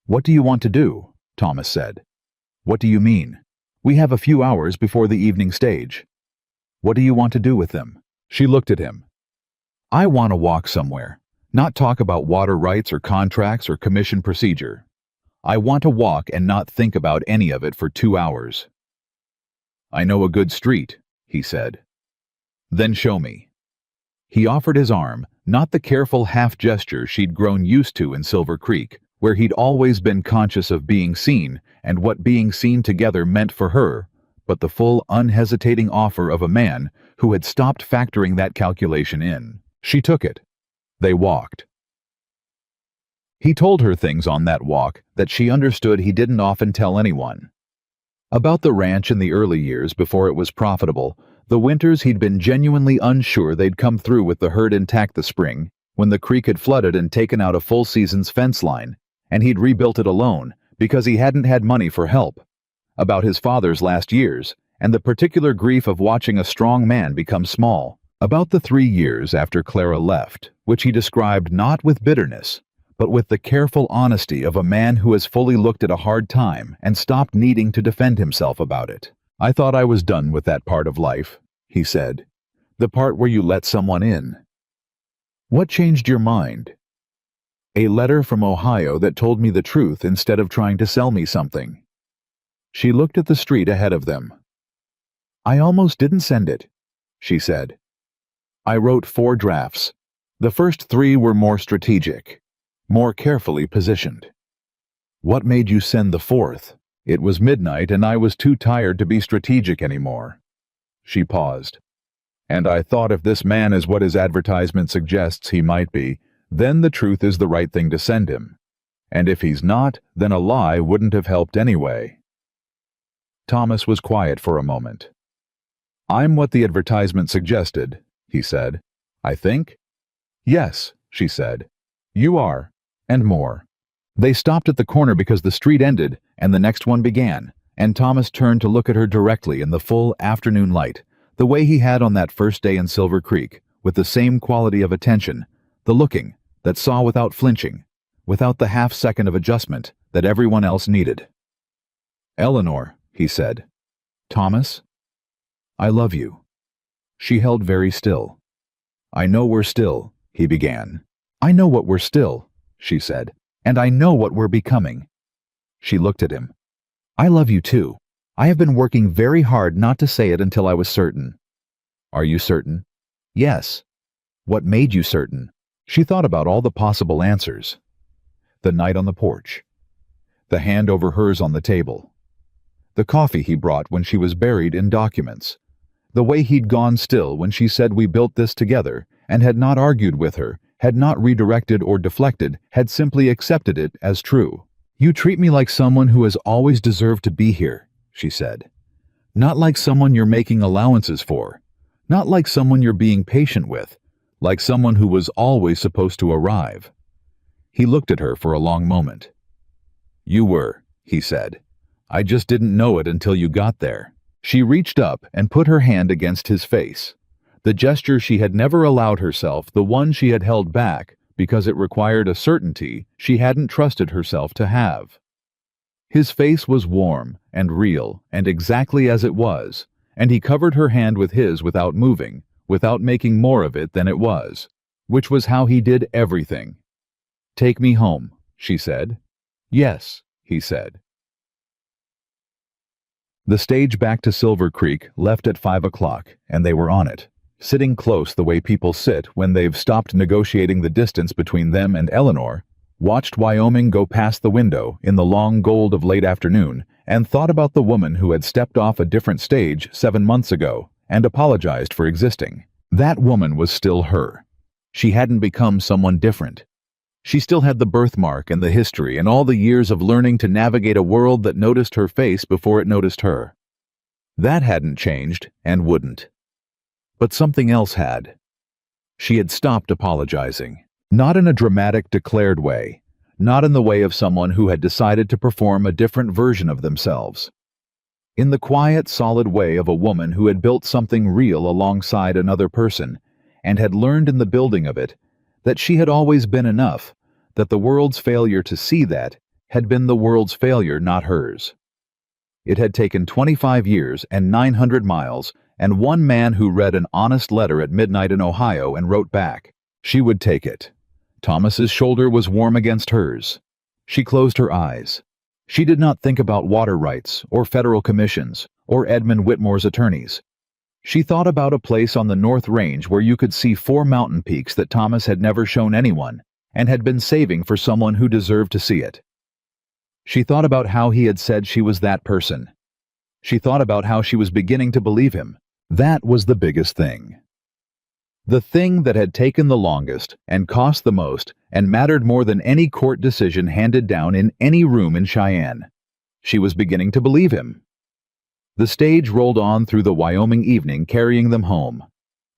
What do you want to do? Thomas said. What do you mean? We have a few hours before the evening stage. What do you want to do with them? She looked at him. I want to walk somewhere, not talk about water rights or contracts or commission procedure. I want to walk and not think about any of it for 2 hours. I know a good street, he said. Then show me. He offered his arm, not the careful half gesture she'd grown used to in Silver Creek, where he'd always been conscious of being seen and what being seen together meant for her, but the full, unhesitating offer of a man who had stopped factoring that calculation in. She took it. They walked. He told her things on that walk that she understood he didn't often tell anyone. About the ranch in the early years before it was profitable, the winters he'd been genuinely unsure they'd come through with the herd intact the spring, when the creek had flooded and taken out a full season's fence line, and he'd rebuilt it alone because he hadn't had money for help. About his father's last years, and the particular grief of watching a strong man become small. About the 3 years after Clara left, which he described not with bitterness, but with the careful honesty of a man who has fully looked at a hard time and stopped needing to defend himself about it. I thought I was done with that part of life, he said. The part where you let someone in. What changed your mind? A letter from Ohio that told me the truth instead of trying to sell me something. She looked at the street ahead of them. I almost didn't send it, she said. I wrote 4 drafts. The first 3 were more strategic, more carefully positioned. What made you send the 4th? It was midnight and I was too tired to be strategic anymore. She paused. And I thought if this man is what his advertisement suggests he might be, then the truth is the right thing to send him. And if he's not, then a lie wouldn't have helped anyway. Thomas was quiet for a moment. I'm what the advertisement suggested, he said. I think? Yes, she said. You are, and more. They stopped at the corner because the street ended and the next one began, and Thomas turned to look at her directly in the full afternoon light, the way he had on that first day in Silver Creek, with the same quality of attention, the looking that saw without flinching, without the half-second of adjustment that everyone else needed. Eleanor, he said. Thomas? I love you. She held very still. I know we're still, he began. I know what we're still, she said, and I know what we're becoming. She looked at him. I love you too. I have been working very hard not to say it until I was certain. Are you certain? Yes. What made you certain? She thought about all the possible answers. The night on the porch. The hand over hers on the table. The coffee he brought when she was buried in documents. The way he'd gone still when she said we built this together, and had not argued with her, had not redirected or deflected, had simply accepted it as true. You treat me like someone who has always deserved to be here, she said. Not like someone you're making allowances for. Not like someone you're being patient with. Like someone who was always supposed to arrive. He looked at her for a long moment. You were, he said. I just didn't know it until you got there. She reached up and put her hand against his face. The gesture she had never allowed herself, the one she had held back, because it required a certainty she hadn't trusted herself to have. His face was warm and real and exactly as it was, and he covered her hand with his without moving, without making more of it than it was, which was how he did everything. Take me home, she said. Yes, he said. The stage back to Silver Creek left at 5 o'clock, and they were on it, sitting close the way people sit when they've stopped negotiating the distance between them and Eleanor, watched Wyoming go past the window in the long gold of late afternoon, and thought about the woman who had stepped off a different stage 7 months ago and apologized for existing. That woman was still her. She hadn't become someone different. She still had the birthmark and the history and all the years of learning to navigate a world that noticed her face before it noticed her. That hadn't changed and wouldn't. But something else had. She had stopped apologizing. Not in a dramatic, declared way. Not in the way of someone who had decided to perform a different version of themselves. In the quiet, solid way of a woman who had built something real alongside another person, and had learned in the building of it that she had always been enough, that the world's failure to see that had been the world's failure, not hers. It had taken 25 years and 900 miles, and one man who read an honest letter at midnight in Ohio and wrote back. She would take it. Thomas's shoulder was warm against hers. She closed her eyes. She did not think about water rights, or federal commissions, or Edmund Whitmore's attorneys. She thought about a place on the North Range where you could see 4 mountain peaks that Thomas had never shown anyone, and had been saving for someone who deserved to see it. She thought about how he had said she was that person. She thought about how she was beginning to believe him. That was the biggest thing. The thing that had taken the longest, and cost the most, and mattered more than any court decision handed down in any room in Cheyenne. She was beginning to believe him. The stage rolled on through the Wyoming evening, carrying them home.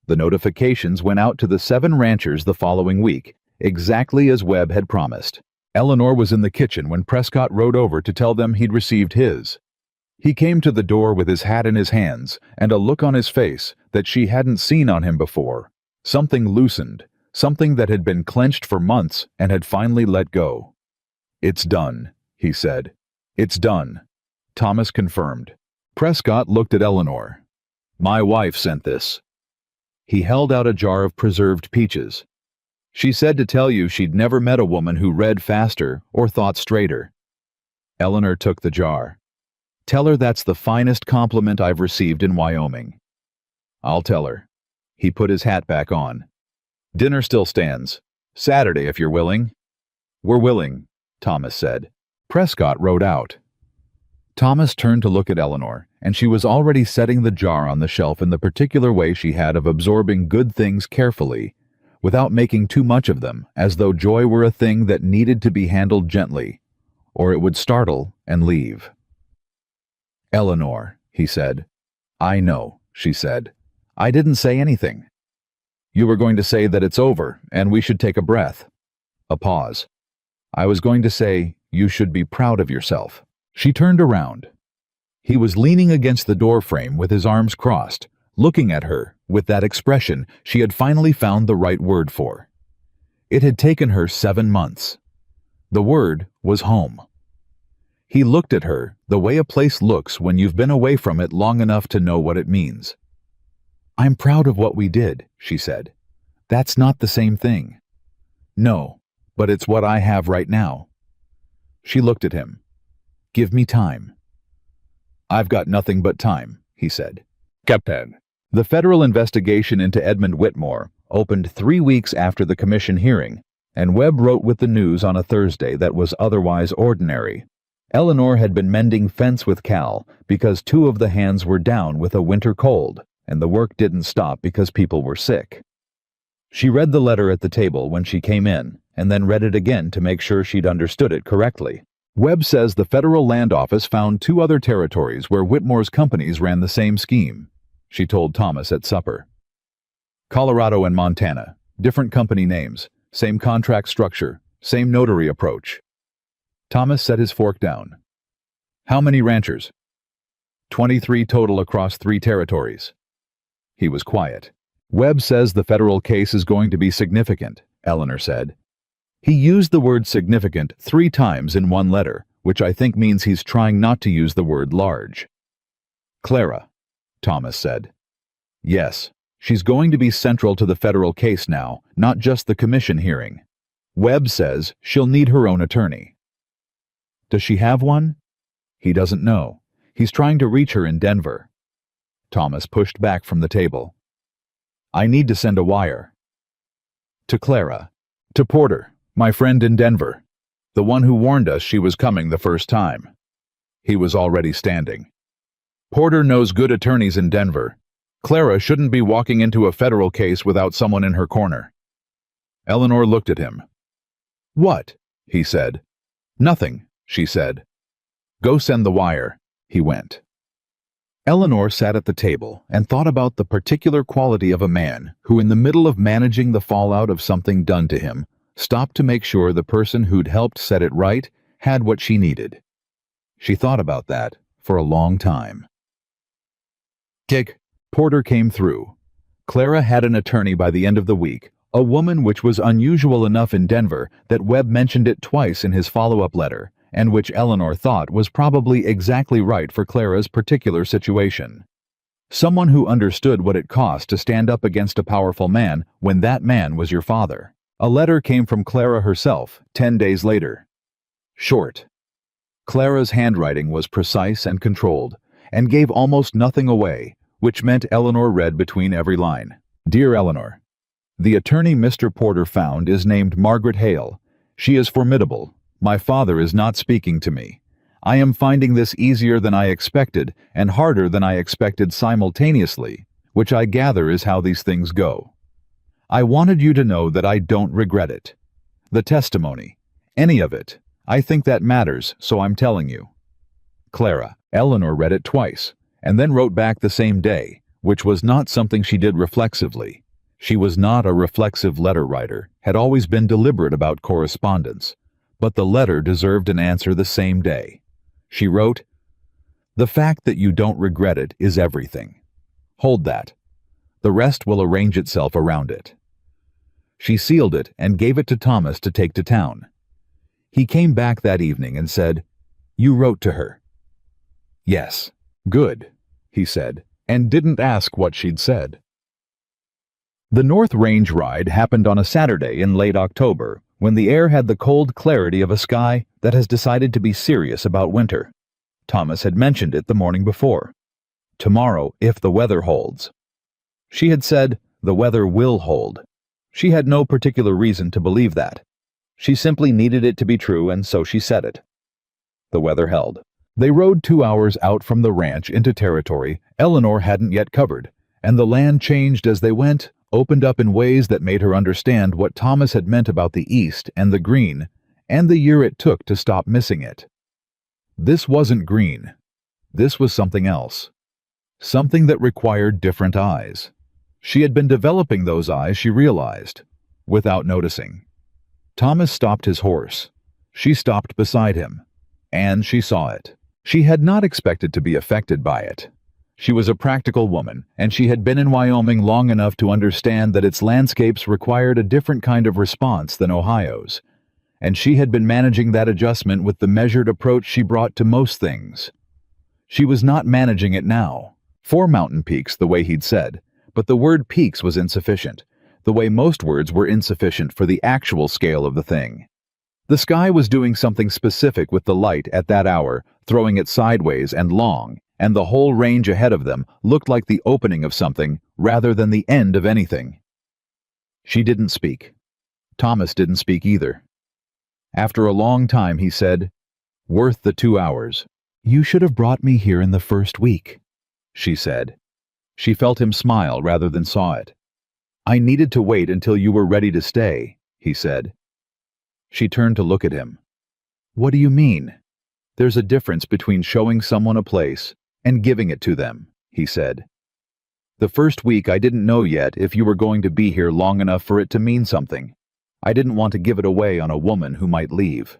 The notifications went out to the 7 ranchers the following week, exactly as Webb had promised. Eleanor was in the kitchen when Prescott rode over to tell them he'd received his. He came to the door with his hat in his hands and a look on his face that she hadn't seen on him before. Something loosened, something that had been clenched for months and had finally let go. It's done, he said. It's done. Thomas confirmed. Prescott looked at Eleanor. My wife sent this. He held out a jar of preserved peaches. She said to tell you she'd never met a woman who read faster or thought straighter. Eleanor took the jar. Tell her that's the finest compliment I've received in Wyoming. I'll tell her. He put his hat back on. Dinner still stands. Saturday, if you're willing. We're willing, Thomas said. Prescott rode out. Thomas turned to look at Eleanor, and she was already setting the jar on the shelf in the particular way she had of absorbing good things carefully, without making too much of them, as though joy were a thing that needed to be handled gently, or it would startle and leave. Eleanor, he said. I know, she said. I didn't say anything. You were going to say that it's over and we should take a breath. A pause. I was going to say, you should be proud of yourself. She turned around. He was leaning against the doorframe with his arms crossed, looking at her with that expression she had finally found the right word for. It had taken her 7 months. The word was home. He looked at her the way a place looks when you've been away from it long enough to know what it means. I'm proud of what we did, she said. That's not the same thing. No, but it's what I have right now. She looked at him. Give me time. I've got nothing but time, he said. Captain. The federal investigation into Edmund Whitmore opened 3 weeks after the commission hearing, and Webb wrote with the news on a Thursday that was otherwise ordinary. Eleanor had been mending fence with Cal because 2 of the hands were down with a winter cold, and the work didn't stop because people were sick. She read the letter at the table when she came in, and then read it again to make sure she'd understood it correctly. Webb says the Federal Land Office found 2 other territories where Whitmore's companies ran the same scheme, she told Thomas at supper. Colorado and Montana, different company names, same contract structure, same notary approach. Thomas set his fork down. How many ranchers? 23 total across 3 territories. He was quiet. Webb says the federal case is going to be significant, Eleanor said. He used the word significant 3 times in one letter, which I think means he's trying not to use the word large. Clara, Thomas said. Yes, she's going to be central to the federal case now, not just the commission hearing. Webb says she'll need her own attorney. Does she have one? He doesn't know. He's trying to reach her in Denver. Thomas pushed back from the table. I need to send a wire. To Clara. To Porter, my friend in Denver. The one who warned us she was coming the first time. He was already standing. Porter knows good attorneys in Denver. Clara shouldn't be walking into a federal case without someone in her corner. Eleanor looked at him. What? He said. Nothing, she said. Go send the wire. He went. Eleanor sat at the table and thought about the particular quality of a man who, in the middle of managing the fallout of something done to him, stopped to make sure the person who'd helped set it right had what she needed. She thought about that for a long time. Kick. Porter came through. Clara had an attorney by the end of the week, a woman which was unusual enough in Denver that Webb mentioned it twice in his follow-up letter, and which Eleanor thought was probably exactly right for Clara's particular situation. Someone who understood what it cost to stand up against a powerful man when that man was your father. A letter came from Clara herself 10 days later. Short. Clara's handwriting was precise and controlled, and gave almost nothing away, which meant Eleanor read between every line. Dear Eleanor, the attorney Mr. Porter found is named Margaret Hale. She is formidable. My father is not speaking to me. I am finding this easier than I expected and harder than I expected simultaneously, which I gather is how these things go. I wanted you to know that I don't regret it. The testimony, any of it, I think that matters, so I'm telling you. Clara. Eleanor read it twice, and then wrote back the same day, which was not something she did reflexively. She was not a reflexive letter writer, had always been deliberate about correspondence, but the letter deserved an answer the same day. She wrote, The fact that you don't regret it is everything. Hold that. The rest will arrange itself around it. She sealed it and gave it to Thomas to take to town. He came back that evening and said, You wrote to her. Yes. Good, he said, and didn't ask what she'd said. The North Range ride happened on a Saturday in late October, when the air had the cold clarity of a sky that has decided to be serious about winter. Thomas had mentioned it the morning before. Tomorrow, if the weather holds. She had said, the weather will hold. She had no particular reason to believe that. She simply needed it to be true, and so she said it. The weather held. They rode 2 hours out from the ranch into territory Eleanor hadn't yet covered, and the land changed as they went, opened up in ways that made her understand what Thomas had meant about the East and the green, and the year it took to stop missing it. This wasn't green. This was something else. something that required different eyes. She had been developing those eyes, she realized, without noticing. Thomas stopped his horse. She stopped beside him, and she saw it. She had not expected to be affected by it. She was a practical woman, and she had been in Wyoming long enough to understand that its landscapes required a different kind of response than Ohio's, and she had been managing that adjustment with the measured approach she brought to most things. She was not managing it now. 4 mountain peaks, the way he'd said, but the word peaks was insufficient, the way most words were insufficient for the actual scale of the thing. The sky was doing something specific with the light at that hour, throwing it sideways and long, and the whole range ahead of them looked like the opening of something rather than the end of anything. She didn't speak. Thomas didn't speak either. After a long time he said, "Worth the 2 hours. You should have brought me here in the first week," she said. She felt him smile rather than saw it. "I needed to wait until you were ready to stay," he said. She turned to look at him. "What do you mean?" "There's a difference between showing someone a place and giving it to them," he said. "The first week I didn't know yet if you were going to be here long enough for it to mean something. I didn't want to give it away on a woman who might leave.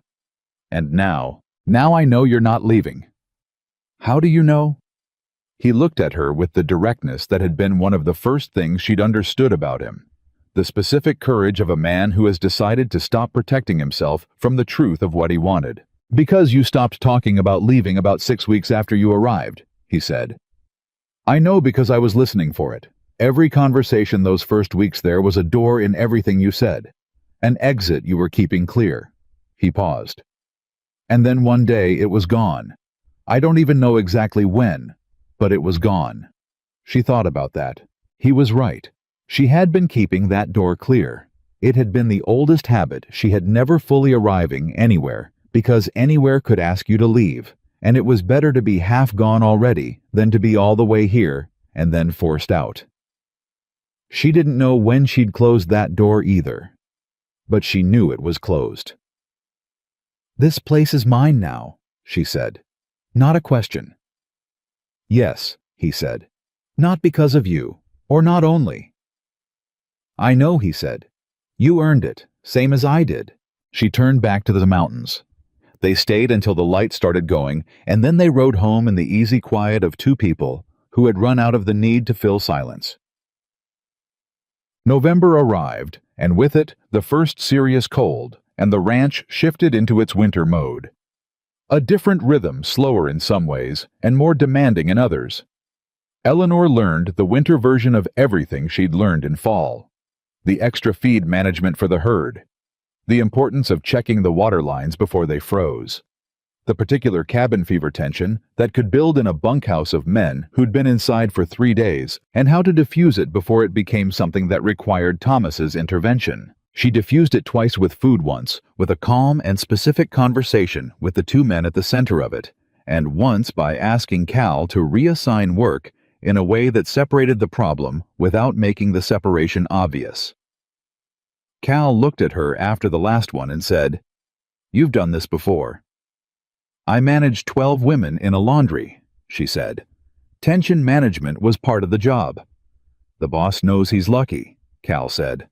And now I know you're not leaving." "How do you know?" He looked at her with the directness that had been one of the first things she'd understood about him. The specific courage of a man who has decided to stop protecting himself from the truth of what he wanted. "Because you stopped talking about leaving about 6 weeks after you arrived," he said. "I know because I was listening for it. Every conversation those first weeks there was a door in everything you said. An exit you were keeping clear." He paused. "And then one day it was gone. I don't even know exactly when, but it was gone." She thought about that. He was right. She had been keeping that door clear. It had been the oldest habit. She had never fully arriving anywhere, because anywhere could ask you to leave, and it was better to be half gone already than to be all the way here and then forced out. She didn't know when she'd closed that door either, but she knew it was closed. "This place is mine now," she said. "Not a question." "Yes," he said. "Not because of you, or not only." "I know," he said. "You earned it, same as I did." She turned back to the mountains. They stayed until the light started going, and then they rode home in the easy quiet of 2 people who had run out of the need to fill silence. November arrived, and with it the first serious cold, and the ranch shifted into its winter mode. A different rhythm, slower in some ways, and more demanding in others. Eleanor learned the winter version of everything she'd learned in fall. The extra feed management for the herd. The importance of checking the water lines before they froze. The particular cabin fever tension that could build in a bunkhouse of men who'd been inside for 3 days, and how to diffuse it before it became something that required Thomas's intervention. She diffused it twice with food once, with a calm and specific conversation with the 2 men at the center of it, and once by asking Cal to reassign work in a way that separated the problem without making the separation obvious. Cal looked at her after the last one and said, "You've done this before." "I managed 12 women in a laundry," she said. "Tension management was part of the job." "The boss knows he's lucky," Cal said.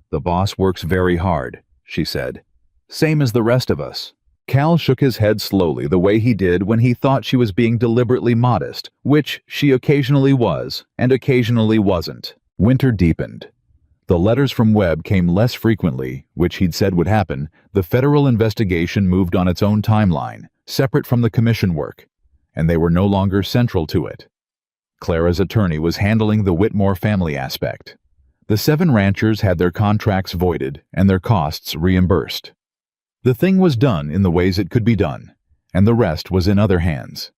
"The boss works very hard," she said. "Same as the rest of us." Cal shook his head slowly the way he did when he thought she was being deliberately modest, which she occasionally was and occasionally wasn't. Winter deepened. The letters from Webb came less frequently, which he'd said would happen. The federal investigation moved on its own timeline, separate from the commission work, and they were no longer central to it. Clara's attorney was handling the Whitmore family aspect. The 7 ranchers had their contracts voided and their costs reimbursed. The thing was done in the ways it could be done, and the rest was in other hands.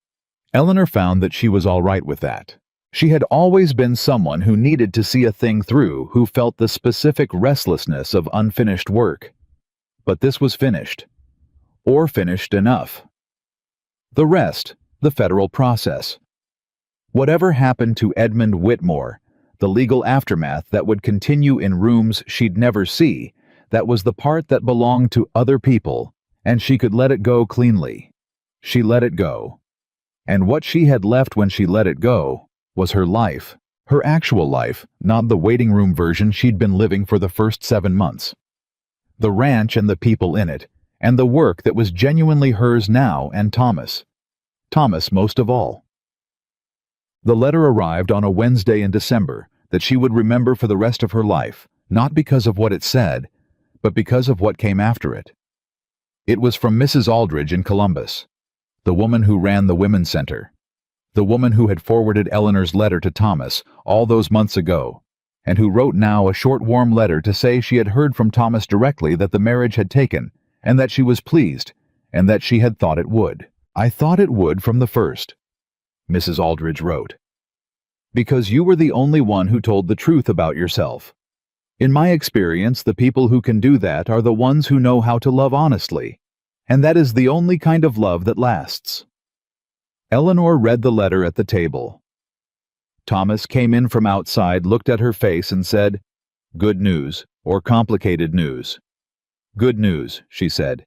Eleanor found that she was all right with that. She had always been someone who needed to see a thing through, who felt the specific restlessness of unfinished work. But this was finished. Or finished enough. The rest, the federal process. Whatever happened to Edmund Whitmore, the legal aftermath that would continue in rooms she'd never see, that was the part that belonged to other people, and she could let it go cleanly. She let it go. And what she had left when she let it go was her life, her actual life, not the waiting room version she'd been living for the first 7 months. The ranch and the people in it, and the work that was genuinely hers now, and Thomas. Thomas most of all. The letter arrived on a Wednesday in December that she would remember for the rest of her life, not because of what it said, but because of what came after it. It was from Mrs. Aldridge in Columbus, the woman who ran the Women's Center, the woman who had forwarded Eleanor's letter to Thomas all those months ago, and who wrote now a short warm letter to say she had heard from Thomas directly that the marriage had taken, and that she was pleased, and that she had thought it would. "I thought it would from the first," Mrs. Aldridge wrote, "because you were the only one who told the truth about yourself. In my experience, the people who can do that are the ones who know how to love honestly, and that is the only kind of love that lasts." Eleanor read the letter at the table. Thomas came in from outside, looked at her face, and said, "Good news, or complicated news?" "Good news," she said.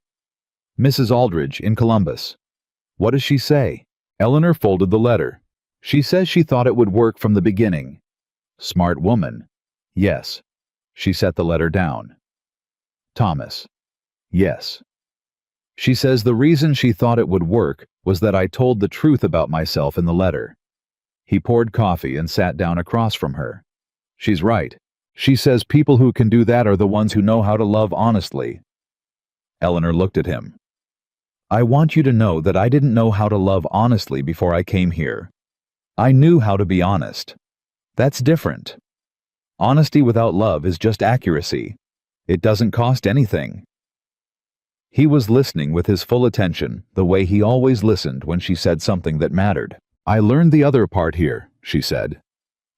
"Mrs. Aldridge in Columbus." "What does she say?" Eleanor folded the letter. "She says she thought it would work from the beginning." "Smart woman." "Yes." She set the letter down. "Thomas." "Yes." "She says the reason she thought it would work was that I told the truth about myself in the letter." He poured coffee and sat down across from her. "She's right. She says people who can do that are the ones who know how to love honestly." Eleanor looked at him. "I want you to know that I didn't know how to love honestly before I came here. I knew how to be honest. That's different. Honesty without love is just accuracy. It doesn't cost anything." He was listening with his full attention, the way he always listened when she said something that mattered. "I learned the other part here," she said.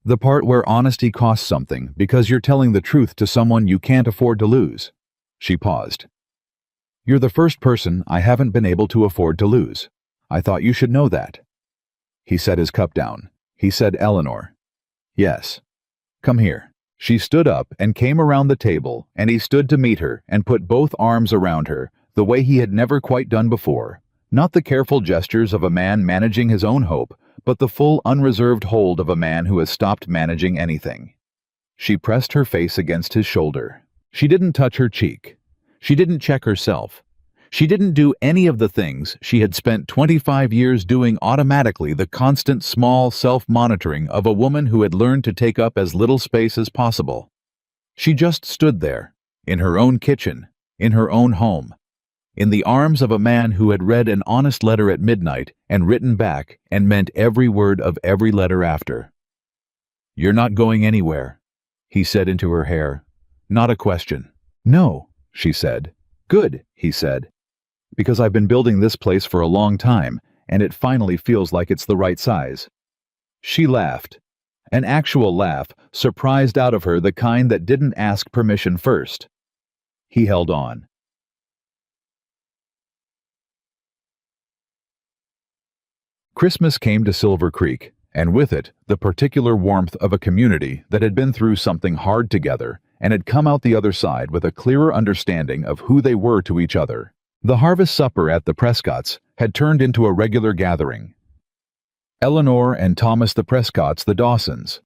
"The part where honesty costs something because you're telling the truth to someone you can't afford to lose." She paused. "You're the first person I haven't been able to afford to lose. I thought you should know that." He set his cup down. He said, "Eleanor." "Yes." "Come here." She stood up and came around the table, and he stood to meet her and put both arms around her, the way he had never quite done before. Not the careful gestures of a man managing his own hope, but the full unreserved hold of a man who has stopped managing anything. She pressed her face against his shoulder. She didn't touch her cheek. She didn't check herself. She didn't do any of the things she had spent 25 years doing automatically, the constant small self-monitoring of a woman who had learned to take up as little space as possible. She just stood there, in her own kitchen, in her own home, in the arms of a man who had read an honest letter at midnight and written back and meant every word of every letter after. "You're not going anywhere," he said into her hair. Not a question. "No," she said. "Good," he said. "Because I've been building this place for a long time, and it finally feels like it's the right size." She laughed. An actual laugh, surprised out of her, the kind that didn't ask permission first. He held on. Christmas came to Silver Creek, and with it, the particular warmth of a community that had been through something hard together and had come out the other side with a clearer understanding of who they were to each other. The harvest supper at the Prescotts had turned into a regular gathering. Eleanor and Thomas the Prescotts, the Dawsons,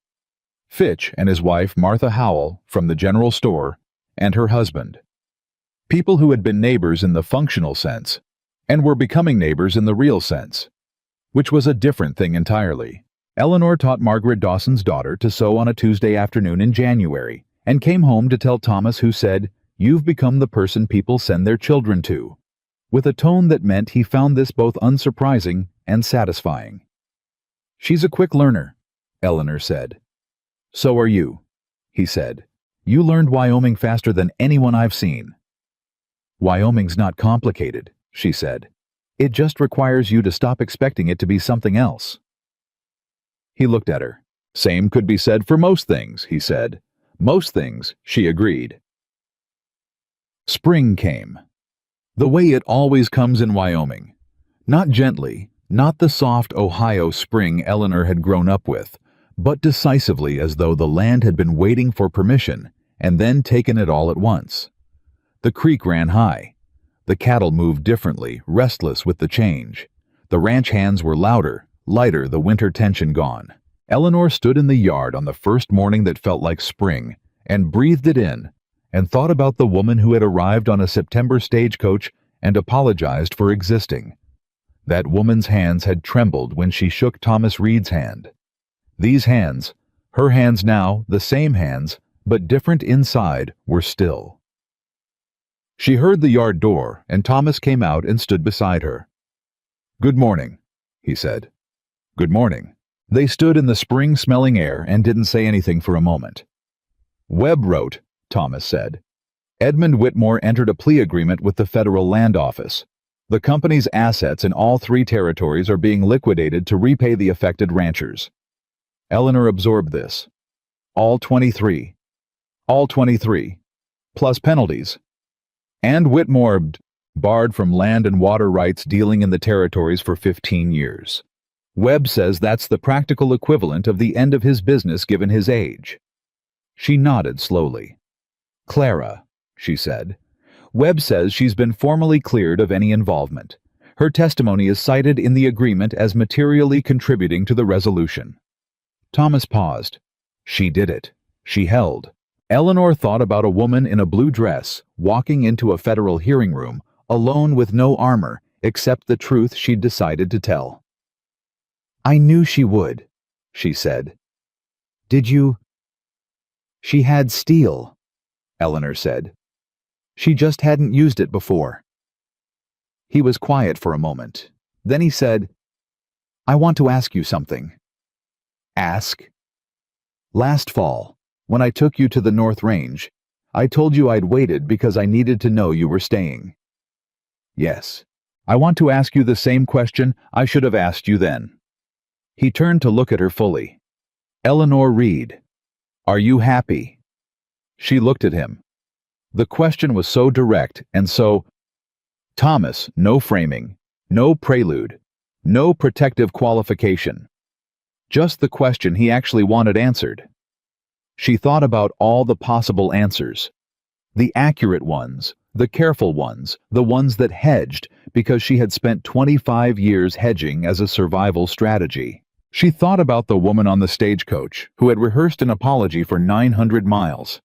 Fitch and his wife Martha Howell from the general store, and her husband. People who had been neighbors in the functional sense, and were becoming neighbors in the real sense, which was a different thing entirely. Eleanor taught Margaret Dawson's daughter to sew on a Tuesday afternoon in January, and came home to tell Thomas, who said, "You've become the person people send their children to," with a tone that meant he found this both unsurprising and satisfying. "She's a quick learner," Eleanor said. "So are you," he said. "You learned Wyoming faster than anyone I've seen." "Wyoming's not complicated," she said. "It just requires you to stop expecting it to be something else." He looked at her. "Same could be said for most things," he said. "Most things," she agreed. Spring came. The way it always comes in Wyoming. Not gently, not the soft Ohio spring Eleanor had grown up with, but decisively, as though the land had been waiting for permission and then taken it all at once. The creek ran high. The cattle moved differently, restless with the change. The ranch hands were louder, lighter, the winter tension gone. Eleanor stood in the yard on the first morning that felt like spring and breathed it in and thought about the woman who had arrived on a September stagecoach and apologized for existing. That woman's hands had trembled when she shook Thomas Reed's hand. These hands, her hands now, the same hands, but different inside, were still. She heard the yard door, and Thomas came out and stood beside her. "Good morning," he said. "Good morning." They stood in the spring-smelling air and didn't say anything for a moment. "Webb wrote," Thomas said. "Edmund Whitmore entered a plea agreement with the Federal Land Office. The company's assets in all 3 territories are being liquidated to repay the affected ranchers." Eleanor absorbed this. All 23. All 23. Plus penalties. And Whitmore barred from land and water rights dealing in the territories for 15 years. Webb says that's the practical equivalent of the end of his business given his age. She nodded slowly. "Clara," she said. "Webb says she's been formally cleared of any involvement. Her testimony is cited in the agreement as materially contributing to the resolution." Thomas paused. She did it. She held. Eleanor thought about a woman in a blue dress walking into a federal hearing room, alone with no armor except the truth she'd decided to tell. "I knew she would," she said. "Did you—" "She had steel," Eleanor said. "She just hadn't used it before." He was quiet for a moment. Then he said, "I want to ask you something." "Ask." "Last fall, when I took you to the North Range, I told you I'd waited because I needed to know you were staying." "Yes. I want to ask you the same question I should have asked you then." He turned to look at her fully. "Eleanor Reed, are you happy?" She looked at him. The question was so direct and so— Thomas, no framing, no prelude, no protective qualification. Just the question he actually wanted answered. She thought about all the possible answers. The accurate ones, the careful ones, the ones that hedged because she had spent 25 years hedging as a survival strategy. She thought about the woman on the stagecoach who had rehearsed an apology for 900 miles.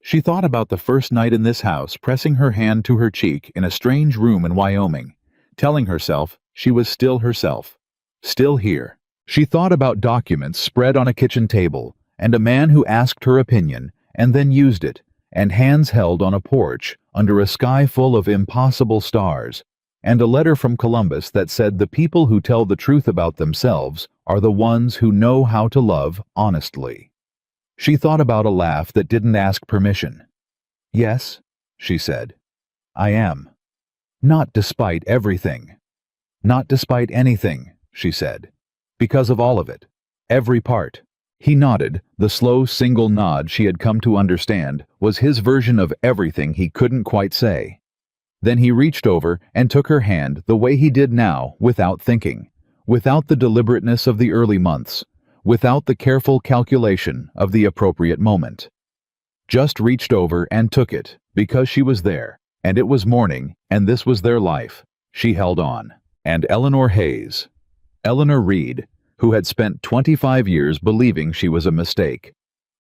She thought about the first night in this house pressing her hand to her cheek in a strange room in Wyoming, telling herself she was still herself, still here. She thought about documents spread on a kitchen table, and a man who asked her opinion and then used it, and hands held on a porch under a sky full of impossible stars, and a letter from Columbus that said the people who tell the truth about themselves are the ones who know how to love honestly. She thought about a laugh that didn't ask permission. "Yes," she said, "I am. Not despite everything. Not despite anything," she said. "Because of all of it. Every part." He nodded. The slow single nod she had come to understand was his version of everything he couldn't quite say. Then he reached over and took her hand the way he did now, without thinking, without the deliberateness of the early months, without the careful calculation of the appropriate moment. Just reached over and took it, because she was there, and it was morning, and this was their life. She held on. And Eleanor Hayes, Eleanor Reed, who had spent 25 years believing she was a mistake.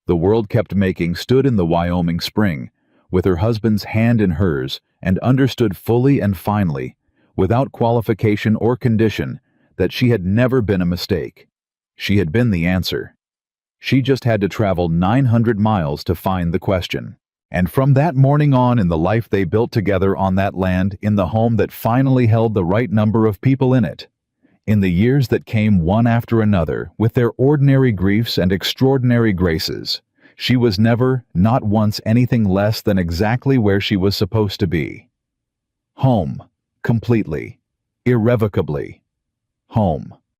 The world kept making stood in the Wyoming spring, with her husband's hand in hers, and understood fully and finally, without qualification or condition, that she had never been a mistake. She had been the answer. She just had to travel 900 miles to find the question. And from that morning on in the life they built together on that land, in the home that finally held the right number of people in it, in the years that came one after another with their ordinary griefs and extraordinary graces, she was never, not once, anything less than exactly where she was supposed to be. Home, completely, irrevocably. Home.